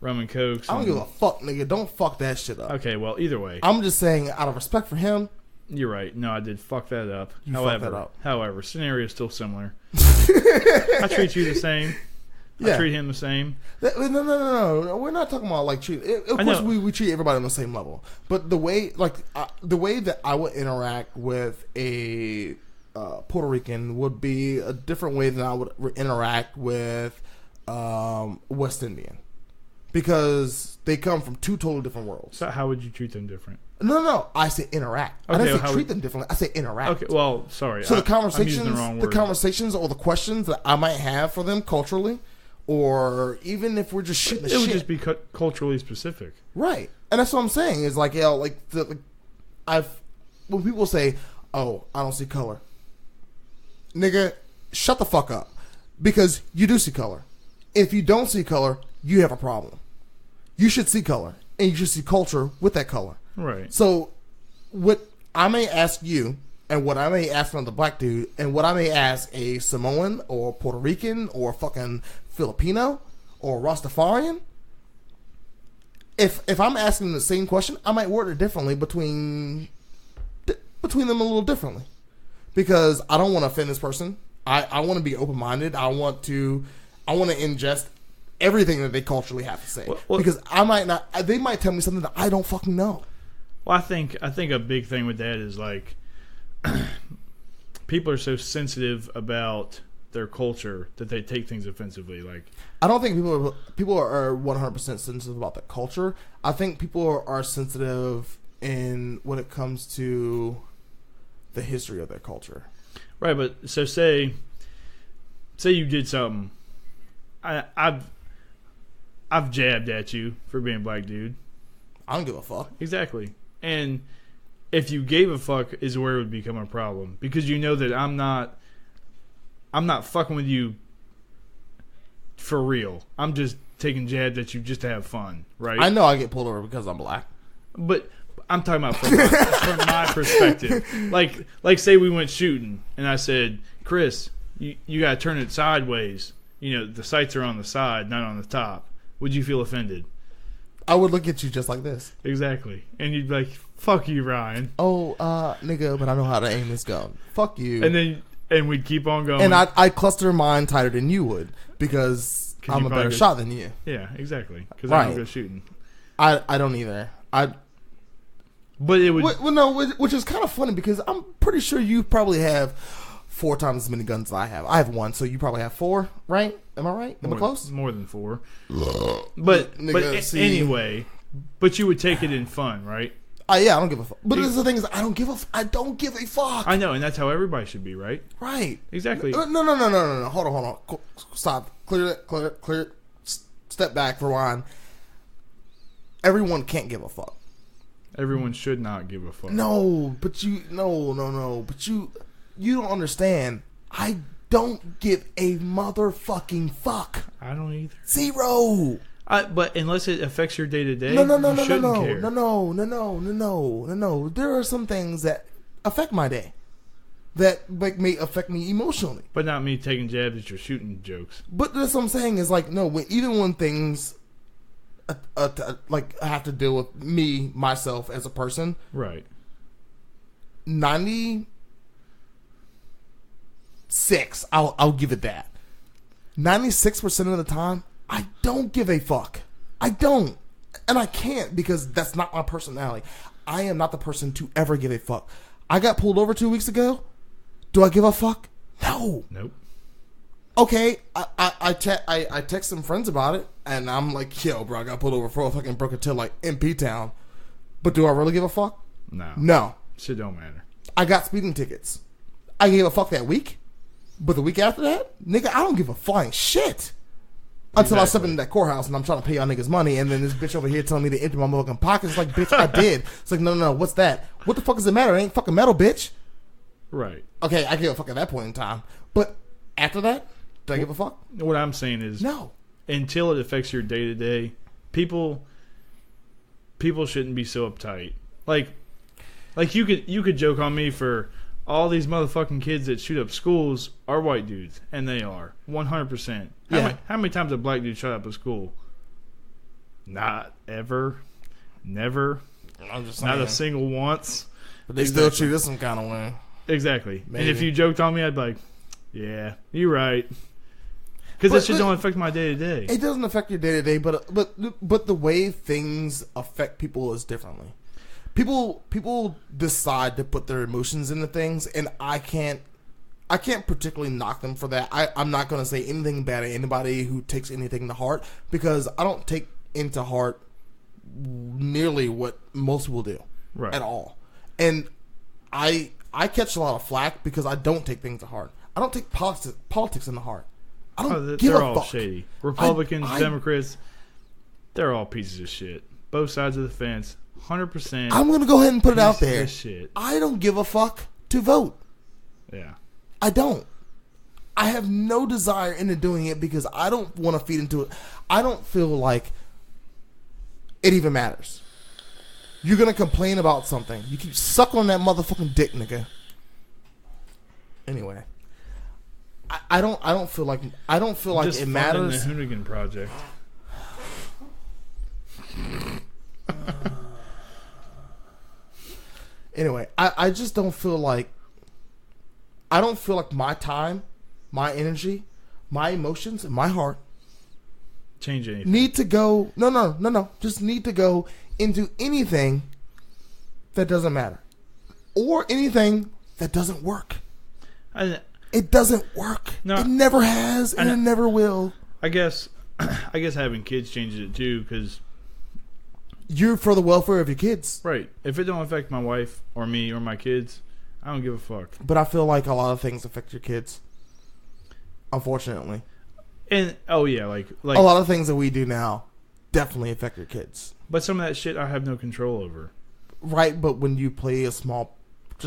rum and cokes. I don't give a fuck, nigga. Don't fuck that shit up. Okay, well, either way. I'm just saying, out of respect for him... You're right. No, I did fuck that up. You fucked that up. However, scenario is still similar. I treat you the same. Yeah. I treat him the same. No. We're not talking about like treat. Of course, we treat everybody on the same level. But the way that I would interact with a Puerto Rican would be a different way than I would interact with West Indian, because they come from two totally different worlds. So how would you treat them different? No. I say interact. Okay, I didn't say treat them differently. I say interact. Okay. Well, sorry. So I'm using the wrong word. the conversations or the questions that I might have for them culturally, or even if we're just shooting the shit, it would just be culturally specific, right? And that's what I'm saying is like, when people say, "Oh, I don't see color," nigga, shut the fuck up, because you do see color. If you don't see color, you have a problem. You should see color, and you should see culture with that color. Right. So, what I may ask you, and what I may ask another black dude, and what I may ask a Samoan or Puerto Rican or fucking Filipino or Rastafarian, if I'm asking the same question, I might word it differently between them a little differently, because I don't want to offend this person. I want to be open minded. I want to ingest everything that they culturally have to say, because I might not. They might tell me something that I don't fucking know. Well, I think a big thing with that is like people are so sensitive about their culture that they take things offensively. Like, I don't think people are 100% sensitive about their culture. I think people are sensitive in when it comes to the history of their culture. Right, but so say you did something. I've jabbed at you for being a black dude. I don't give a fuck. Exactly. And if you gave a fuck is where it would become a problem, because you know that I'm not fucking with you for real. I'm just taking jabs at you just to have fun, right? I know I get pulled over because I'm black, but I'm talking about from my perspective. Like say we went shooting and I said, Chris, you gotta turn it sideways. You know, the sights are on the side, not on the top. Would you feel offended? I would look at you just like this. Exactly. And you'd be like, fuck you, Ryan. Oh, nigga, but I know how to aim this gun. Fuck you. And we'd keep on going. And I'd cluster mine tighter than you would, because I'm a better shot than you. Yeah, exactly. Because right. I don't go shooting. I don't either. But it would... Well, no, which is kind of funny, because I'm pretty sure you probably have 4 times as many guns as I have. I have 1, so you probably have 4, right? Am I right? Am I close? More than 4. But anyway, but you would take it in fun, right? Yeah, I don't give a fuck. But the thing is, I don't give a fuck. I know, and that's how everybody should be, right? Right. Exactly. No. Hold on. Stop. Clear it. Step back for one. Everyone can't give a fuck. Everyone should not give a fuck. No, but you don't understand. I don't give a motherfucking fuck. I don't either. 0. But unless it affects your day to day, No. you shouldn't care. No. There are some things that affect my day, that may affect me emotionally. But not me taking jabs at your shooting jokes. But that's what I'm saying is like, no, even when things like have to deal with myself as a person, right? 96, I'll give it that. 96% of the time, I don't give a fuck. I don't. And I can't because that's not my personality. I am not the person to ever give a fuck. I got pulled over 2 weeks ago. Do I give a fuck? No. Nope. Okay, I text some friends about it, and I'm like, yo, bro, I got pulled over for a fucking broken till like MP Town. But do I really give a fuck? No. No. Shit don't matter. I got speeding tickets. I gave a fuck that week. But the week after that, nigga, I don't give a flying shit. Until I step into that courthouse and I'm trying to pay y'all niggas money, and then this bitch over here telling me to empty my motherfucking pockets. It's like, bitch, I did. It's like, no, what's that? What the fuck does it matter? It ain't fucking metal, bitch. Right. Okay, I give a fuck at that point in time. But after that, do I give a fuck? What I'm saying is, no. Until it affects your day to day, people shouldn't be so uptight. Like you could joke on me for all these motherfucking kids that shoot up schools are white dudes, and they are 100%. How many times have black dudes shot up a school? Not ever, never. I'm just saying. Not a single once. But they still treat us some kind of way. Exactly. Maybe. And if you joked on me, I'd be like, yeah, you're right. Because that shit don't affect my day to day. It doesn't affect your day to day, but the way things affect people is differently. People decide to put their emotions into things, and I can't particularly knock them for that. I'm not going to say anything bad at anybody who takes anything to heart, because I don't take into heart nearly what most people do at all. And I catch a lot of flack because I don't take things to heart. I don't take politics into heart. I don't give a fuck. They're all shady. Republicans, Democrats, they're all pieces of shit. Both sides of the fence, 100%. I'm going to go ahead and put it out there. Shit. I don't give a fuck to vote. Yeah. I don't. I have no desire into doing it because I don't want to feed into it. I don't feel like it even matters. You're going to complain about something. You keep sucking on that motherfucking dick, nigga. Anyway. I don't feel like it matters. The Hoonigan Project. Anyway, I just don't feel like my time, my energy, my emotions, and my heart change anything. Need to go no. Just need to go into anything that doesn't matter. Or anything that doesn't work. It doesn't work. No, it never has, and it never will. I guess having kids changes it too, because you're for the welfare of your kids, right? If it don't affect my wife or me or my kids, I don't give a fuck. But I feel like a lot of things affect your kids, unfortunately. And like a lot of things that we do now definitely affect your kids. But some of that shit I have no control over. Right, but when you play just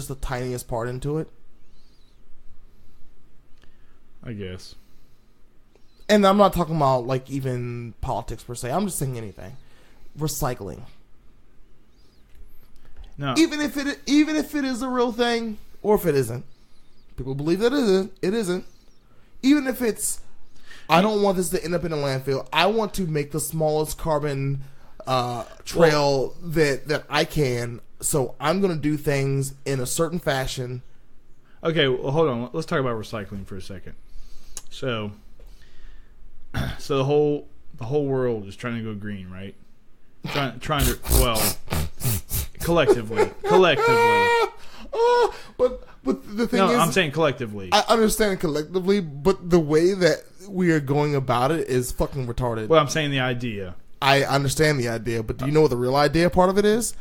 the tiniest part into it. I guess. And I'm not talking about like even politics per se. I'm just saying anything. Recycling. No. Even if it is a real thing or if it isn't. People believe that it isn't. Even if it's I don't want this to end up in a landfill. I want to make the smallest carbon trail that I can. So I'm going to do things in a certain fashion. Okay, well, hold on. Let's talk about recycling for a second. So the whole world is trying to go green, right? Trying to collectively. But the thing is, I'm saying collectively. I understand collectively, but the way that we are going about it is fucking retarded. Well, I'm saying the idea. I understand the idea, but do you know what the real idea part of it is?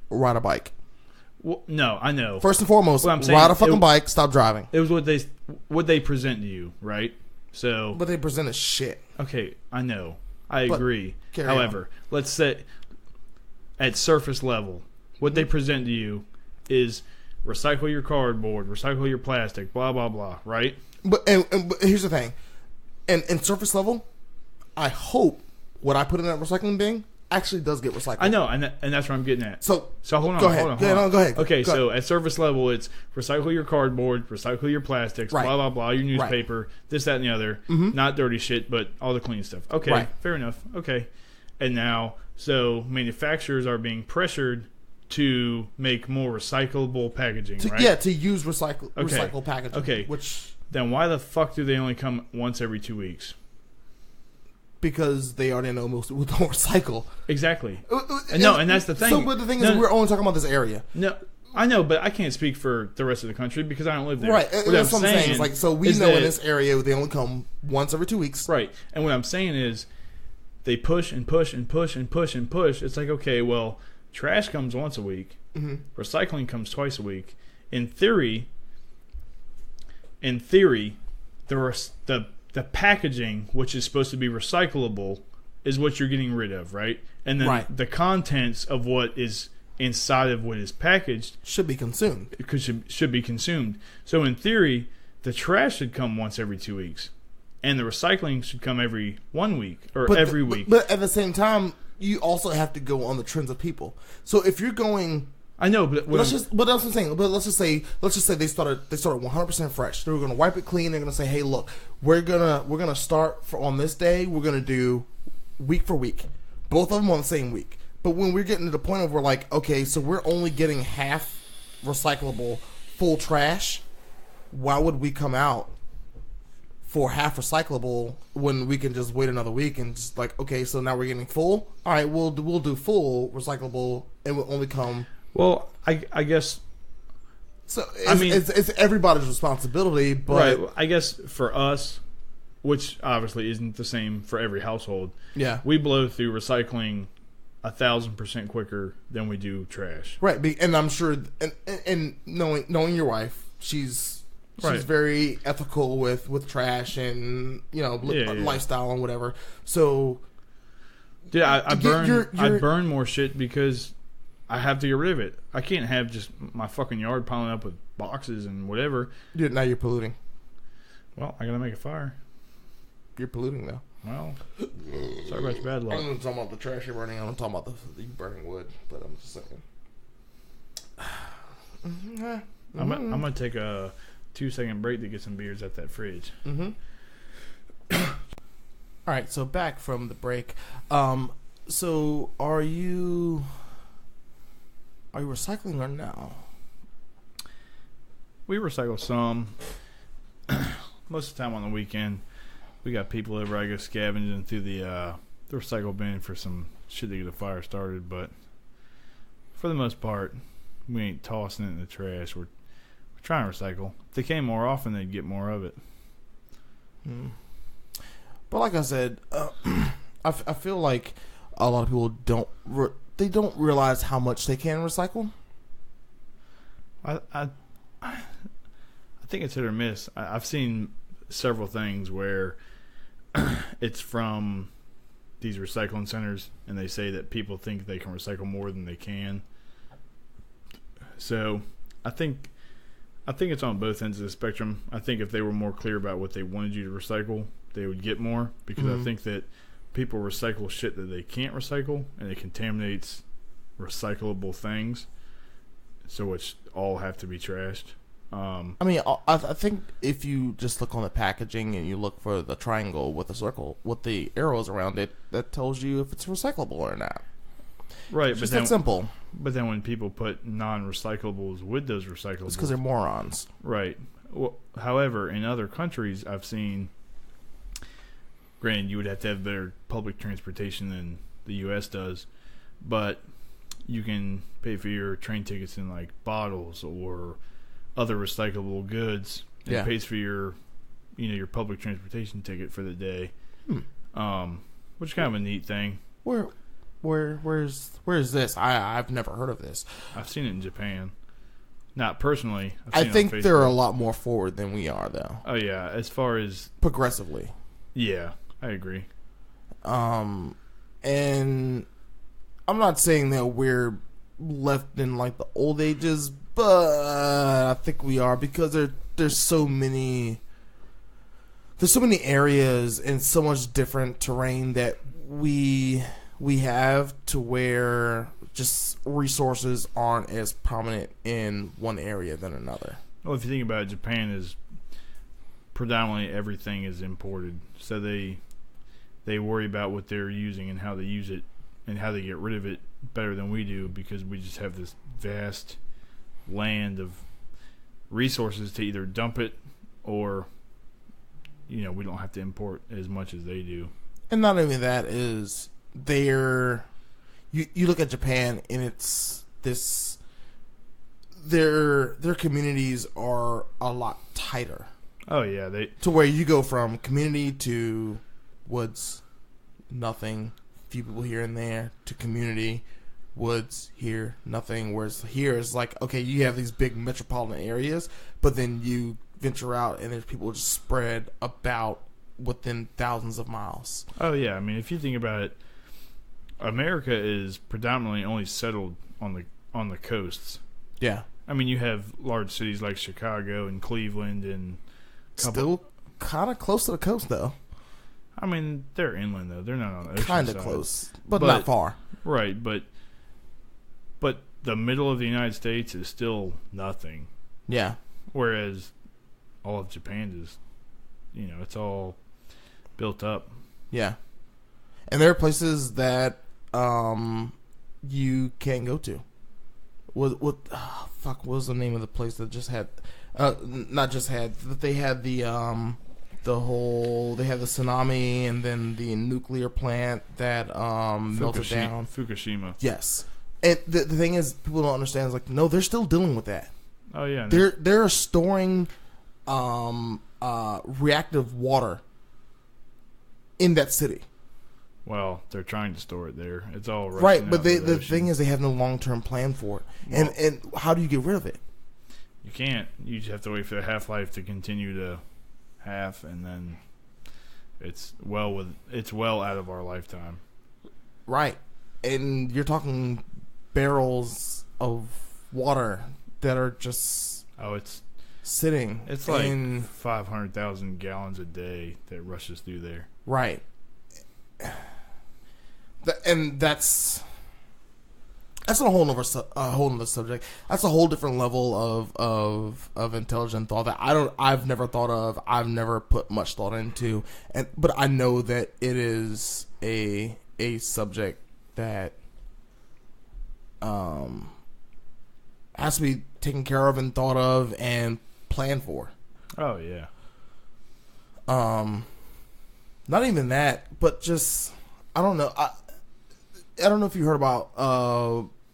Ride a bike. Well, no, I know. First and foremost, ride a fucking bike, stop driving. It was what they present to you, right? So, but they present as shit. Okay, I know. I agree. However, let's say at surface level, what they present to you is recycle your cardboard, recycle your plastic, blah blah blah, right? But here's the thing, and surface level, I hope what I put in that recycling bin actually does get recycled. I know, and that's what I'm getting at. So hold on. Go ahead. Go ahead. Okay, so at surface level, it's recycle your cardboard, recycle your plastics, blah blah blah, your newspaper, this, that, and the other. Mm-hmm. Not dirty shit, but all the clean stuff. Okay, fair enough. Okay, and now so manufacturers are being pressured to make more recyclable packaging, right? Yeah, to use recycled packaging. Okay, which then why the fuck do they only come once every 2 weeks? because they already know most people don't recycle. Exactly. And that's the thing. So, but the thing is, we're only talking about this area. No, I know, but I can't speak for the rest of the country because I don't live there. Right. That's what I'm saying. It's like, so we know in this area they only come once every 2 weeks. Right. And what I'm saying is they push and push and push and push and push. It's like, okay, well, trash comes once a week. Mm-hmm. Recycling comes twice a week. In theory, the packaging, which is supposed to be recyclable, is what you're getting rid of, right? And then the contents of what is inside of what is packaged should be consumed. Should be consumed. So in theory, the trash should come once every 2 weeks, and the recycling should come every 1 week or every week. But at the same time, you also have to go on the trends of people. So if you're going, I know, but that's what I'm saying. But let's just say they started 100% fresh. They were going to wipe it clean. They're going to say, hey, look, we're gonna start on this day. We're going to do week for week, both of them on the same week. But when we're getting to the point of we're like, okay, so we're only getting half recyclable, full trash. Why would we come out for half recyclable when we can just wait another week and just like, okay, so now we're getting full. All right, we'll do full recyclable and we'll only come. Well, I guess. So it's everybody's responsibility, but right. I guess for us, which obviously isn't the same for every household. Yeah, we blow through recycling 1,000% quicker than we do trash. Right, and I'm sure, and knowing your wife, she's very ethical with trash and lifestyle and whatever. So, yeah, I burn more shit because I have to get rid of it. I can't have just my fucking yard piling up with boxes and whatever. Dude, now you're polluting. Well, I gotta make a fire. You're polluting though. Well, sorry about your bad luck. I'm not talking about the trash you're burning. I'm not talking about the burning wood, but I'm just saying. I'm gonna take a 2-second break to get some beers at that fridge. Mm-hmm. All right, so back from the break. So are you recycling or no? We recycle some. Most of the time on the weekend, we got people over. I go scavenging through the recycle bin for some shit to get a fire started. But for the most part, we ain't tossing it in the trash. We're trying to recycle. If they came more often, they'd get more of it. But like I said, I feel like a lot of people don't realize how much they can recycle. I think it's hit or miss. I've seen several things where it's from these recycling centers, and they say that people think they can recycle more than they can. So I think it's on both ends of the spectrum. I think if they were more clear about what they wanted you to recycle, they would get more, because I think that people recycle shit that they can't recycle, and it contaminates recyclable things, so which all have to be trashed. I mean, I think if you just look on the packaging and you look for the triangle with the circle with the arrows around it, that tells you if it's recyclable or not. Right, it's just that simple. But then when people put non-recyclables with those recyclables, it's because they're morons. Right. Well, however, in other countries, I've seen. Granted, you would have to have better public transportation than the U.S. does, but you can pay for your train tickets in like bottles or other recyclable goods, and it pays for your public transportation ticket for the day, which is kind of a neat thing. Where's this? I've never heard of this. I've seen it in Japan. Not personally. I think they're a lot more forward than we are, though. Oh yeah, as far as progressively. Yeah, I agree. And I'm not saying that we're left in like the old ages, but I think we are, because there's so many areas and so much different terrain that we have, to where just resources aren't as prominent in one area than another. Well, if you think about it, Japan is predominantly everything is imported, so they worry about what they're using and how they use it and how they get rid of it better than we do, because we just have this vast land of resources to either dump it or we don't have to import as much as they do. And not only that is you look at Japan and it's this their communities are a lot tighter. Oh yeah, to where you go from community to woods, nothing, few people here and there, to community, woods, here, nothing. Whereas here is like, okay, you have these big metropolitan areas, but then you venture out and there's people just spread about within thousands of miles. Oh yeah, I mean, if you think about it, America is predominantly only settled on the coasts. Yeah. I mean, you have large cities like Chicago and Cleveland and still kind of close to the coast though. I mean, they're inland though. They're not on the ocean kind of side. close, but not far. Right, but the middle of the United States is still nothing. Yeah. Whereas all of Japan is, it's all built up. Yeah. And there are places that you can't go to. What was the name of the place that just had they had the tsunami and then the nuclear plant that melted down. Fukushima. Yes. And the thing is, people don't understand, is like, no, they're still dealing with that. Oh yeah. They're storing reactive water in that city. Well, they're trying to store it there. It's all right, but the thing is, they have no long-term plan for it. Well, and how do you get rid of it? You can't. You just have to wait for the half-life to continue to half, and then it's well out of our lifetime. Right, and you're talking barrels of water that are just it's sitting. It's like 500,000 gallons a day that rushes through there. Right. And that's a whole nother subject. That's a whole different level of intelligent thought that I've never thought of. I've never put much thought into, but I know that it is a subject that has to be taken care of and thought of and planned for. Oh yeah. Not even that, but just I don't know. I don't know if you heard about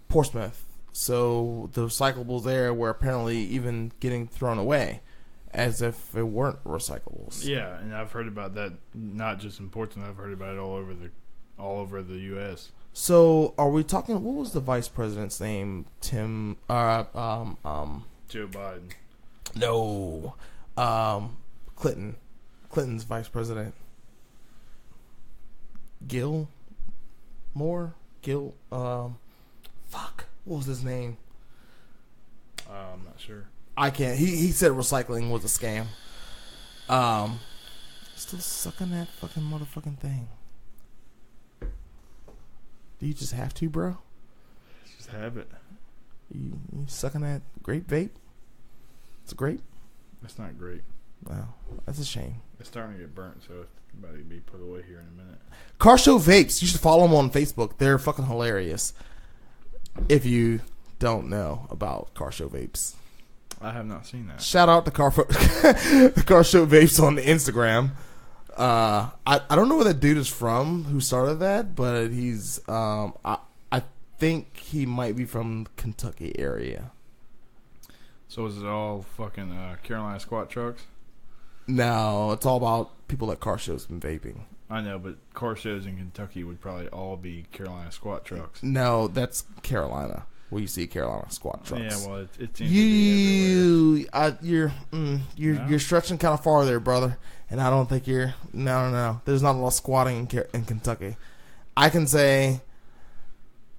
Portsmouth. So the recyclables there were apparently even getting thrown away, as if it weren't recyclables. Yeah, and I've heard about that. Not just in Portsmouth. I've heard about it all over the U.S. So are we talking? What was the vice president's name? Joe Biden. No, Clinton. Clinton's vice president. Fuck. What was his name? I'm not sure. I can't. He said recycling was a scam. Still sucking that fucking motherfucking thing. Do you just have to, bro? Just have it. You sucking that grape vape? It's a grape? It's not grape. Wow, that's a shame. It's starting to get burnt, so it's about to be put away here in a minute. Car Show Vapes. You should follow them on Facebook. They're fucking hilarious. If you don't know about Car Show Vapes, I have not seen that. Shout out to Car Show Vapes on the Instagram. I don't know where that dude is from who started that, but he's I think he might be from the Kentucky area. So is it all fucking Carolina squat trucks? No, it's all about people at car shows and vaping. I know, but car shows in Kentucky would probably all be Carolina squat trucks. No, that's Carolina. Where you see Carolina squat trucks. Yeah, well, it seems to be everywhere. You're stretching kind of far there, brother. And I don't think you're. No. There's not a lot of squatting in Kentucky. I can say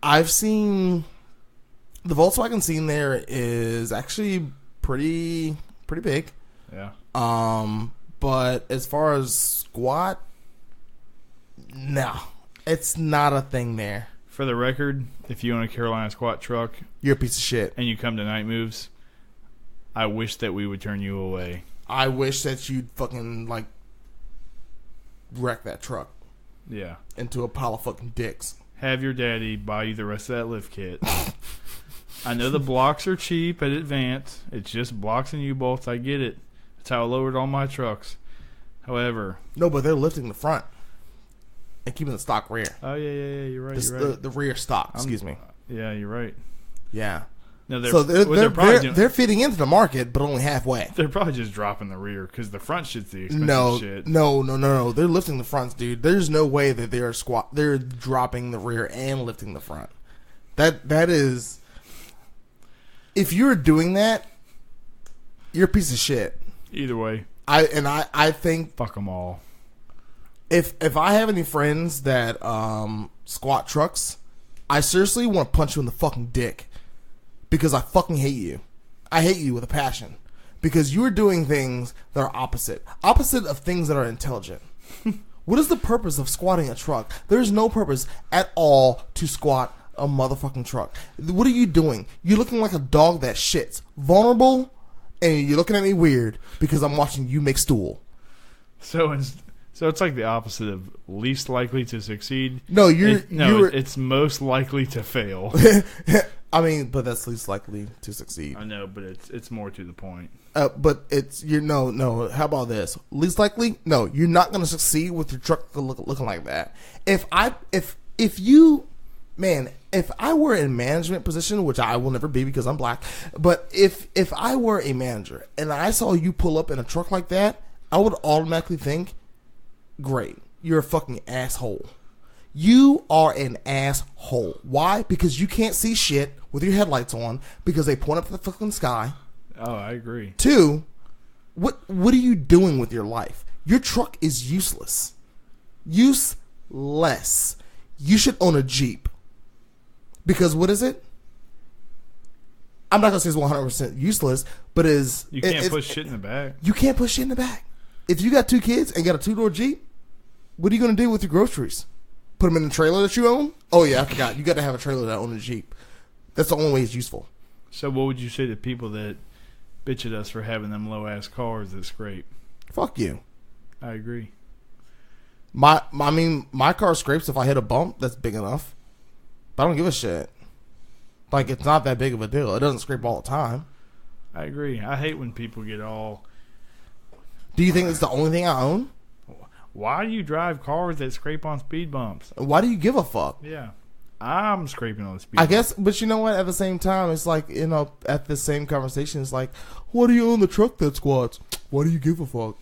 I've seen the Volkswagen scene there is actually pretty big. Yeah. But as far as squat, no, it's not a thing there. For the record, if you own a Carolina squat truck, you're a piece of shit. And you come to Night Moves, I wish that we would turn you away. I wish that you'd fucking wreck that truck. Yeah. Into a pile of fucking dicks. Have your daddy buy you the rest of that lift kit. I know the blocks are cheap at Advance. It's just blocks and U-bolts. I get it. That's how I lowered all my trucks. However... No, but they're lifting the front. and keeping the stock rear. Oh yeah. You're right. You're right. The rear stock. Excuse me. Yeah, you're right. Yeah. No, they're fitting into the market, but only halfway. They're probably just dropping the rear because the front shit's the expensive shit. No. They're lifting the fronts, dude. There's no way that they're dropping the rear and lifting the front. That is, if you're doing that, you're a piece of shit. Either way, I think fuck them all. If I have any friends that squat trucks, I seriously want to punch you in the fucking dick. Because I fucking hate you. I hate you with a passion. Because you're doing things that are opposite. Opposite of things that are intelligent. What is the purpose of squatting a truck? There's no purpose at all to squat a motherfucking truck. What are you doing? You're looking like a dog that shits. Vulnerable, and you're looking at me weird because I'm watching you make stool. So it's like the opposite of least likely to succeed. No, it's most likely to fail. I mean, but that's least likely to succeed. I know, but it's more to the point. But no. How about this? Least likely? No, you're not going to succeed with your truck looking like that. If I were in management position, which I will never be because I'm black, but if I were a manager and I saw you pull up in a truck like that, I would automatically think, great, you're a fucking asshole. You are an asshole. Why? Because you can't see shit with your headlights on because they point up to the fucking sky. Oh, I agree. 2, what are you doing with your life? Your truck is useless. Useless. You should own a Jeep. Because what is it? I'm not going to say it's 100% useless, but you can't put shit in the back. You can't put shit in the back. If you got 2 kids and got a 2-door Jeep, what are you going to do with your groceries? Put them in the trailer that you own? Oh, yeah, I forgot. You got to have a trailer that owns a Jeep. That's the only way it's useful. So what would you say to people that bitch at us for having them low-ass cars that scrape? Fuck you. I agree. My car scrapes if I hit a bump that's big enough. But I don't give a shit. Like, it's not that big of a deal. It doesn't scrape all the time. I agree. I hate when people get all... Do you think it's the only thing I own? Why do you drive cars that scrape on speed bumps? Why do you give a fuck? Yeah. I'm scraping on the speed I bump. guess, but you know what? At the same time, it's like, at the same conversation, it's like, what do you own the truck that squats? Why do you give a fuck?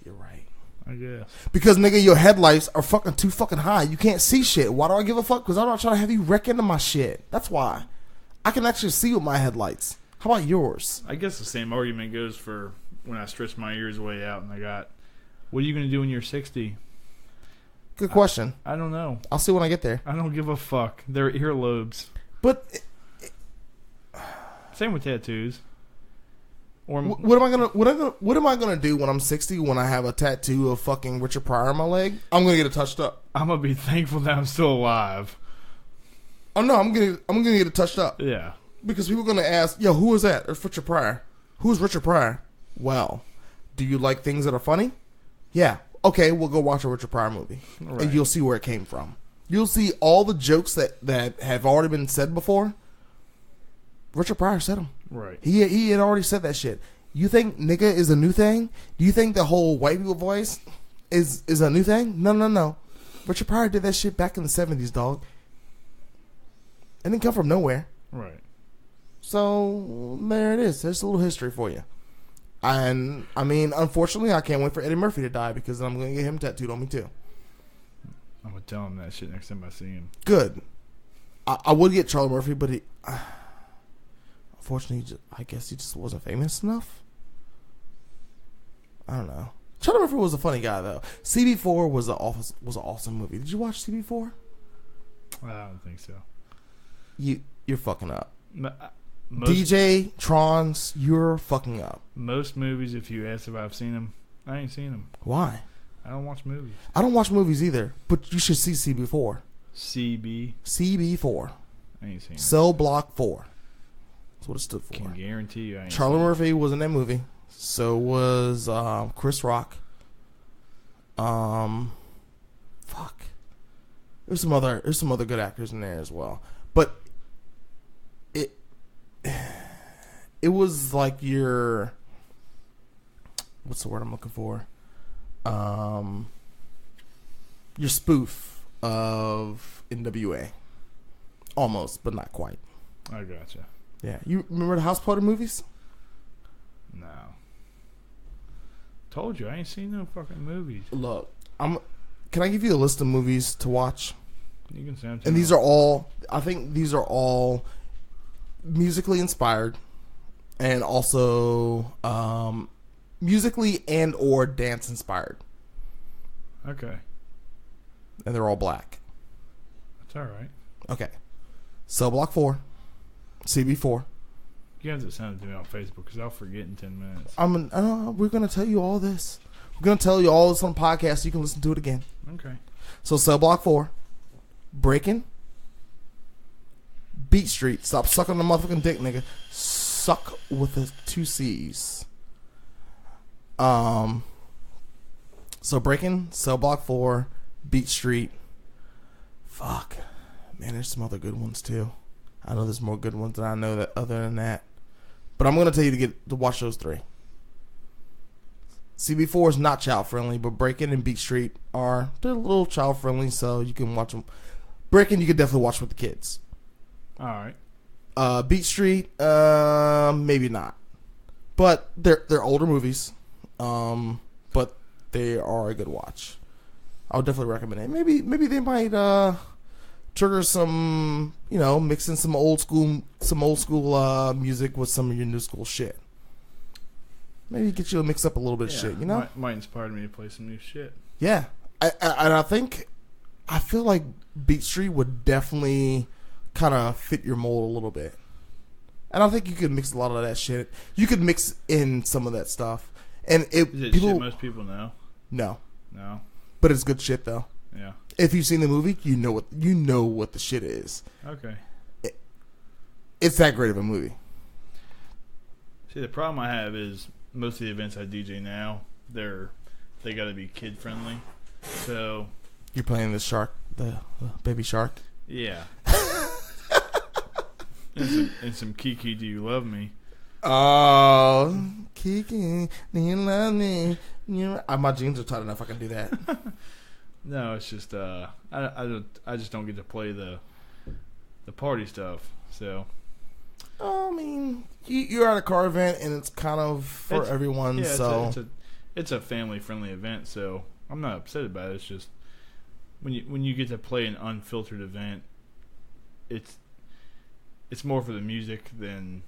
You're right. I guess. Because, nigga, your headlights are fucking too fucking high. You can't see shit. Why do I give a fuck? Because I'm not trying to have you wreck into my shit. That's why. I can actually see with my headlights. How about yours? I guess the same argument goes for when I stretch my ears way out and I got, what are you going to do when you're 60? Good question. I don't know. I'll see when I get there. I don't give a fuck. They're earlobes. But same with tattoos. Or what am I gonna do when I'm 60 when I have a tattoo of fucking Richard Pryor on my leg? I'm gonna get it touched up. I'm gonna be thankful that I'm still alive. Oh no, I'm gonna get it touched up. Yeah. Because people are gonna ask, yo, who is that? It's Richard Pryor. Who's Richard Pryor? Well, do you like things that are funny? Yeah. Okay, we'll go watch a Richard Pryor movie. Right. And you'll see where it came from. You'll see all the jokes that have already been said before. Richard Pryor said them. Right. He had already said that shit. You think nigga is a new thing? Do you think the whole white people voice is a new thing? No. Richard Pryor did that shit back in the 70s, dog. It didn't come from nowhere. Right. So, there it is. There's a little history for you. And, I mean, unfortunately, I can't wait for Eddie Murphy to die because then I'm going to get him tattooed on me, too. I'm going to tell him that shit next time I see him. Good. I would get Charlie Murphy, but he... unfortunately, I guess he just wasn't famous enough. I don't know. Charlie Murphy was a funny guy, though. CB4 was an awesome movie. Did you watch CB4? I don't think so. You're fucking up. Most, DJ Trons, you're fucking up. Most movies, if you ask if I've seen them, I ain't seen them. Why? I don't watch movies. I don't watch movies either, but you should see CB4. CB4. I ain't seen Cell Block 4. That's what it stood for. Can guarantee you I ain't Charlie Murphy was in that movie. So was Chris Rock. Fuck. There's some other good actors in there as well. But it was like what's the word I'm looking for? your spoof of NWA. Almost, but not quite. I gotcha. Yeah. You remember the House Party movies? No. Told you, I ain't seen no fucking movies. Look, can I give you a list of movies to watch? You can send them to And me. these are all, I think these are all musically inspired and also musically and or dance inspired. Okay. And they're all black. That's alright. Okay. Cell Block 4, CB4. You have to send it to me on Facebook because I'll forget in 10 minutes. We're going to tell you all this. We're going to tell you all this on the podcast so you can listen to it again. Okay. So Cell Block 4, Breaking, Beat Street, stop sucking the motherfucking dick, nigga. Suck with the 2 C's. So Breaking, Cell Block 4, Beat Street. Fuck. Man, there's some other good ones too. I know there's more good ones than I know that other than that. But I'm gonna tell you to watch those 3. CB4 is not child friendly, but Breaking and Beat Street they're a little child friendly, so you can watch them. Breaking you can definitely watch with the kids. Alright. Beat Street, maybe not. But they're older movies. But they are a good watch. I would definitely recommend it. Maybe they might trigger some, mixing some old school music with some of your new school shit. Maybe get you to mix up a little bit of shit, Might inspire me to play some new shit. Yeah. I feel like Beat Street would definitely kind of fit your mold a little bit. And I think you could mix a lot of that shit. You could mix in some of that stuff. And Is it shit most people know? No. No. But it's good shit though. Yeah. If you've seen the movie, you know what the shit is. Okay. It's that great of a movie. See, the problem I have is most of the events I DJ now, they got to be kid friendly. So You're playing the shark, the baby shark. yeah. and some Kiki, do you love me? Oh, Kiki, do you love me? My jeans are tight enough I can do that. No, it's just I just don't get to play the party stuff. So I mean, you're at a car event and it's kind of for everyone. Yeah, so it's a family friendly event. So I'm not upset about it. It's just when you get to play an unfiltered event, it's more for the music than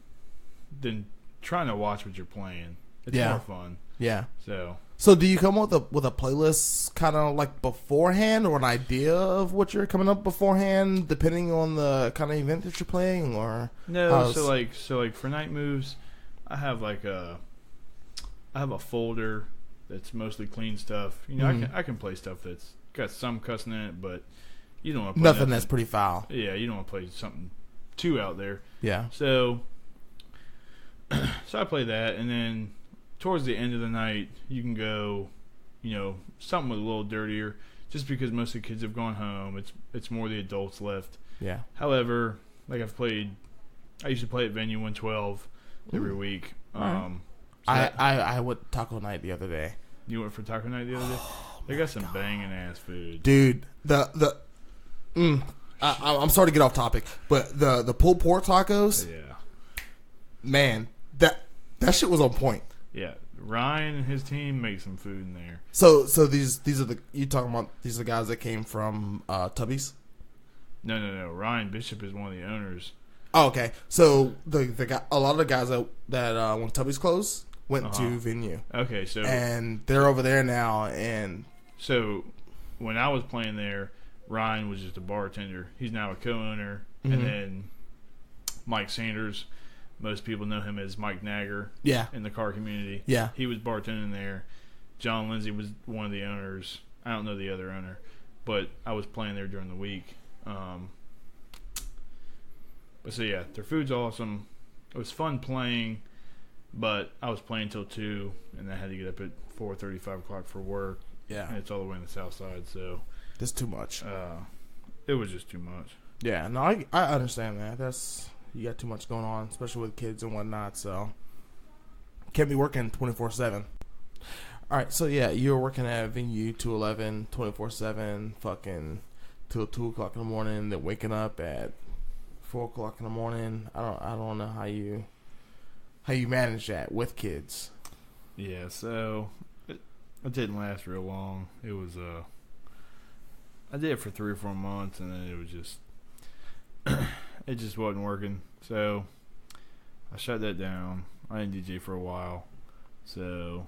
trying to watch what you're playing. It's more fun. Yeah. So do you come with a playlist kind of like beforehand, or an idea of what you're coming up beforehand, depending on the kind of event that you're playing, or no? So like for night moves, I have a folder that's mostly clean stuff. I can play stuff that's got some cussing in it, but you don't want to play nothing that's pretty foul. Yeah, you don't want to play something too out there. Yeah. So I play that, and then towards the end of the night, you can go, something with a little dirtier, just because most of the kids have gone home. It's more the adults left. Yeah. However, like I used to play at Venue 112 every week. Right. I went taco night the other day. You went for taco night the other day? They got some banging ass food, dude. I'm sorry to get off topic, but the pulled pork tacos. Yeah. Man, that shit was on point. Yeah, Ryan and his team make some food in there. So these are these are the guys that came from Tubby's? No. Ryan Bishop is one of the owners. Oh, okay. So the guy, a lot of the guys that when Tubby's closed went to Venue. Okay, so and they're over there now. And so when I was playing there, Ryan was just a bartender. He's now a co-owner, and then Mike Sanders. Most people know him as Mike Nagger in the car community. Yeah. He was bartending there. John Lindsay was one of the owners. I don't know the other owner, but I was playing there during the week. But so, yeah, their food's awesome. It was fun playing, but I was playing till 2, and I had to get up at 4:30, 5 o'clock for work. Yeah. And it's all the way on the south side, so. That's too much. It was just too much. Yeah, no, I understand that. You got too much going on, especially with kids and whatnot, so can't be working 24/7. All right, so yeah, you were working at venue 211, 24/7, fucking till 2 o'clock in the morning. Then waking up at 4 o'clock in the morning. I don't know how you manage that with kids. Yeah, so it didn't last real long. It was I did it for 3 or 4 months, and then it was just it just wasn't working. So I shut that down. I didn't DJ for a while, so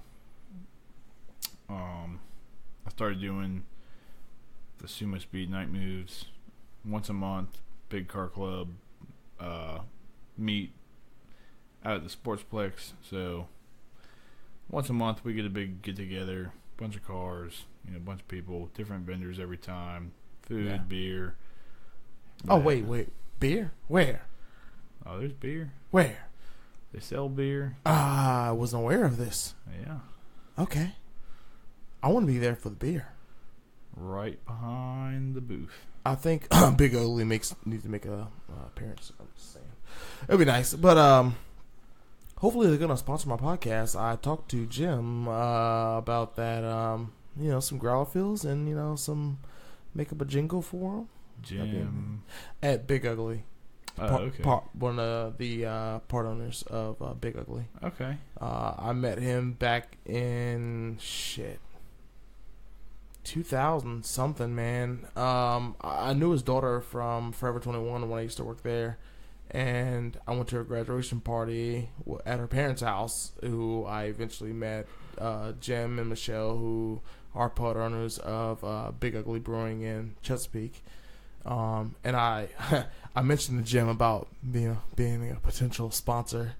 I started doing the Sumo Speed night moves once a month. Big car club meet out at the Sportsplex. So once a month we get a big get together, bunch of cars, a bunch of people, different vendors every time, food, beer. Oh wait, beer? Where? Oh, there's beer. Where? They sell beer. I wasn't aware of this. Yeah. Okay. I want to be there for the beer. Right behind the booth. I think Big Ugly needs to make a appearance. I'm just saying. It'd be nice. But hopefully they're going to sponsor my podcast. I talked to Jim about that, some growler fills and, some make up a jingle for him. Jim. At Big Ugly. Okay. One of the part owners of Big Ugly. Okay. I met him back in 2000 something, man. I knew his daughter from Forever 21 when I used to work there, and I went to her graduation party at her parents' house, who I eventually met Jim and Michelle, who are part owners of Big Ugly Brewing in Chesapeake. And I I mentioned to Jim about being a potential sponsor,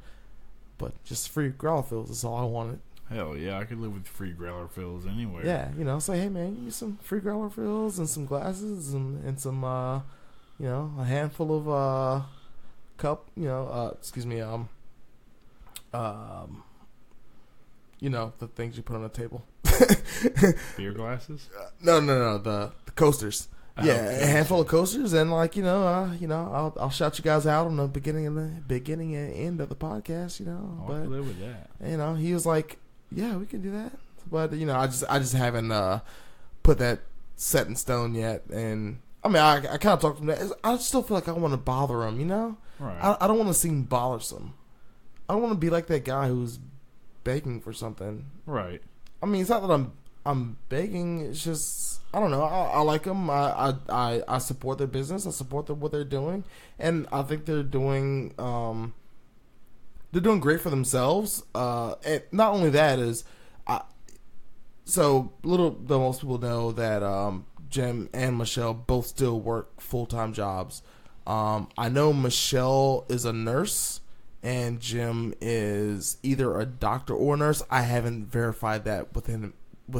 but just free growler fills is all I wanted. Hell yeah, I could live with free growler fills anywhere. Yeah, say, hey man, give me some free growler fills and some glasses and some a handful of the things you put on the table. Beer glasses? No, the coasters. Yeah, okay. A handful of coasters, and I'll shout you guys out on the beginning and end of the podcast. I can live with that. He was like, yeah, we can do that, but I just haven't put that set in stone yet. And I mean, I kind of talked to him. I still feel like I want to bother him. Right. I don't want to seem bothersome. I don't want to be like that guy who's begging for something. Right. I mean, it's not that I'm begging. It's just, I don't know. I like them. I support their business. I support what they're doing, and I think they're doing great for themselves. And not only that is, most people know that Jim and Michelle both still work full-time jobs. I know Michelle is a nurse and Jim is either a doctor or a nurse. I haven't verified that with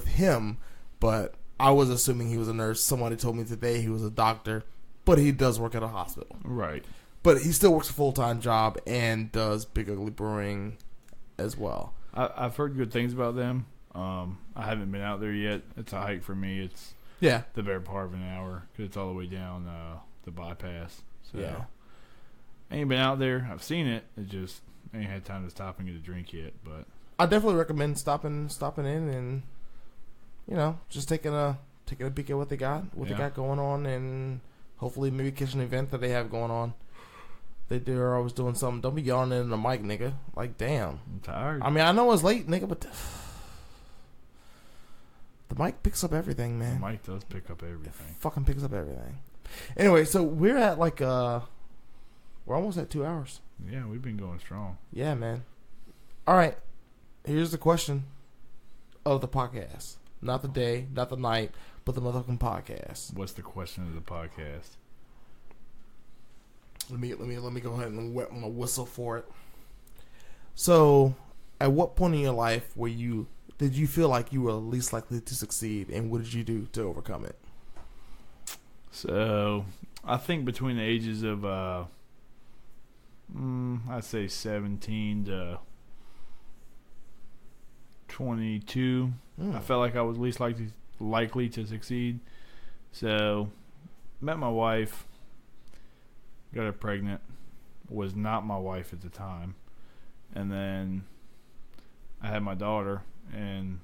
him, but I was assuming he was a nurse. Somebody told me today he was a doctor, but he does work at a hospital. Right. But he still works a full-time job and does Big Ugly Brewing as well. I've heard good things about them. I haven't been out there yet. It's a hike for me. It's the better part of an hour because it's all the way down the bypass. So I ain't been out there. I've seen it. It just I ain't had time to stop and get a drink yet. But I definitely recommend stopping in and just taking a peek at what they got going on, and hopefully maybe catch an event that they have going on. They're always doing something. Don't be yawning in the mic, nigga. Like, damn. I'm tired. I mean, I know it's late, nigga, but the mic picks up everything, man. The mic does pick up everything. It fucking picks up everything. Anyway, so we're at we're almost at 2 hours. Yeah, we've been going strong. Yeah, man. All right. Here's the question of the podcast. Not the day, not the night, but the motherfucking podcast. What's the question of the podcast? Let me go ahead and wet my whistle for it. So, at what point in your life did you feel like you were least likely to succeed, and what did you do to overcome it? So, I think between the ages of I'd say 17 to 22, I felt like I was least likely to succeed. So, met my wife. Got her pregnant. Was not my wife at the time. And then I had my daughter, and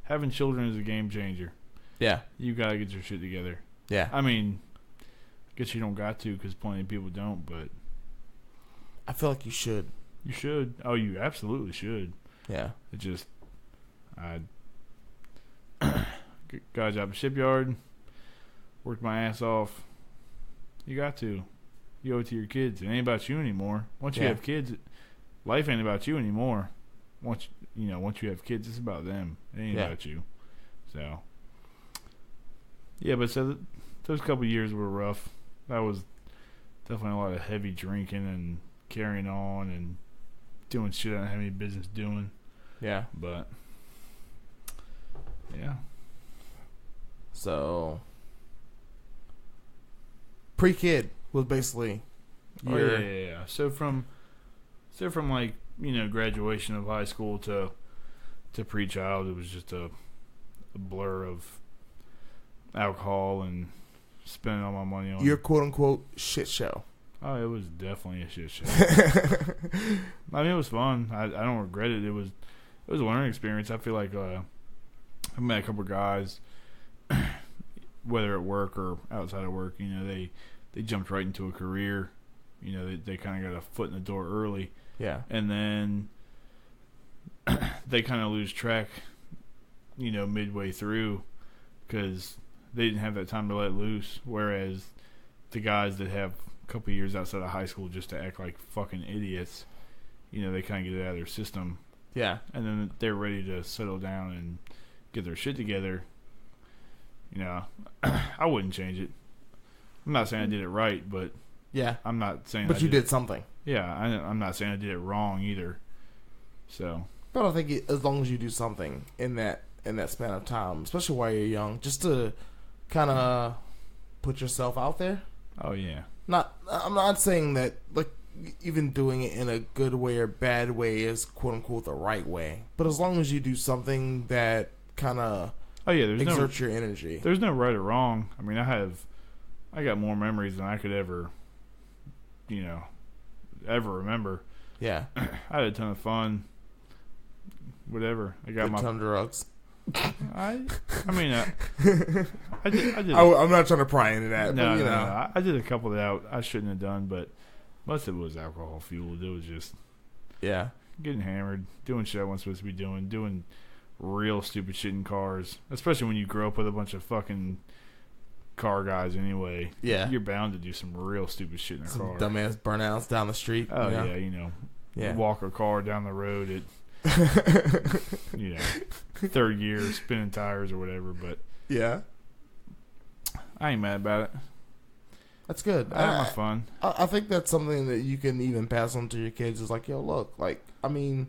having children is a game changer. Yeah. You gotta get your shit together. Yeah. I mean, I guess you don't got to because plenty of people don't, but I feel like you should. You should. Oh, you absolutely should. Yeah. It just, I got a job at the shipyard, worked my ass off. You got to. You owe it to your kids. It ain't about you anymore. Once you have kids, life ain't about you anymore. Once you have kids, it's about them. It ain't about you. So, yeah, but those couple years were rough. That was definitely a lot of heavy drinking and carrying on and doing shit I didn't have any business doing. Yeah. But, yeah. So, pre-kid was basically yeah. So from like, graduation of high school to pre-child, it was just a blur of alcohol and spending all my money on your quote-unquote shit show. Oh, it was definitely a shit show. I mean, it was fun. I don't regret it. It was a learning experience. I feel like I met a couple of guys, whether at work or outside of work, they jumped right into a career. They kind of got a foot in the door early. Yeah. And then they kind of lose track, midway through because they didn't have that time to let loose. Whereas the guys that have a couple years outside of high school just to act like fucking idiots, they kind of get it out of their system. Yeah. And then they're ready to settle down and get their shit together. I wouldn't change it. I'm not saying I did it right, but yeah, I'm not saying. But you did something. Yeah, I'm not saying I did it wrong either. So, but I think as long as you do something in that span of time, especially while you're young, just to kind of put yourself out there. Oh yeah. I'm not saying that like even doing it in a good way or bad way is quote unquote the right way, but as long as you do something that kind of exerts your energy. There's no right or wrong. I mean, I got more memories than I could ever remember. Yeah. I had a ton of fun. Whatever. I got a ton of drugs. I mean, I did. I'm not trying to pry into that. No, but, no. I did a couple that I shouldn't have done, but most of it was alcohol fueled. It was just getting hammered, doing shit I wasn't supposed to be doing real stupid shit in cars. Especially when you grow up with a bunch of fucking car guys anyway. Yeah, you're bound to do some real stupid shit in a car. Dumbass burnouts down the street. Oh yeah, walk a car down the road at third gear, spinning tires or whatever. But yeah, I ain't mad about it. That's good. I had my fun. I think that's something that you can even pass on to your kids. Is like, yo, look, like, I mean,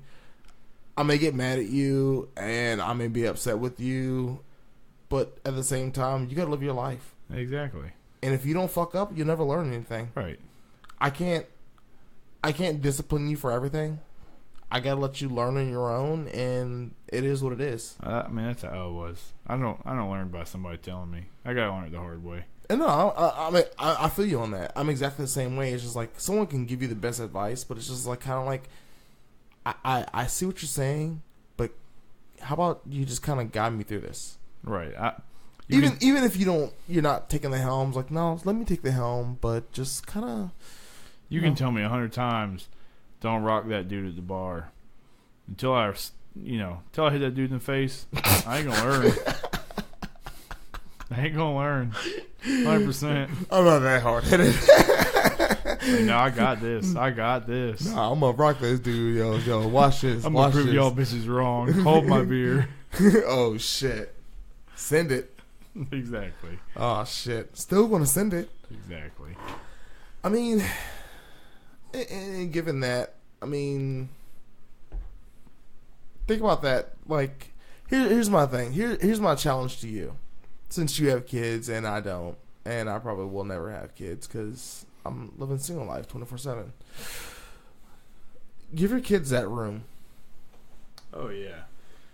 I may get mad at you and I may be upset with you, but at the same time, you gotta live your life. Exactly. And if you don't fuck up, you'll never learn anything. Right. I can't discipline you for everything. I gotta let you learn on your own, and it is what it is. I mean, that's how it was. I don't learn by somebody telling me. I gotta learn it the hard way. And no, I feel you on that. I'm exactly the same way. It's just like someone can give you the best advice, but it's just like kind of like I see what you're saying, but how about you just kind of guide me through this? Right. Even if you're not taking the helm. Like, no, let me take the helm, but just kind of. You can tell me 100 times, don't rock that dude at the bar. Until I hit that dude in the face, I ain't gonna learn. I ain't gonna learn. 100%. I'm not that hard headed. No, I got this. Nah, I'm gonna rock this dude, yo. Watch this. I'm gonna prove y'all bitches wrong. Hold my beer. Oh shit. Send it. Exactly. Oh shit. Still gonna send it. Exactly. I mean, and given that, I mean, think about that. Like, here's my thing. Here's my challenge to you. Since you have kids and I don't, and I probably will never have kids because I'm living single life 24/7. Give your kids that room. Oh yeah.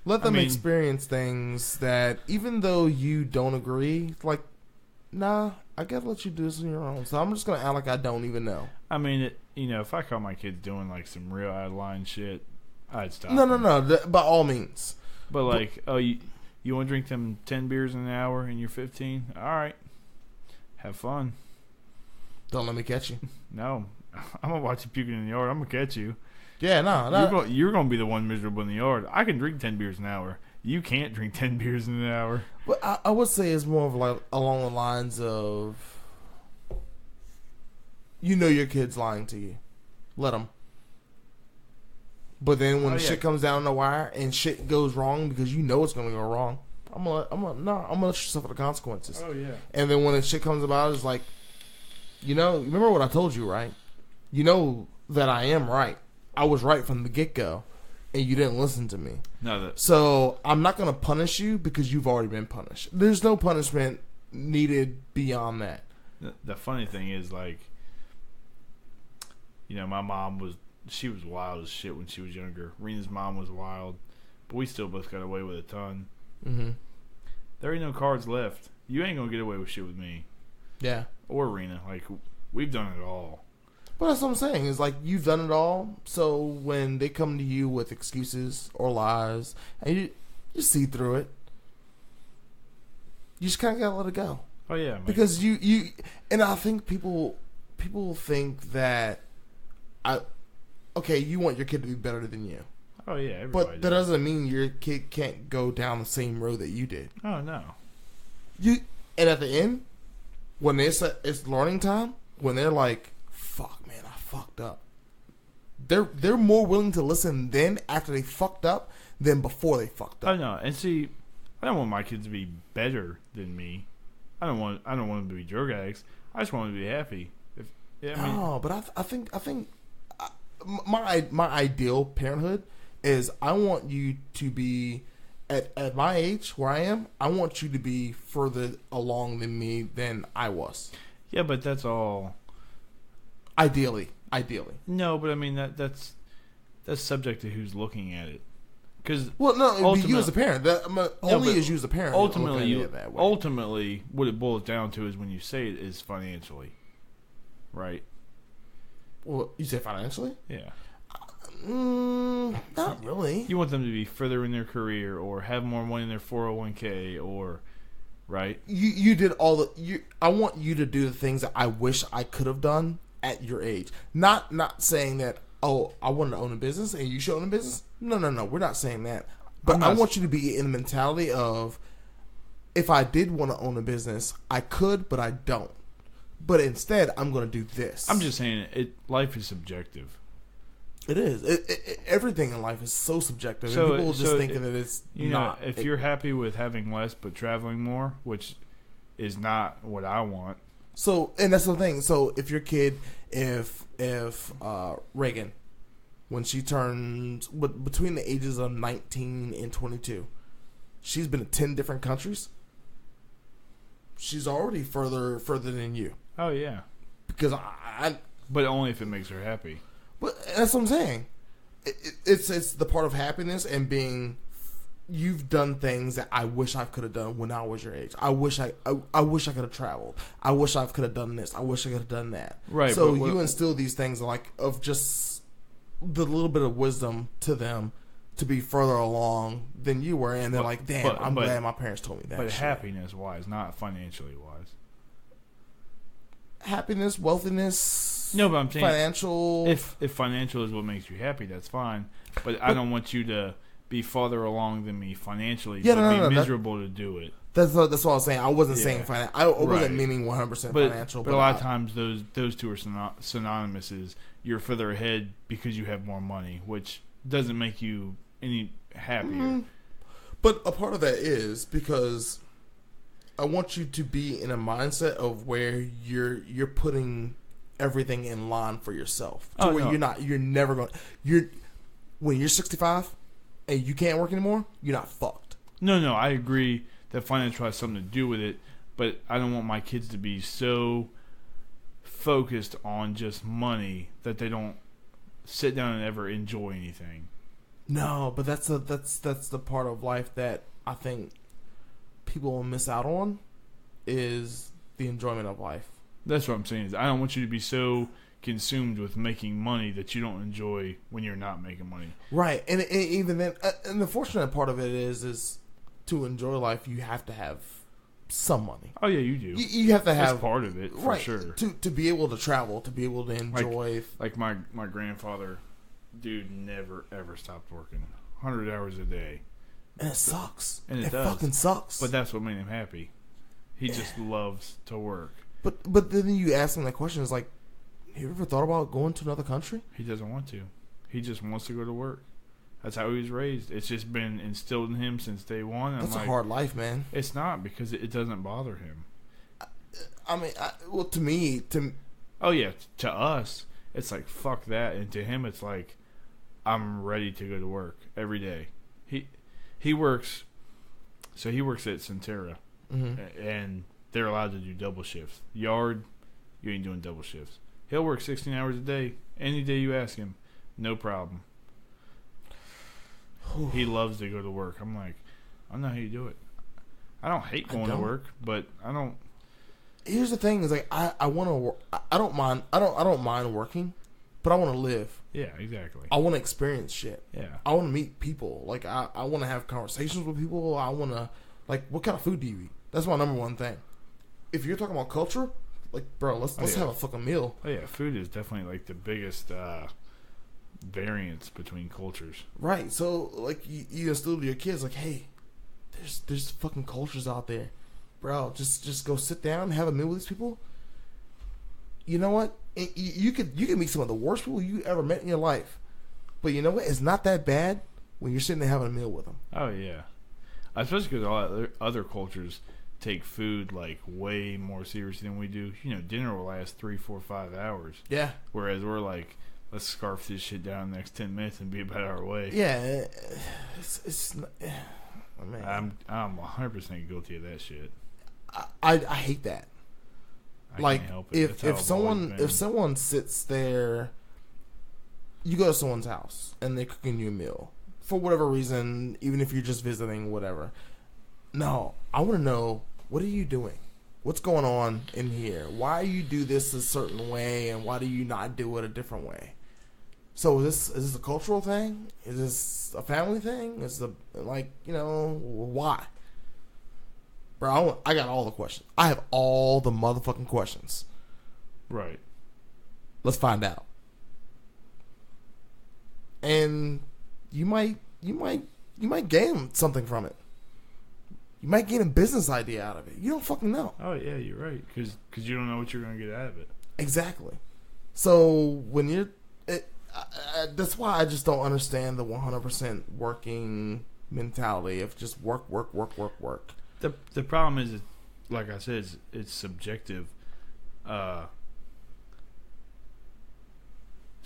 Let them experience things that, even though you don't agree, like, nah, I gotta let you do this on your own. So I'm just gonna act like I don't even know. I mean, if I caught my kids doing like some real out of line shit, I'd stop. No, by all means. But like, you You want to drink them 10 beers in an hour and you're 15? All right. Have fun. Don't let me catch you. No. I'm going to watch you puking in the yard. I'm going to catch you. Yeah, no. You're going to be the one miserable in the yard. I can drink 10 beers an hour. You can't drink 10 beers in an hour. But I would say it's more of like along the lines of, your kid's lying to you. Let them. But then when shit comes down the wire and shit goes wrong because it's going to go wrong, I'm gonna let you suffer the consequences. Oh yeah. And then when the shit comes about, it's like, remember what I told you, right? You know that I am right. I was right from the get go, and you didn't listen to me. So I'm not gonna punish you because you've already been punished. There's no punishment needed beyond that. The funny thing is, like, my mom was wild as shit when she was younger. Rena's mom was wild, but we still both got away with a ton. Mm-hmm. There ain't no cards left. You ain't gonna get away with shit with me. Yeah. Or Rena. Like, we've done it all. But that's what I'm saying. Is like, you've done it all. So when they come to you with excuses or lies, and you see through it, you just kind of gotta let it go. Oh yeah. Man. Because you and I think people think that you want your kid to be better than you. Oh yeah, but that doesn't mean your kid can't go down the same road that you did. Oh no. And at the end, when it's learning time, when they're like, "Fuck, man, I fucked up," they're more willing to listen then after they fucked up than before they fucked up. I know, and see, I don't want my kids to be better than me. I don't want them to be drug addicts. I just want them to be happy. But I think my ideal parenthood is I want you to be at my age where I am. I want you to be further along than I was. Yeah, but that's all. Ideally. No, but I mean that's subject to who's looking at it. Because you as a parent. Only as you as a parent. Ultimately, what it boils down to is when you say it is financially, right? Well, you say financially? Yeah. Not really. You want them to be further in their career or have more money in their 401k or, right? You did all the. I want you to do the things that I wish I could have done at your age. Not saying that. Oh, I wanted to own a business and you should own a business. No. We're not saying that. But I want you to be in the mentality of, if I did want to own a business, I could, but I don't. But instead, I'm going to do this. I'm just saying, life is subjective. It is. Everything in life is so subjective. So, and people just thinking that it's not. If you're happy with having less but traveling more, which is not what I want. So, and that's the thing. So, if your kid, if Reagan, when she turns, between the ages of 19 and 22, she's been to 10 different countries. She's already further than you. Oh yeah, because but only if it makes her happy. But that's what I'm saying. It's the part of happiness and being. You've done things that I wish I could have done when I was your age. I wish I could have traveled. I wish I could have done this. I wish I could have done that. Right. So you instill these things of just the little bit of wisdom to them to be further along than you were, and they're like, "Damn, I'm glad my parents told me that." But happiness wise, not financially wise. Happiness, wealthiness. No, but I'm saying financial. If financial is what makes you happy, that's fine. But I don't want you to be farther along than me financially, be miserable to do it. That's what I was saying. I wasn't saying financial. I wasn't meaning 100% financial. But a lot of times those two are synonymous. Is you're further ahead because you have more money, which doesn't make you any happier. Mm-hmm. But a part of that is because I want you to be in a mindset of where you're putting everything in line for yourself. You're never going. When you're 65 and you can't work anymore, you're not fucked. No, I agree that financial has something to do with it, but I don't want my kids to be so focused on just money that they don't sit down and ever enjoy anything. No, but that's the part of life that I think people will miss out on is the enjoyment of life. That's what I'm saying. Is I don't want you to be so consumed with making money that you don't enjoy when you're not making money. Right, and even then, and the fortunate part of it is to enjoy life, you have to have some money. Oh yeah, you do. You have to have That's part of it, for right, sure. To be able to travel, to be able to enjoy. Like my grandfather, dude, never ever stopped working. 100 hours a day. And it sucks. And it does. Fucking sucks. But that's what made him happy. He just loves to work. But then you ask him that question, it's like, have you ever thought about going to another country? He doesn't want to. He just wants to go to work. That's how he was raised. It's just been instilled in him since day one. That's a hard life, man. It's not, because it doesn't bother him. I mean, to me, oh yeah, to us, it's like, fuck that. And to him, it's like, I'm ready to go to work every day. He works, so he works at Centera, and they're allowed to do double shifts. Yard, you ain't doing double shifts. He'll work 16 hours a day, any day you ask him, no problem. He loves to go to work. I'm like, I don't know how you do it. I don't hate going to work, but I don't. Here's the thing: is like I want to work. I don't mind. I don't mind working, but I want to live. Yeah, exactly. I want to experience shit. Yeah. I want to meet people. Like I want to have conversations with people. I want to, like, what kind of food do you eat? That's my number one thing. If you're talking about culture, like, bro, let's have a fucking meal. Oh yeah, food is definitely like the biggest variance between cultures. Right. So like you instill to your kids like, hey, there's fucking cultures out there, bro. Just go sit down, have a meal with these people. You know what? You could meet some of the worst people you ever met in your life, but you know what? It's not that bad when you're sitting there having a meal with them. Oh yeah, especially because all other cultures take food like way more seriously than we do. You know, dinner will last 3, 4, 5 hours. Yeah. Whereas we're like, let's scarf this shit down in the next 10 minutes and be about our way. Yeah. It's not, I mean, I'm 100% guilty of that shit. I hate that. I can't help it. if someone sits there, you go to someone's house and they're cooking you a meal for whatever reason, even if you're just visiting, whatever. No, I want to know, what are you doing? What's going on in here? Why do you do this a certain way, and why do you not do it a different way? So is this a cultural thing? Is this a family thing? Is it like, why? Bro, I got all the questions. I have all the motherfucking questions. Right. Let's find out. And you might gain something from it. You might gain a business idea out of it. You don't fucking know. Oh yeah, you're right. Because you don't know what you're going to get out of it. Exactly. So when you're, that's why I just don't understand the 100% working mentality of just work. The problem is, like I said, it's subjective. So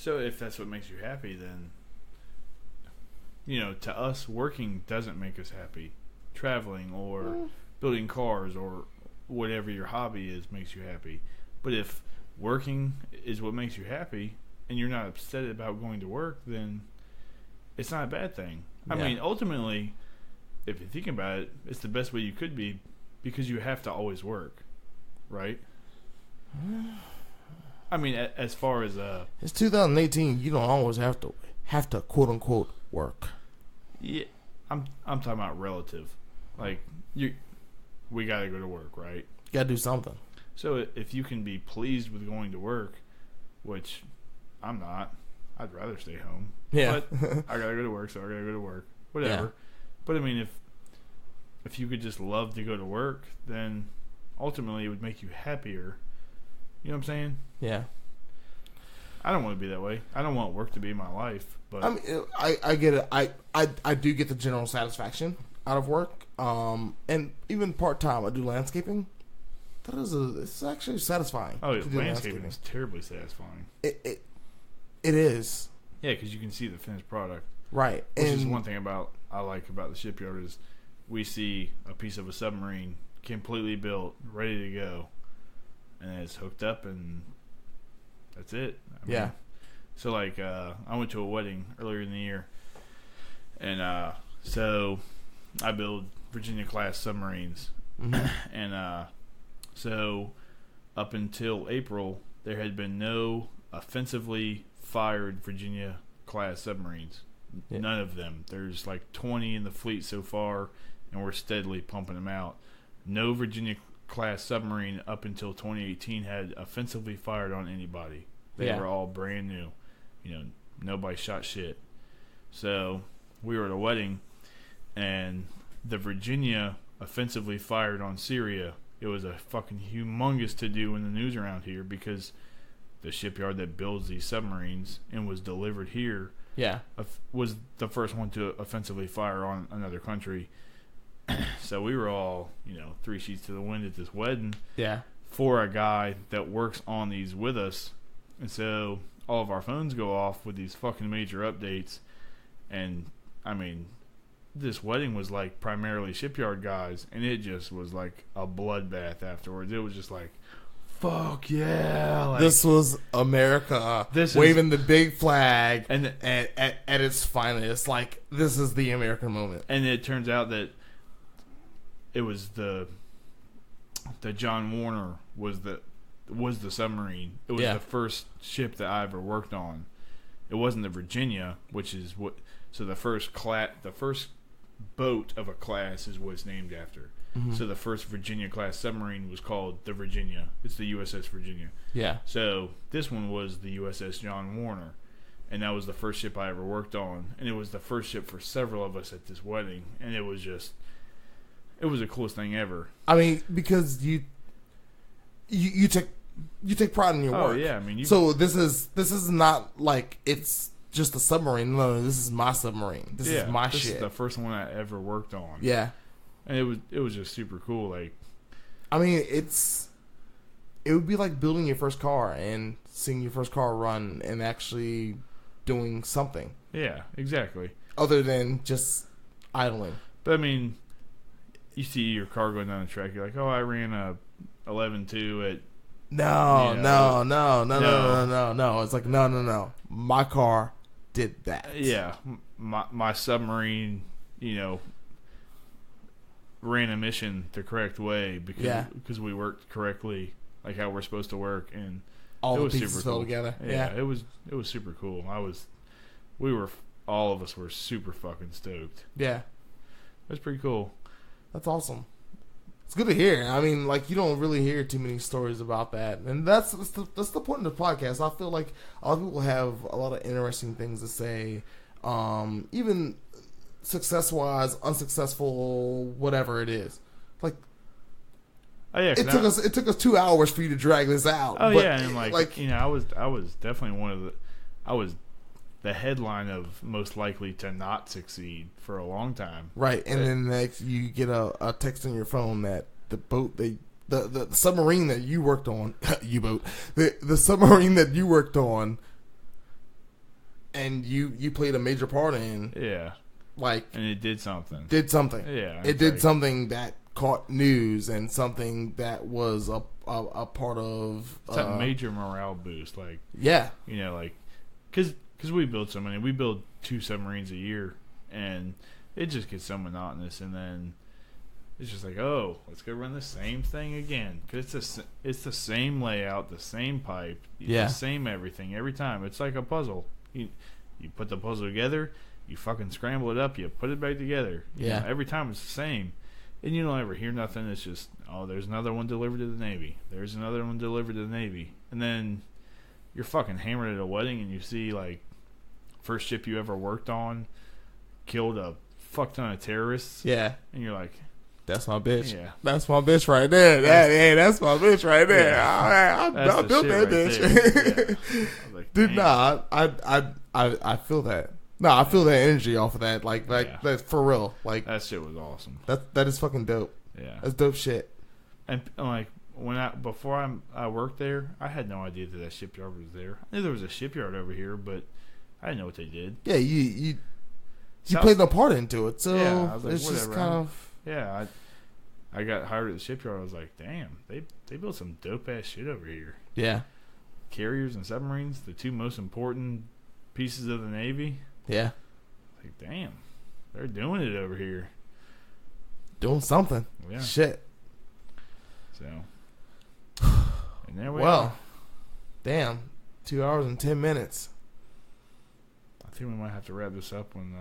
if that's what makes you happy, then, to us, working doesn't make us happy. Traveling or building cars or whatever your hobby is makes you happy. But if working is what makes you happy and you're not upset about going to work, then it's not a bad thing. I mean, ultimately, if you think about it, it's the best way you could be, because you have to always work, right? I mean, as far as it's 2018. You don't always have to quote unquote work. Yeah, I'm talking about relative. Like we gotta go to work, right? You gotta do something. So if you can be pleased with going to work, which I'm not, I'd rather stay home. Yeah, but I gotta go to work, so I gotta go to work. Whatever. Yeah. But I mean, if you could just love to go to work, then ultimately it would make you happier. You know what I'm saying? Yeah. I don't want to be that way. I don't want work to be my life. But I mean, I get it. I do get the general satisfaction out of work. And even part time, I do landscaping. It's actually satisfying. Oh, yeah, landscaping is terribly satisfying. It is. Yeah, because you can see the finished product. Right. Which is one thing I like about the shipyard is we see a piece of a submarine completely built, ready to go, and it's hooked up, and that's it. I mean, yeah. So like, I went to a wedding earlier in the year, and so I build Virginia class submarines, and so up until April there had been no offensively fired Virginia class submarines. Yeah. None of them. There's like 20 in the fleet so far, and we're steadily pumping them out. No Virginia-class submarine up until 2018 had offensively fired on anybody. They were all brand new. Nobody shot shit. So we were at a wedding, and the Virginia offensively fired on Syria. It was a fucking humongous to-do in the news around here because the shipyard that builds these submarines and was delivered here was the first one to offensively fire on another country. So we were all, three sheets to the wind at this wedding for a guy that works on these with us. And so all of our phones go off with these fucking major updates. And, I mean, this wedding was like primarily shipyard guys, and it just was like a bloodbath afterwards. It was just like, fuck yeah. Like, this was America waving the big flag and at its finest. Like, this is the American moment. And it turns out that it was the John Warner was the submarine. It was the first ship that I ever worked on. It wasn't the Virginia, which is what. So the first boat of a class is what it's named after. Mm-hmm. So the first Virginia-class submarine was called the Virginia. It's the USS Virginia. Yeah. So this one was the USS John Warner, and that was the first ship I ever worked on, and it was the first ship for several of us at this wedding, and it was the coolest thing ever. I mean, because you take pride in your work. Oh yeah, I mean, so this is not like it's just a submarine. No, this is my submarine. This is my shit. This is the first one I ever worked on. Yeah, and it was just super cool. Like, I mean, it would be like building your first car and seeing your first car run and actually doing something. Yeah, exactly. Other than just idling. But I mean, you see your car going down the track. You're like, oh, I ran a 11.2 at. No. It's like, no. My car did that. Yeah. My submarine, ran a mission the correct way because we worked correctly, like how we're supposed to work, and all it the was pieces super fell cool. together. Yeah, it was super cool. All of us were super fucking stoked. Yeah. That's pretty cool. That's awesome. It's good to hear. I mean, like, you don't really hear too many stories about that, and that's the point of the podcast. I feel like a lot of people have a lot of interesting things to say, even success-wise, unsuccessful, whatever it is. Like, it took us 2 hours for you to drag this out. Oh but, yeah, and I was definitely I was the headline of most likely to not succeed for a long time. Right, and then next you get a text on your phone that the submarine that you worked on, the submarine that you worked on, and you played a major part in. Yeah. And it did something. Yeah. It did something that caught news and something that was a part of. It's a major morale boost. Like. Yeah. Because we build so many. We build 2 submarines a year, and it just gets so monotonous. And then it's just like, oh, let's go run the same thing again. Because it's the same layout, the same pipe, the same everything every time. It's like a puzzle. You put the puzzle together, you fucking scramble it up, you put it back together. You know, every time it's the same. And you don't ever hear nothing. It's just, oh, there's another one delivered to the Navy. There's another one delivered to the Navy. And then you're fucking hammered at a wedding, and you see, like, first ship you ever worked on killed a fuck ton of terrorists. Yeah. And you're like, that's my bitch. Yeah. That's my bitch right there. That's my bitch right there. Yeah. I built that bitch. Yeah. Like, dude, nah, I feel that. No, I feel that energy off of that. Like that's for real. Like, that shit was awesome. That is fucking dope. Yeah. That's dope shit. And like, before I worked there, I had no idea that shipyard was there. I knew there was a shipyard over here, but I didn't know what they did. Yeah, you played no part into it, so yeah, I was like, it's whatever. Just kind of. Yeah, I got hired at the shipyard. I was like, damn, they built some dope ass shit over here. Yeah, carriers and submarines, the 2 most important pieces of the Navy. Yeah, like, damn, they're doing it over here. Doing something. Yeah. Shit. So. And there we are. Damn, 2 hours and 10 minutes. I think we might have to wrap this up when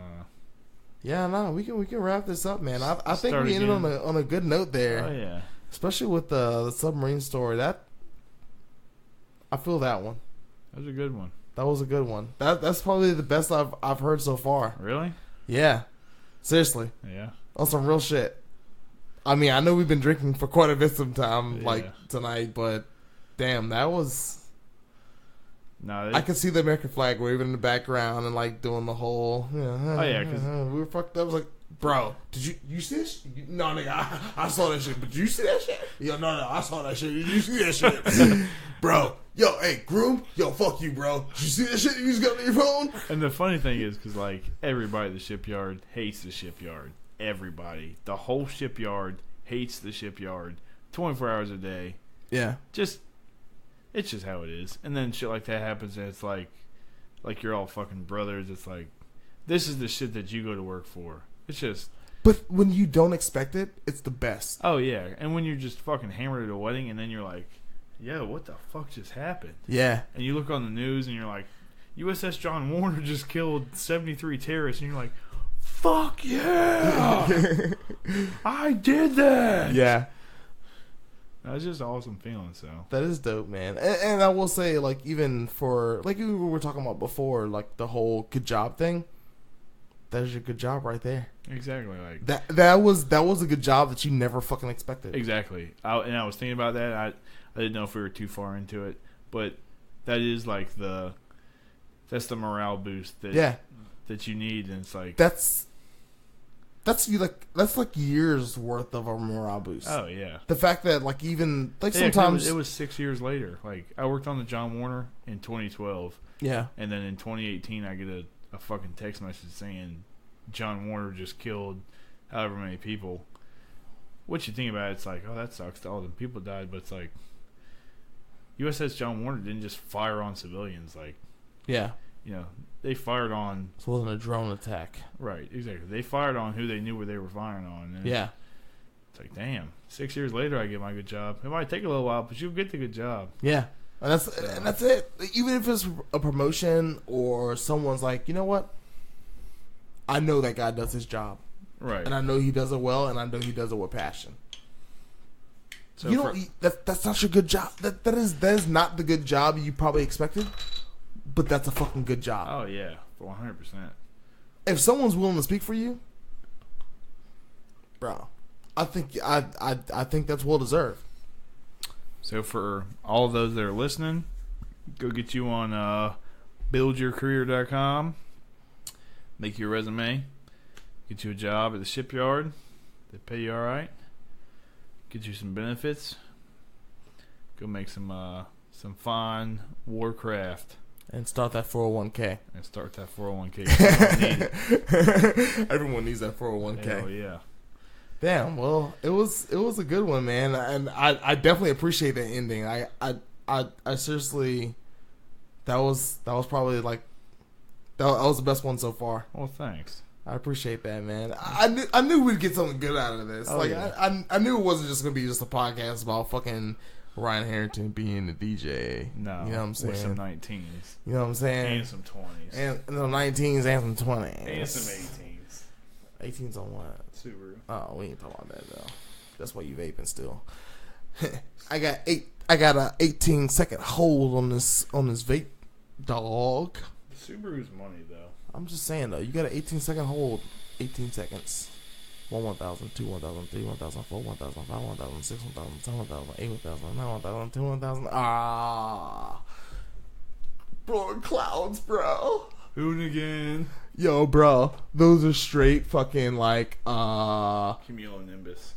Yeah, no, we can wrap this up, man. I think Start we ended again. on a good note there. Oh yeah, Especially with the submarine story. That I feel that one. that was a good one. That was a good one. That's probably the best I've heard so far. Really? Yeah. Seriously. Yeah. On some real shit. I mean, I know we've been drinking for quite a bit some time, like Yeah. tonight, but damn, that was. No, I could see the American flag waving in the background and like doing the whole. Oh, yeah, 'cause- we were fucked up. I was like, bro, did you see this? No, nigga, I saw that shit. But did you see that shit? Yo, no, I saw that shit. Did you see that shit, bro? Yo, hey, groom, yo, fuck you, bro. Did you see that shit you just got on your phone? And the funny thing is, because like everybody at the shipyard hates the shipyard. Everybody, the whole shipyard hates the shipyard. 24 hours a day. Yeah, It's just how it is. And then shit like that happens, and it's like you're all fucking brothers. It's like, this is the shit that you go to work for. It's just. but when you don't expect it, it's the best. Oh yeah, and when you're just fucking hammered at a wedding, and then you're like, yo, what the fuck just happened? Yeah, And you look on the news, and you're like, USS John Warner just killed 73 terrorists, and you're like, fuck yeah, I did that. yeah. That was just an awesome feeling. So That is dope, man. And I will say, like, even for, like we were talking about before, like the whole good job thing, that is your good job right there. exactly, like That was a good job that you never fucking expected. exactly. I was thinking about that. I didn't know if we were too far into it, but that is like that's the morale boost that you need, and it's like That's like years worth of a morale boost. oh yeah. The fact that like even like Yeah, 'cause sometimes it was 6 years later. Like I worked on the John Warner in 2012, yeah. and then in 2018 I get a fucking text message saying John Warner just killed however many people. What you think about it, it's like, oh, that sucks. All the people died, but it's like USS John Warner didn't just fire on civilians. Like, Yeah. you know, they fired on It wasn't a drone attack. right, exactly. They fired on who they knew where they were firing on. And Yeah. it's like, damn. 6 years later, I get my good job. It might take a little while, but you'll get the good job. Yeah. And that's it. Even if it's a promotion or someone's like, you know what? I know that guy does his job. Right. And I know he does it well, and I know he does it with passion. So You don't. That's not your good job. That is not the good job you probably expected. But that's a fucking good job. oh yeah, 100%. If someone's willing to speak for you, bro, I think that's well deserved. So for all of those that are listening, go get you on buildyourcareer.com. Make your resume. Get you a job at the shipyard. They pay you all right. Get you some benefits. Go make some fine warcraft. And start that 401k. And start that 401k. Need it. Everyone needs that 401k. Hell yeah. Damn. Well, it was a good one, man, and I definitely appreciate the ending. I seriously, that was probably like that was the best one so far. Well, thanks. I appreciate that, man. I knew we'd get something good out of this. Oh, like yeah. I knew it wasn't just gonna be just a podcast about fucking Ryan Herington being the DJ. No. You know what I'm saying? With some 19s. You know what I'm saying? And some 20s. And the 19s and some 20s. And some 18s. 18s on what? Subaru. Oh, we ain't talking about that though. That's why you vaping still. I got a 18-second hold on this vape, dog. Subaru's money though. I'm just saying though, you got an 18-second hold. 18 seconds. 1,000, 2, 1,000, 3, 1,000, 4, 1,000, 5, 1,000, 6, 1,000, 7, 1,000, 8, 1,000, 9, 1,000, 10, 1,000. Ah, blowing clouds, bro. Hoonigan. Yo, bro, those are straight fucking like Cumulonimbus.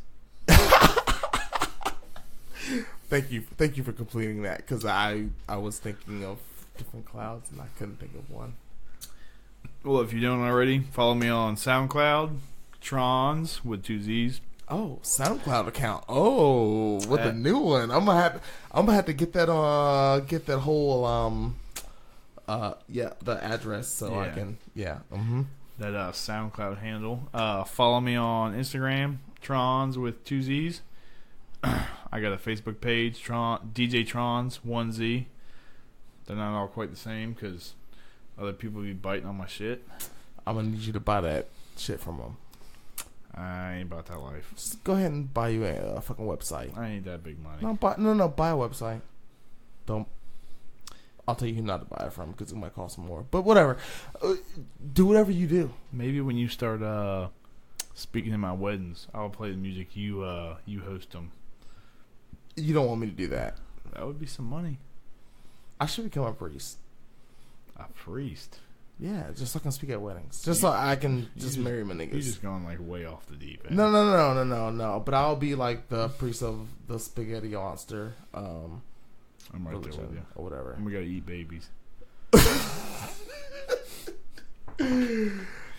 Thank you for completing that because I was thinking of different clouds and I couldn't think of one. Well, if you don't already, follow me on SoundCloud, Trons with 2 Z's. Oh, SoundCloud account. Oh, with the new one. I'm gonna have to get that whole the address so I can That SoundCloud handle. Follow me on Instagram, Trons with 2 Z's. I got a Facebook page, DJ Trons 1Z. They're not all quite the same because other people be biting on my shit. I'm gonna need you to buy that. shit from them. I ain't about that life. Just go ahead and buy you a fucking website. I ain't that big money. No, buy a website. Don't. I'll tell you who not to buy it from because it might cost more. But whatever. Do whatever you do. Maybe when you start speaking in my weddings, I'll play the music. You host them. You don't want me to do that. That would be some money. I should become a priest. A priest? Yeah, just so I can speak at weddings. Just so I can just marry my niggas. You're just going like way off the deep end. No. But I'll be like the priest of the spaghetti monster. I'm right there with you. Or whatever. And we gotta eat babies.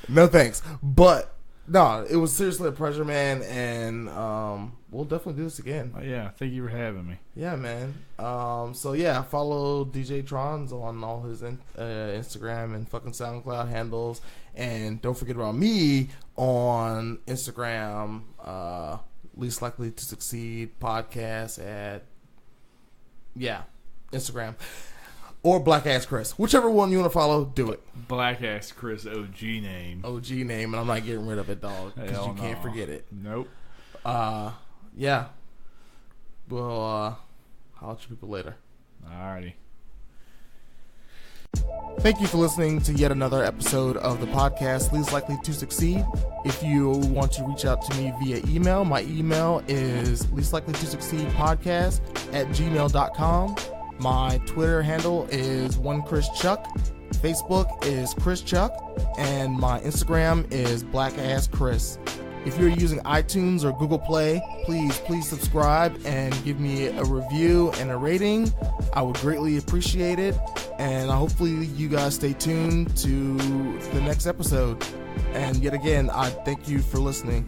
No thanks. But no, it was seriously a pleasure, man, and we'll definitely do this again. Oh, yeah, thank you for having me. Yeah, man. So yeah, follow DJ Trons on all his Instagram and fucking SoundCloud handles, and don't forget about me on Instagram. Least Likely to Succeed podcast at Instagram. Or Black Ass Chris. Whichever one you want to follow, do it. Black Ass Chris OG name. OG name, and I'm not getting rid of it, dog. Because you can't forget it. Nope. Yeah. We'll holler at you people later. Alrighty. Thank you for listening to yet another episode of the podcast, Least Likely to Succeed. If you want to reach out to me via email, my email is leastlikelytosucceedpodcast@gmail.com. My Twitter handle is OneChrisChuck. Facebook is Chris Chuck. And my Instagram is BlackAssChris. If you're using iTunes or Google Play, please subscribe and give me a review and a rating. I would greatly appreciate it. And hopefully you guys stay tuned to the next episode. And yet again, I thank you for listening.